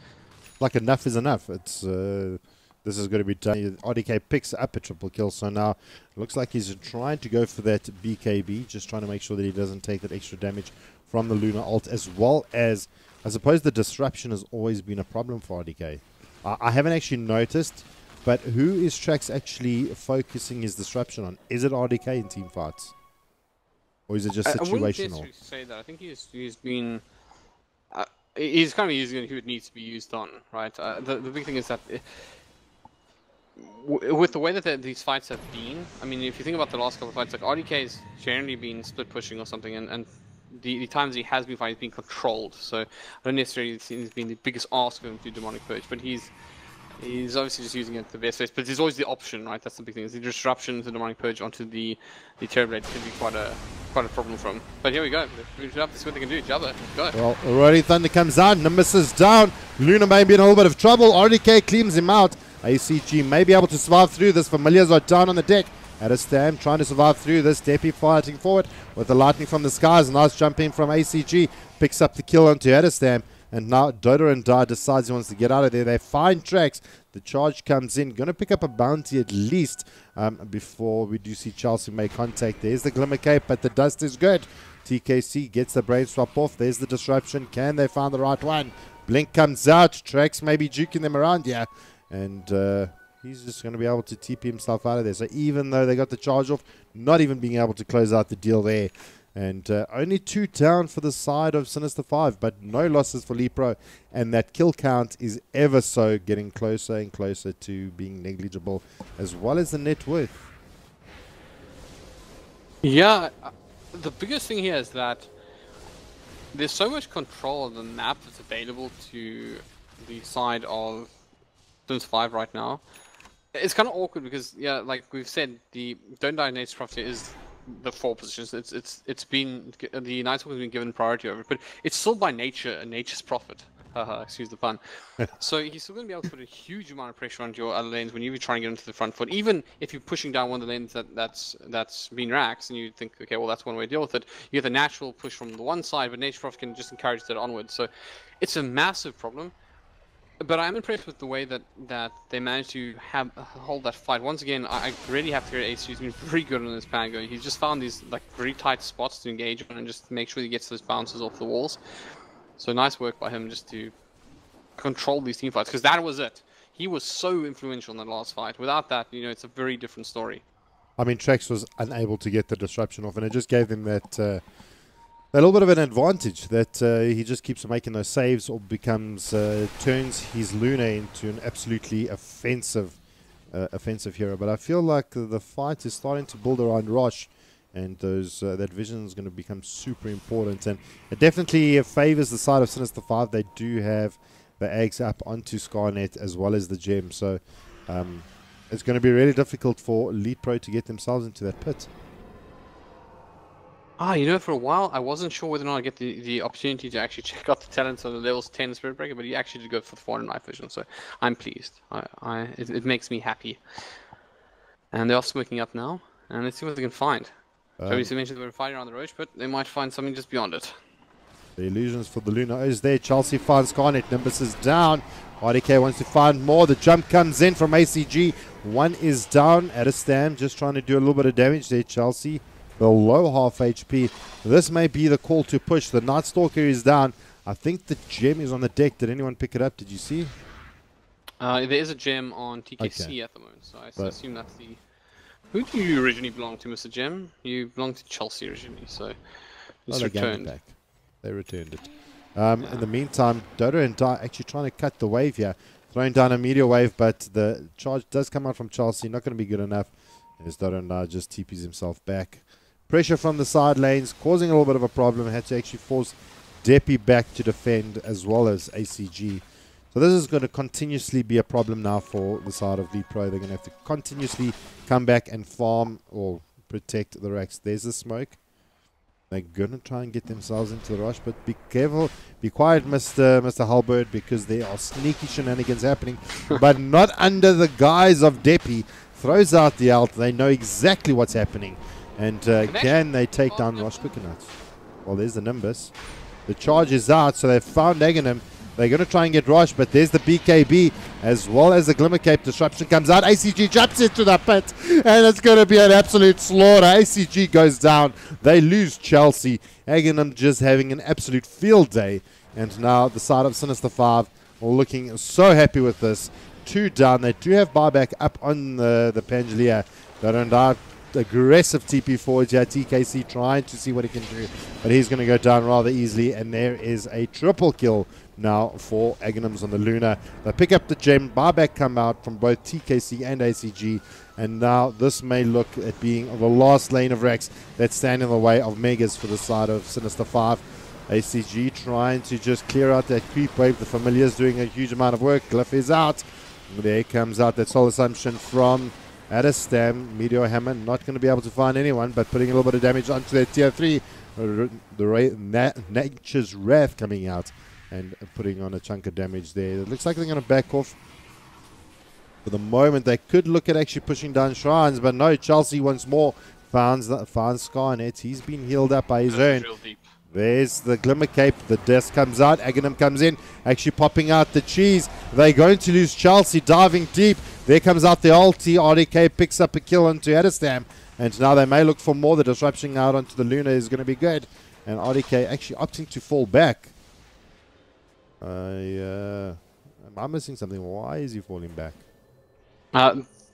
Like enough is enough. It's this is going to be done. RDK picks up a triple kill, so now it looks like he's trying to go for that BKB, just trying to make sure that he doesn't take that extra damage from the Luna ult, as well as, I suppose, the disruption has always been a problem for RDK. I haven't actually noticed, but who is Trax actually focusing his disruption on? Is it RDK in team fights? Or is it just situational? I wouldn't necessarily say that. I think he's been... he's kind of using who it needs to be used on, right? The big thing is that with the way that these fights have been, I mean, if you think about the last couple of fights, like RDK has generally been split pushing or something, and the times he has been fighting, he's been controlled. So I don't necessarily think he's been the biggest ask of him to Demonic Purge, but he's obviously just using it the best way. But there's always the option, right? That's the big thing. Is the disruption to Demonic Purge onto the Terrorblade can be quite a problem for him. But here we go. We've up to see what they can do. Jubba, go. Well, already Thunder comes out. Nimbus is down. Luna may be in a little bit of trouble. RDK cleans him out. ACG may be able to survive through this. Familiars are down on the deck. Adestam trying to survive through this. Deppy fighting forward with the lightning from the skies. Nice jump in from ACG. Picks up the kill onto Adestam. And now Dodo and Die decides he wants to get out of there. They find Trax. The charge comes in. Going to pick up a bounty at least before we do see Chelsea make contact. There's the Glimmer Cape, but the dust is good. TKC gets the brain swap off. There's the disruption. Can they find the right one? Blink comes out. Trax may be juking them around here. And he's just going to be able to TP himself out of there. So even though they got the charge off, not even being able to close out the deal there. And only 2 down for the side of Sinister5, but no losses for Leetpro. And that kill count is ever so getting closer and closer to being negligible, as well as the net worth. Yeah, the biggest thing here is that there's so much control of the map that's available to the side of Sinister5 right now. It's kind of awkward because, yeah, like we've said, the Don't Die Nate's Prophecy is the 4 positions. It's been, the Nightwalker has been given priority over it, but it's still by nature a nature's prophet. Excuse the pun. So he's still going to be able to put a huge amount of pressure onto your other lanes when you're trying to get into the front foot. Even if you're pushing down one of the lanes that's been racks, and you think, okay, well that's one way to deal with it. You get the natural push from the one side, but Nature's Prophet can just encourage that onwards. So it's a massive problem. But I'm impressed with the way that they managed to hold that fight. Once again, I really have to hear Ace. He's been very good on this Pango. He's just found these like very tight spots to engage on and just make sure he gets those bounces off the walls. So nice work by him just to control these team fights, because that was it. He was so influential in that last fight. Without that, you know, it's a very different story. I mean, Trax was unable to get the disruption off, and it just gave them that a little bit of an advantage that he just keeps making those saves, or becomes turns his Luna into an absolutely offensive hero. But I feel like the fight is starting to build around Rosh, and those that vision is going to become super important, and it definitely favors the side of Sinister5. They do have the eggs up onto Skynet as well as the gem, so it's going to be really difficult for Leetpro to get themselves into that pit. You know, for a while, I wasn't sure whether or not I get the opportunity to actually check out the talents of the levels 10 Spirit Breaker, but he actually did go for the 400 night vision, so I'm pleased. It makes me happy. And they are smoking up now. And let's see what they can find. Obviously mentioned they were fighting around the roach, but they might find something just beyond it. The illusions for the Luna is there. Chelsea finds Scarnet. Nimbus is down. RDK wants to find more. The jump comes in from ACG. One is down at a stand, just trying to do a little bit of damage there. Chelsea below half HP. This may be the call to push. The Night Stalker is down. I think the gem is on the deck. Did anyone pick it up? Did you see? There is a gem on TKC at the moment, so I assume that's the... Who do you originally belong to, Mr. Gem? You belong to Chelsea originally, so it's returned. Back. They returned it. In the meantime, Dodo and Di actually trying to cut the wave here. Throwing down a meteor wave, but the charge does come out from Chelsea. Not going to be good enough. As Dodo and Di just TPs himself back. Pressure from the side lanes, causing a little bit of a problem. Had to actually force Deppy back to defend as well as ACG. So this is going to continuously be a problem now for the side of Leetpro. They're going to have to continuously come back and farm or protect the racks. There's the smoke. They're going to try and get themselves into the rush, but be careful. Be quiet, Mr. Hellbird, because there are sneaky shenanigans happening, but not under the guise of Deppy. Throws out the ult. They know exactly what's happening. And can they take down Rosh Quickernut? Well, there's the Nimbus. The charge is out, so they've found Aghanim. They're going to try and get Rosh, but there's the BKB as well as the Glimmer Cape. Disruption comes out. ACG jumps into the pit, and it's going to be an absolute slaughter. ACG goes down. They lose Chelsea. Aghanim just having an absolute field day. And now the side of Sinister5 are looking so happy with this. 2 down. They do have buyback up on the Pangea. They don't have aggressive TP forwards here. TKC trying to see what he can do, but he's going to go down rather easily, and there is a triple kill now for Aghanims on the Luna. They pick up the gem. Buyback come out from both TKC and ACG, and now this may look at being the last lane of racks that stand in the way of Megas for the side of Sinister5. ACG trying to just clear out that creep wave. The Familiar's doing a huge amount of work. Glyph is out. There comes out that Soul Assumption from Adastam. Meteor Hammer not going to be able to find anyone, but putting a little bit of damage onto their tier 3. Nature's Wrath coming out and putting on a chunk of damage there. It looks like they're going to back off. For the moment, they could look at actually pushing down Shrines, but no, Chelsea once more finds Scarnet. He's been healed up by his own. There's the Glimmer Cape. The death comes out. Aghanim comes in, actually popping out the cheese. They're going to lose Chelsea, diving deep. There comes out the ulti. RDK picks up a kill onto Adastam. And now they may look for more. The disruption out onto the Luna is going to be good. And RDK actually opting to fall back. Am I missing something? Why is he falling back?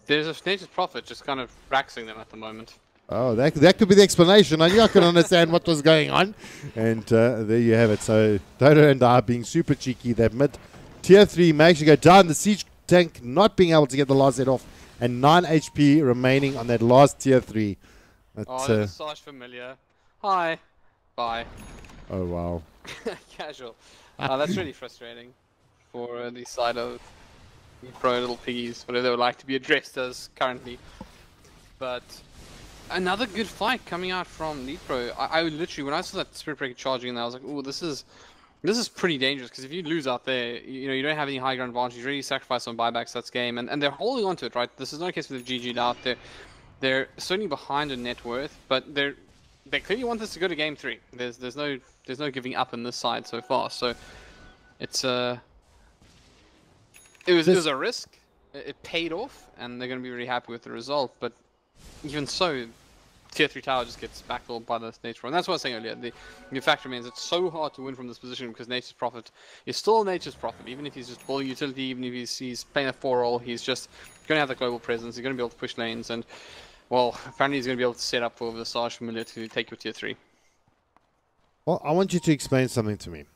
There's a Nature's Prophet just kind of raxing them at the moment. Oh, that could be the explanation. I knew I could understand what was going on. And there you have it. So Dodo and I being super cheeky. That mid tier 3 may actually go down. The siege tank not being able to get the last hit off. And 9 HP remaining on that last tier 3. Oh, there's a Sarge familiar. Hi. Bye. Oh, wow. Casual. That's really frustrating for the side of pro little piggies, whatever they would like to be addressed as currently. But another good fight coming out from Leetpro. I literally, when I saw that Spirit Breaker charging in there, I was like, oh, this is pretty dangerous, because if you lose out there, you don't have any high ground advantage. You really sacrifice on buybacks that's game, and they're holding on to it, right? This is not a case where they've GG'd out there. They're certainly behind in net worth, but they clearly want this to go to game 3. There's no giving up on this side so far. So it's it was a risk. It paid off, and they're going to be really happy with the result. But even so, tier 3 tower just gets backfilled by the Nature. And that's what I was saying earlier. The fact remains it's so hard to win from this position, because Nature's Prophet is still Nature's Prophet. Even if he's just balling utility, even if he's playing a 4 role, he's just going to have that global presence. He's going to be able to push lanes, and well, apparently he's going to be able to set up for the Sarge Familiar to take your tier 3. Well, I want you to explain something to me.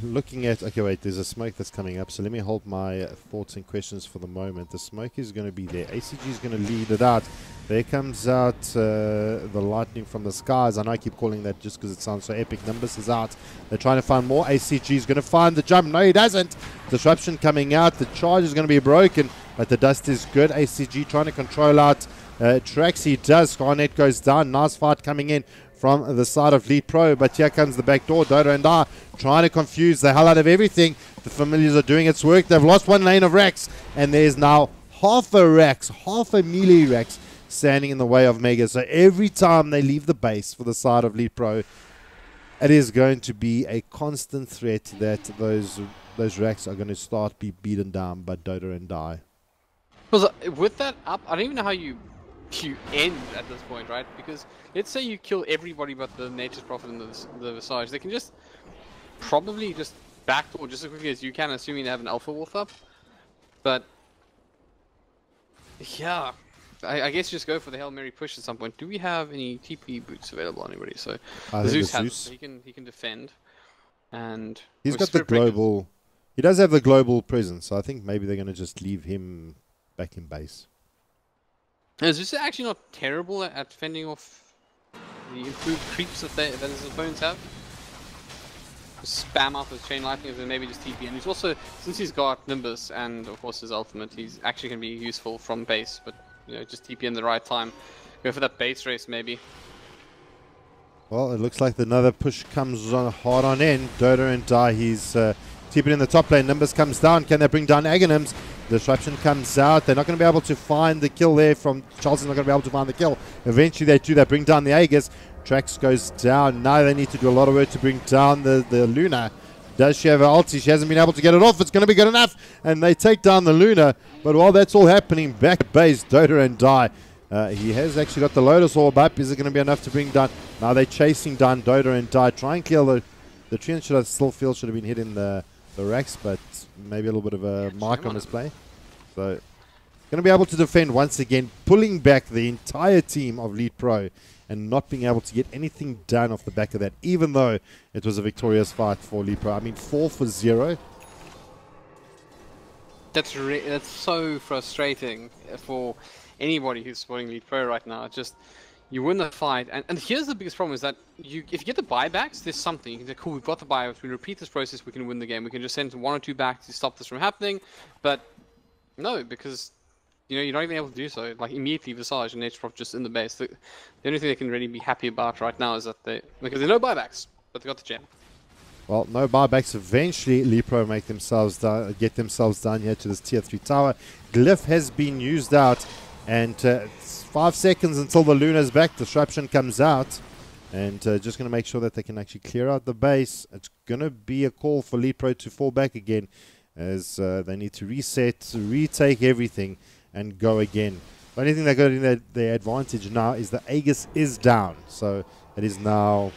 Looking at... Okay, wait, there's a smoke that's coming up, so let me hold my thoughts and questions for the moment. The smoke is going to be there. ACG is going to lead it out. There comes out the lightning from the skies. I know I keep calling that just because it sounds so epic. Nimbus is out. They're trying to find more. ACG is going to find the jump. No, he doesn't. Disruption coming out. The charge is going to be broken, but the dust is good. ACG trying to control out Trax. He does. Scarnet goes down. Nice fight coming in from the side of Leetpro, but here comes the back door. Dodo and I trying to confuse the hell out of everything. The Familiars are doing its work. They've lost one lane of Rex, and there's now half a melee Rex standing in the way of Mega. So every time they leave the base for the side of Leetpro, it is going to be a constant threat that those Rex are going to start be beaten down by Dota and Die. Because with that up, I don't even know how you end at this point, right? Because let's say you kill everybody but the Nature's Prophet and the Visage, they can just probably just backdoor just as quickly as you can, assuming they have an Alpha Wolf up. But yeah, I guess just go for the Hail Mary push at some point. Do we have any TP boots available on anybody? So Zeus has, so he can defend, and he's got the global. He does have the global presence, so I think maybe they're going to just leave him back in base. Is this actually not terrible at fending off the improved creeps that his opponents have? Just spam out with Chain Lightning and maybe just TP. And he's also, since he's got Nimbus and of course his ultimate, he's actually going to be useful from base. But you know, just TP in the right time. Go for that base race maybe. Well, it looks like another push comes on hard on in. Dota and Die, he's TP'd in the top lane. Nimbus comes down. Can they bring down Aghanims? Disruption comes out. They're not going to be able to find the kill there from Chelsea's not going to be able to find the kill. Eventually they do. They bring down the Aegis. Trax goes down. Now they need to do a lot of work to bring down the Luna. Does she have her ulti? She hasn't been able to get it off. It's going to be good enough. And they take down the Luna. But while that's all happening, back at base, Dota and Die. He has actually got the Lotus Orb up. Is it going to be enough to bring down? Now they're chasing down Dota and Die. Try and kill the Treant. Should have still feel should have been hitting the Rex, but maybe a little bit of a mark on his play. So going to be able to defend once again, pulling back the entire team of Leetpro and not being able to get anything done off the back of that, even though it was a victorious fight for Leetpro. I mean, 4 for 0. That's so frustrating for anybody who's supporting Leetpro right now. Just you win the fight, and here's the biggest problem is that if you get the buybacks, there's something. You can say, cool, we've got the buybacks, we repeat this process, we can win the game. We can just send 1 or 2 back to stop this from happening. But no, because you know, you're not even able to do so. Like immediately Visage and Nature's Prophet just in the base. The only thing they can really be happy about right now is that because there are no buybacks, but they got the gem. Well, no buybacks. Eventually, Leetpro make themselves down, get themselves down here to this tier 3 tower. Glyph has been used out, and it's 5 seconds until the Luna's back. Disruption comes out, and just going to make sure that they can actually clear out the base. It's going to be a call for Leetpro to fall back again, as they need to reset, retake everything, and go again. The only thing they got in their advantage now is the Aegis is down, so it is now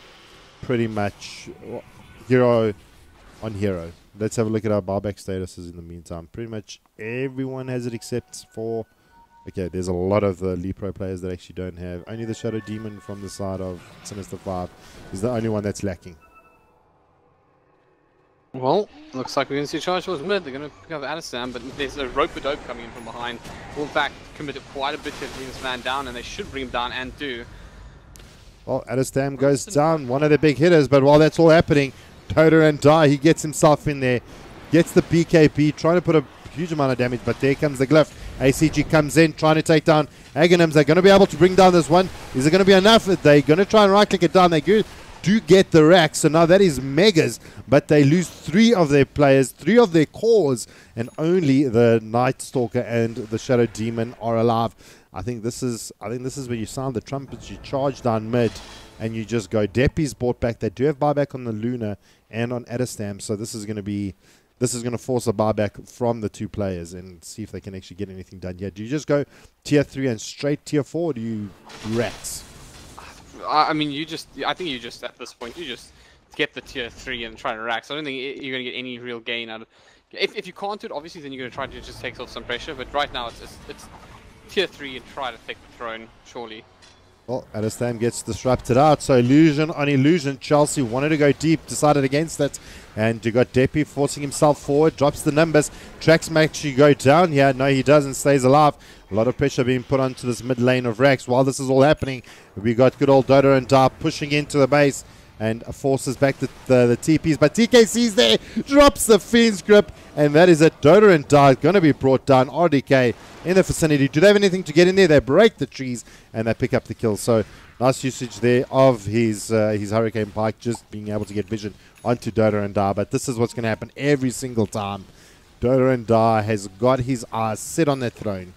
pretty much hero on hero. Let's have a look at our buyback statuses in the meantime. Pretty much everyone has it except for... Okay, there's a lot of the Leetpro players that actually don't have. Only the Shadow Demon from the side of Sinister5 is the only one that's lacking. Well, looks like we're going to see charge towards mid. They're going to pick up Adestam, but there's a rope-a-dope coming in from behind. Will in fact committed quite a bit to bring this man down, and they should bring him down and do. Well, Adestam goes down, one of the big hitters, but while that's all happening, Dota and Die, he gets himself in there, gets the PKP, trying to put a huge amount of damage, but there comes the Glyph. ACG comes in, trying to take down Aghanims. They're going to be able to bring down this one. Is it going to be enough? They're going to try and right-click it down. They do get the rack, so now that is Megas, but they lose 3 of their players, 3 of their cores, and only the Night Stalker and the Shadow Demon are alive. I think this is where you sound the trumpets, you charge down mid, and you just go. Deppy's bought back. They do have buyback on the Luna and on Adestam, so this is going to force a buyback from the 2 players and see if they can actually get anything done here. Do you just go tier 3 and straight tier 4, or do you racks? I mean, I think you just, at this point, you just get the tier 3 and try to rack. So I don't think you're going to get any real gain out of it. If you can't do it, obviously, then you're going to try to just take off some pressure. But right now, it's tier 3 and try to take the throne, surely. Well, Adestam gets disrupted out, so illusion on illusion. Chelsea wanted to go deep, decided against it, and you got Deppy forcing himself forward, drops the numbers. Trax may actually go down here. No, he doesn't, stays alive. A lot of pressure being put onto this mid lane of Rex. While this is all happening, we got good old Dota and Dar pushing into the base and forces back the TPs. But TKC's there, drops the Fiend's grip, and that is it. Dota and Dar going to be brought down. RDK in the vicinity. Do they have anything to get in there? They break the trees and they pick up the kill. So nice usage there of his Hurricane Pike, just being able to get vision onto Dota and Dar. But this is what's going to happen every single time. Dota and Die has got his eyes set on that throne.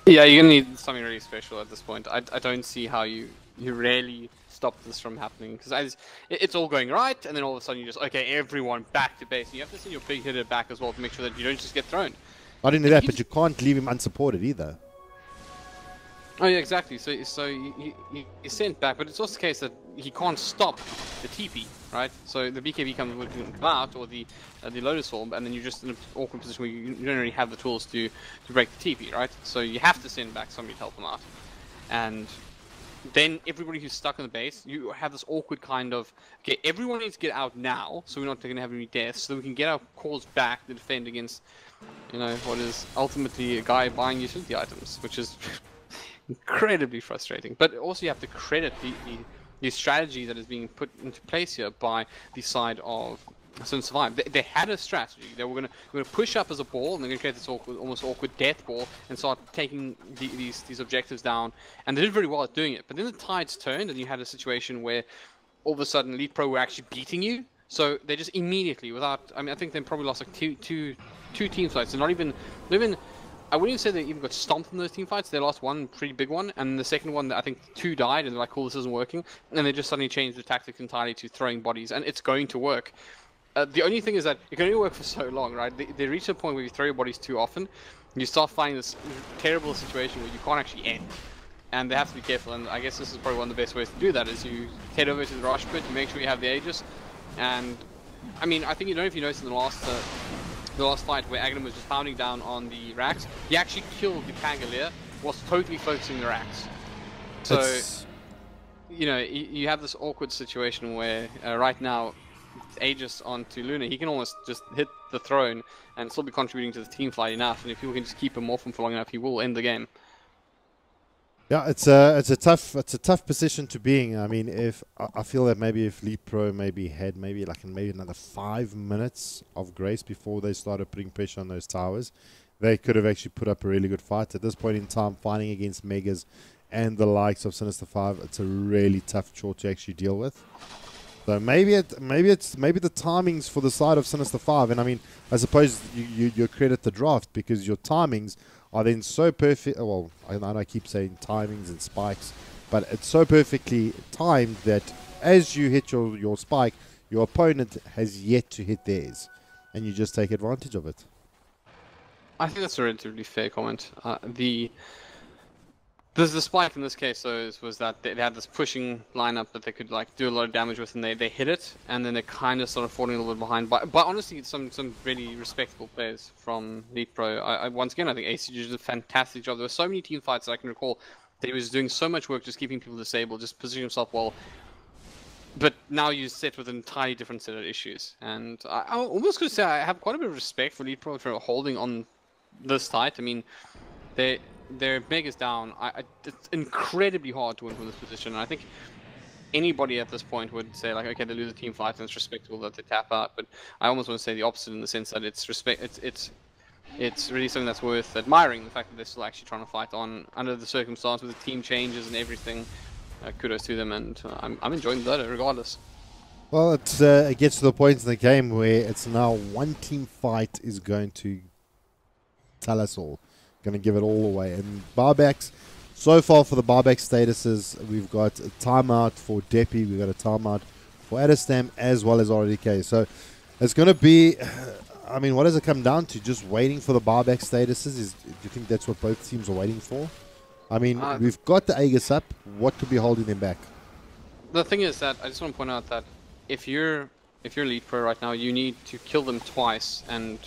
Yeah, you're gonna need something really special at this point. I don't see how you really stop this from happening, because it's all going right, and then all of a sudden you just, okay, everyone back to base. And you have to send your big hitter back as well to make sure that you don't just get thrown. Not only that, but you can't leave him unsupported either. Oh yeah, exactly. So you sent back, but it's also the case that he can't stop the TP, right? So the BKB comes out, or the Lotus Orb, and then you're just in an awkward position where you don't really have the tools to break the TP, right? So you have to send back somebody to help them out, and then everybody who's stuck on the base, you have this awkward kind of, okay, everyone needs to get out now, so we're not going to have any deaths, so we can get our cores back to defend against, you know, what is ultimately a guy buying utility items, which is incredibly frustrating. But also you have to credit the strategy that is being put into place here by the side of Sinister5. They had a strategy. They were going to push up as a ball, and they're going to create this almost awkward death ball and start taking these objectives down. And they did very well at doing it. But then the tides turned, and you had a situation where all of a sudden Leetpro were actually beating you. So they just immediately, without, I mean, I think they probably lost like two team fights. They're not even. I wouldn't even say they even got stomped in those team fights. They lost one pretty big one, and the second one, I think 2 died, and they're like, cool, this isn't working. And they just suddenly changed the tactics entirely to throwing bodies, and it's going to work. The only thing is that it can only work for so long, right? They reach a point where you throw your bodies too often, you start finding this terrible situation where you can't actually end. And they have to be careful, and I guess this is probably one of the best ways to do that, is you head over to the rush pit, you make sure you have the Aegis, and I mean, I think, you know, if you noticed in the last fight where Aghanim was just pounding down on the racks, he actually killed the Pangolier whilst totally focusing the racks. So, you know, you have this awkward situation where right now, Aegis onto Luna, he can almost just hit the throne and still be contributing to the team fight enough, and if people can just keep him off him for long enough, he will end the game. Yeah, it's a tough position to be in. I mean, if I feel that maybe if Leetpro had maybe another 5 minutes of grace before they started putting pressure on those towers, they could have actually put up a really good fight. At this point in time, fighting against Megas and the likes of Sinister5, it's a really tough chore to actually deal with. So maybe the timings for the side of Sinister5, and I mean, I suppose you credit the draft because your timings are then so perfect. Well, I keep saying timings and spikes, but it's so perfectly timed that as you hit your spike, your opponent has yet to hit theirs, and you just take advantage of it. I think that's a relatively fair comment. The spike in this case, though, was that they had this pushing lineup that they could like do a lot of damage with, and they hit it, and then they kind of started falling a little bit behind. But honestly, some really respectable players from Leetpro. Once again, I think ACG did a fantastic job. There were so many team fights that I can recall that he was doing so much work just keeping people disabled, just positioning himself well. But now you're set with an entirely different set of issues, and I almost could say I have quite a bit of respect for Leetpro for holding on this tight. I mean, their Mega's down. It's incredibly hard to win from this position, and I think anybody at this point would say, like, okay, they lose a team fight and it's respectable that they tap out, but I almost want to say the opposite in the sense that it's really something that's worth admiring, the fact that they're still actually trying to fight on under the circumstance with the team changes and everything. Kudos to them, and I'm enjoying the Dota regardless. Well, it gets to the point in the game where it's now one team fight is going to tell us all. Going to give it all away. And buybacks, so far for the buyback statuses, we've got a timeout for Deppy, we've got a timeout for Adestam, as well as RDK. So it's going to be, I mean, what does it come down to? Just waiting for the buyback statuses? Do you think that's what both teams are waiting for? I mean, we've got the Aegis up. What could be holding them back? The thing is that I just want to point out that if you're Leetpro right now, you need to kill them twice, and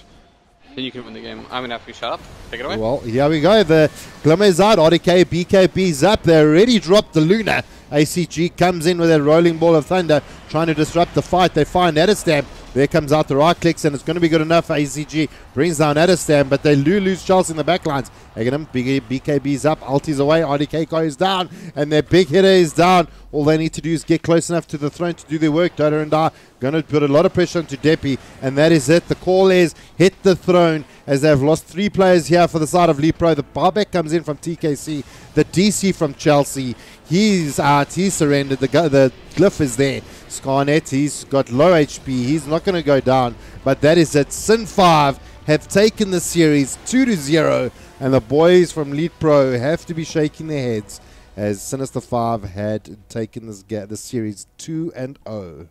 then you can win the game. I'm going to have to shut up. Take it away. Well, here we go. The Glimmer is out. RDK, BKB's up. They already dropped the Luna. ACG comes in with a rolling ball of thunder, trying to disrupt the fight. They find Adestam. There comes out the right clicks, and it's going to be good enough for ACG. Brings down Adestam, but they lose Charles in the backlines. Again, BKB's up. Ulti's away. RDK goes down, and their big hitter is down. All they need to do is get close enough to the throne to do their work. Dota and I going to put a lot of pressure onto Deppy, and that is it. The call is hit the throne, as they've lost 3 players here for the side of Leetpro. The buyback comes in from TKC. The DC from Chelsea. He's out. He's surrendered. The glyph is there. Scarnet, he's got low HP. He's not going to go down. But that is it. Sin5 have taken the series 2-0. And the boys from Leetpro have to be shaking their heads, as Sinister5 had taken this series 2-0.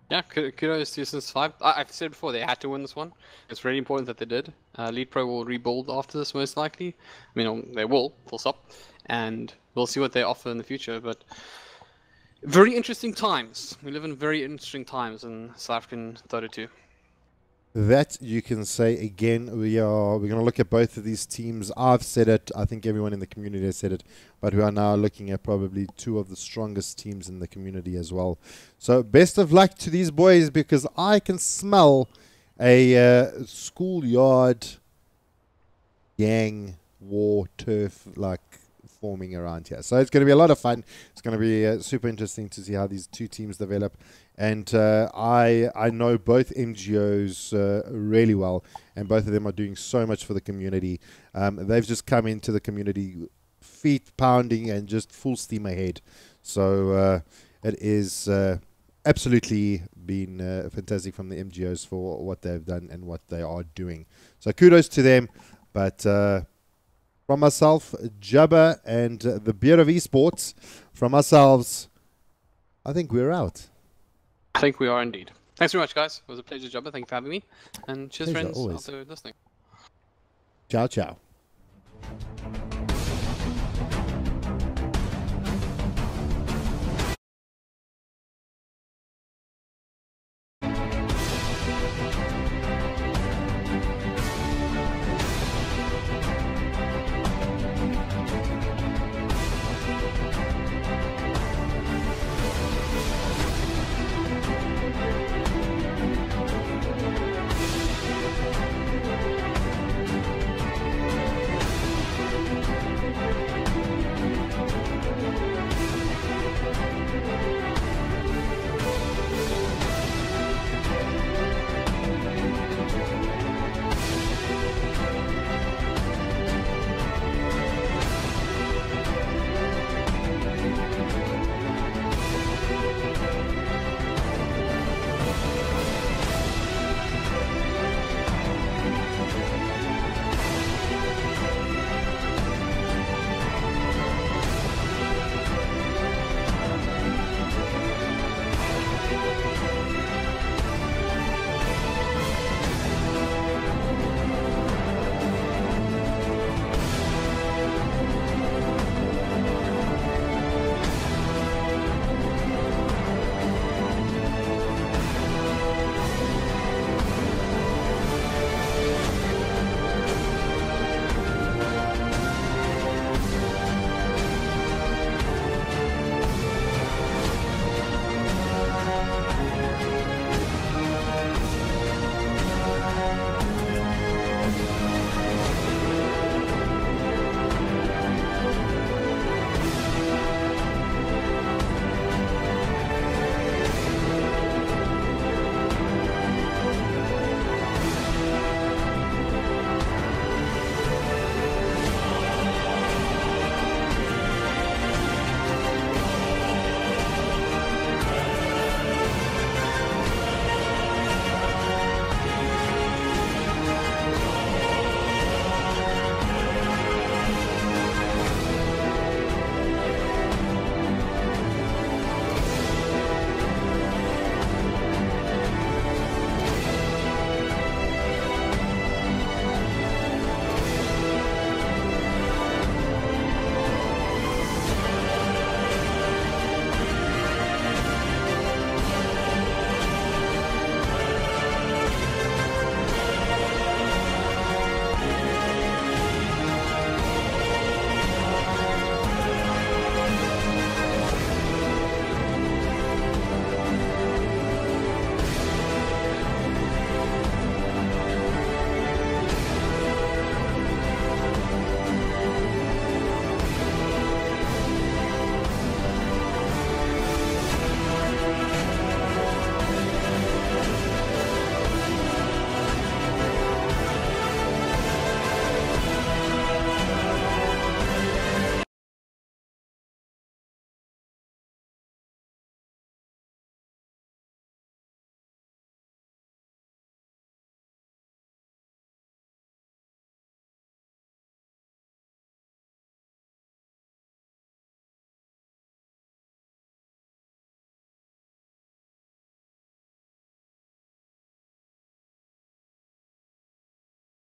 Yeah, kudos to Sinister5. I've said before, they had to win this one. It's really important that they did. Leetpro will rebuild after this, most likely. I mean, they will, full stop. And we'll see what they offer in the future. But very interesting times. We live in very interesting times in South African Dota 2. That you can say again. We're going to look at both of these teams. I've said it. I think everyone in the community has said it. But we are now looking at probably 2 of the strongest teams in the community as well. So best of luck to these boys, because I can smell a schoolyard gang war turf like forming around here. So it's going to be a lot of fun. It's going to be super interesting to see how these 2 teams develop. And I know both MGOs really well, and both of them are doing so much for the community. They've just come into the community feet pounding and just full steam ahead. So it is absolutely been fantastic from the MGOs for what they've done and what they are doing. So kudos to them. But from myself, Jubba, and the Beer of Esports, from ourselves, I think we're out. I think we are indeed. Thanks very much, guys. It was a pleasure, Jubba. Thank you for having me. And cheers, Pleasure, friends, always. after listening. Ciao, ciao.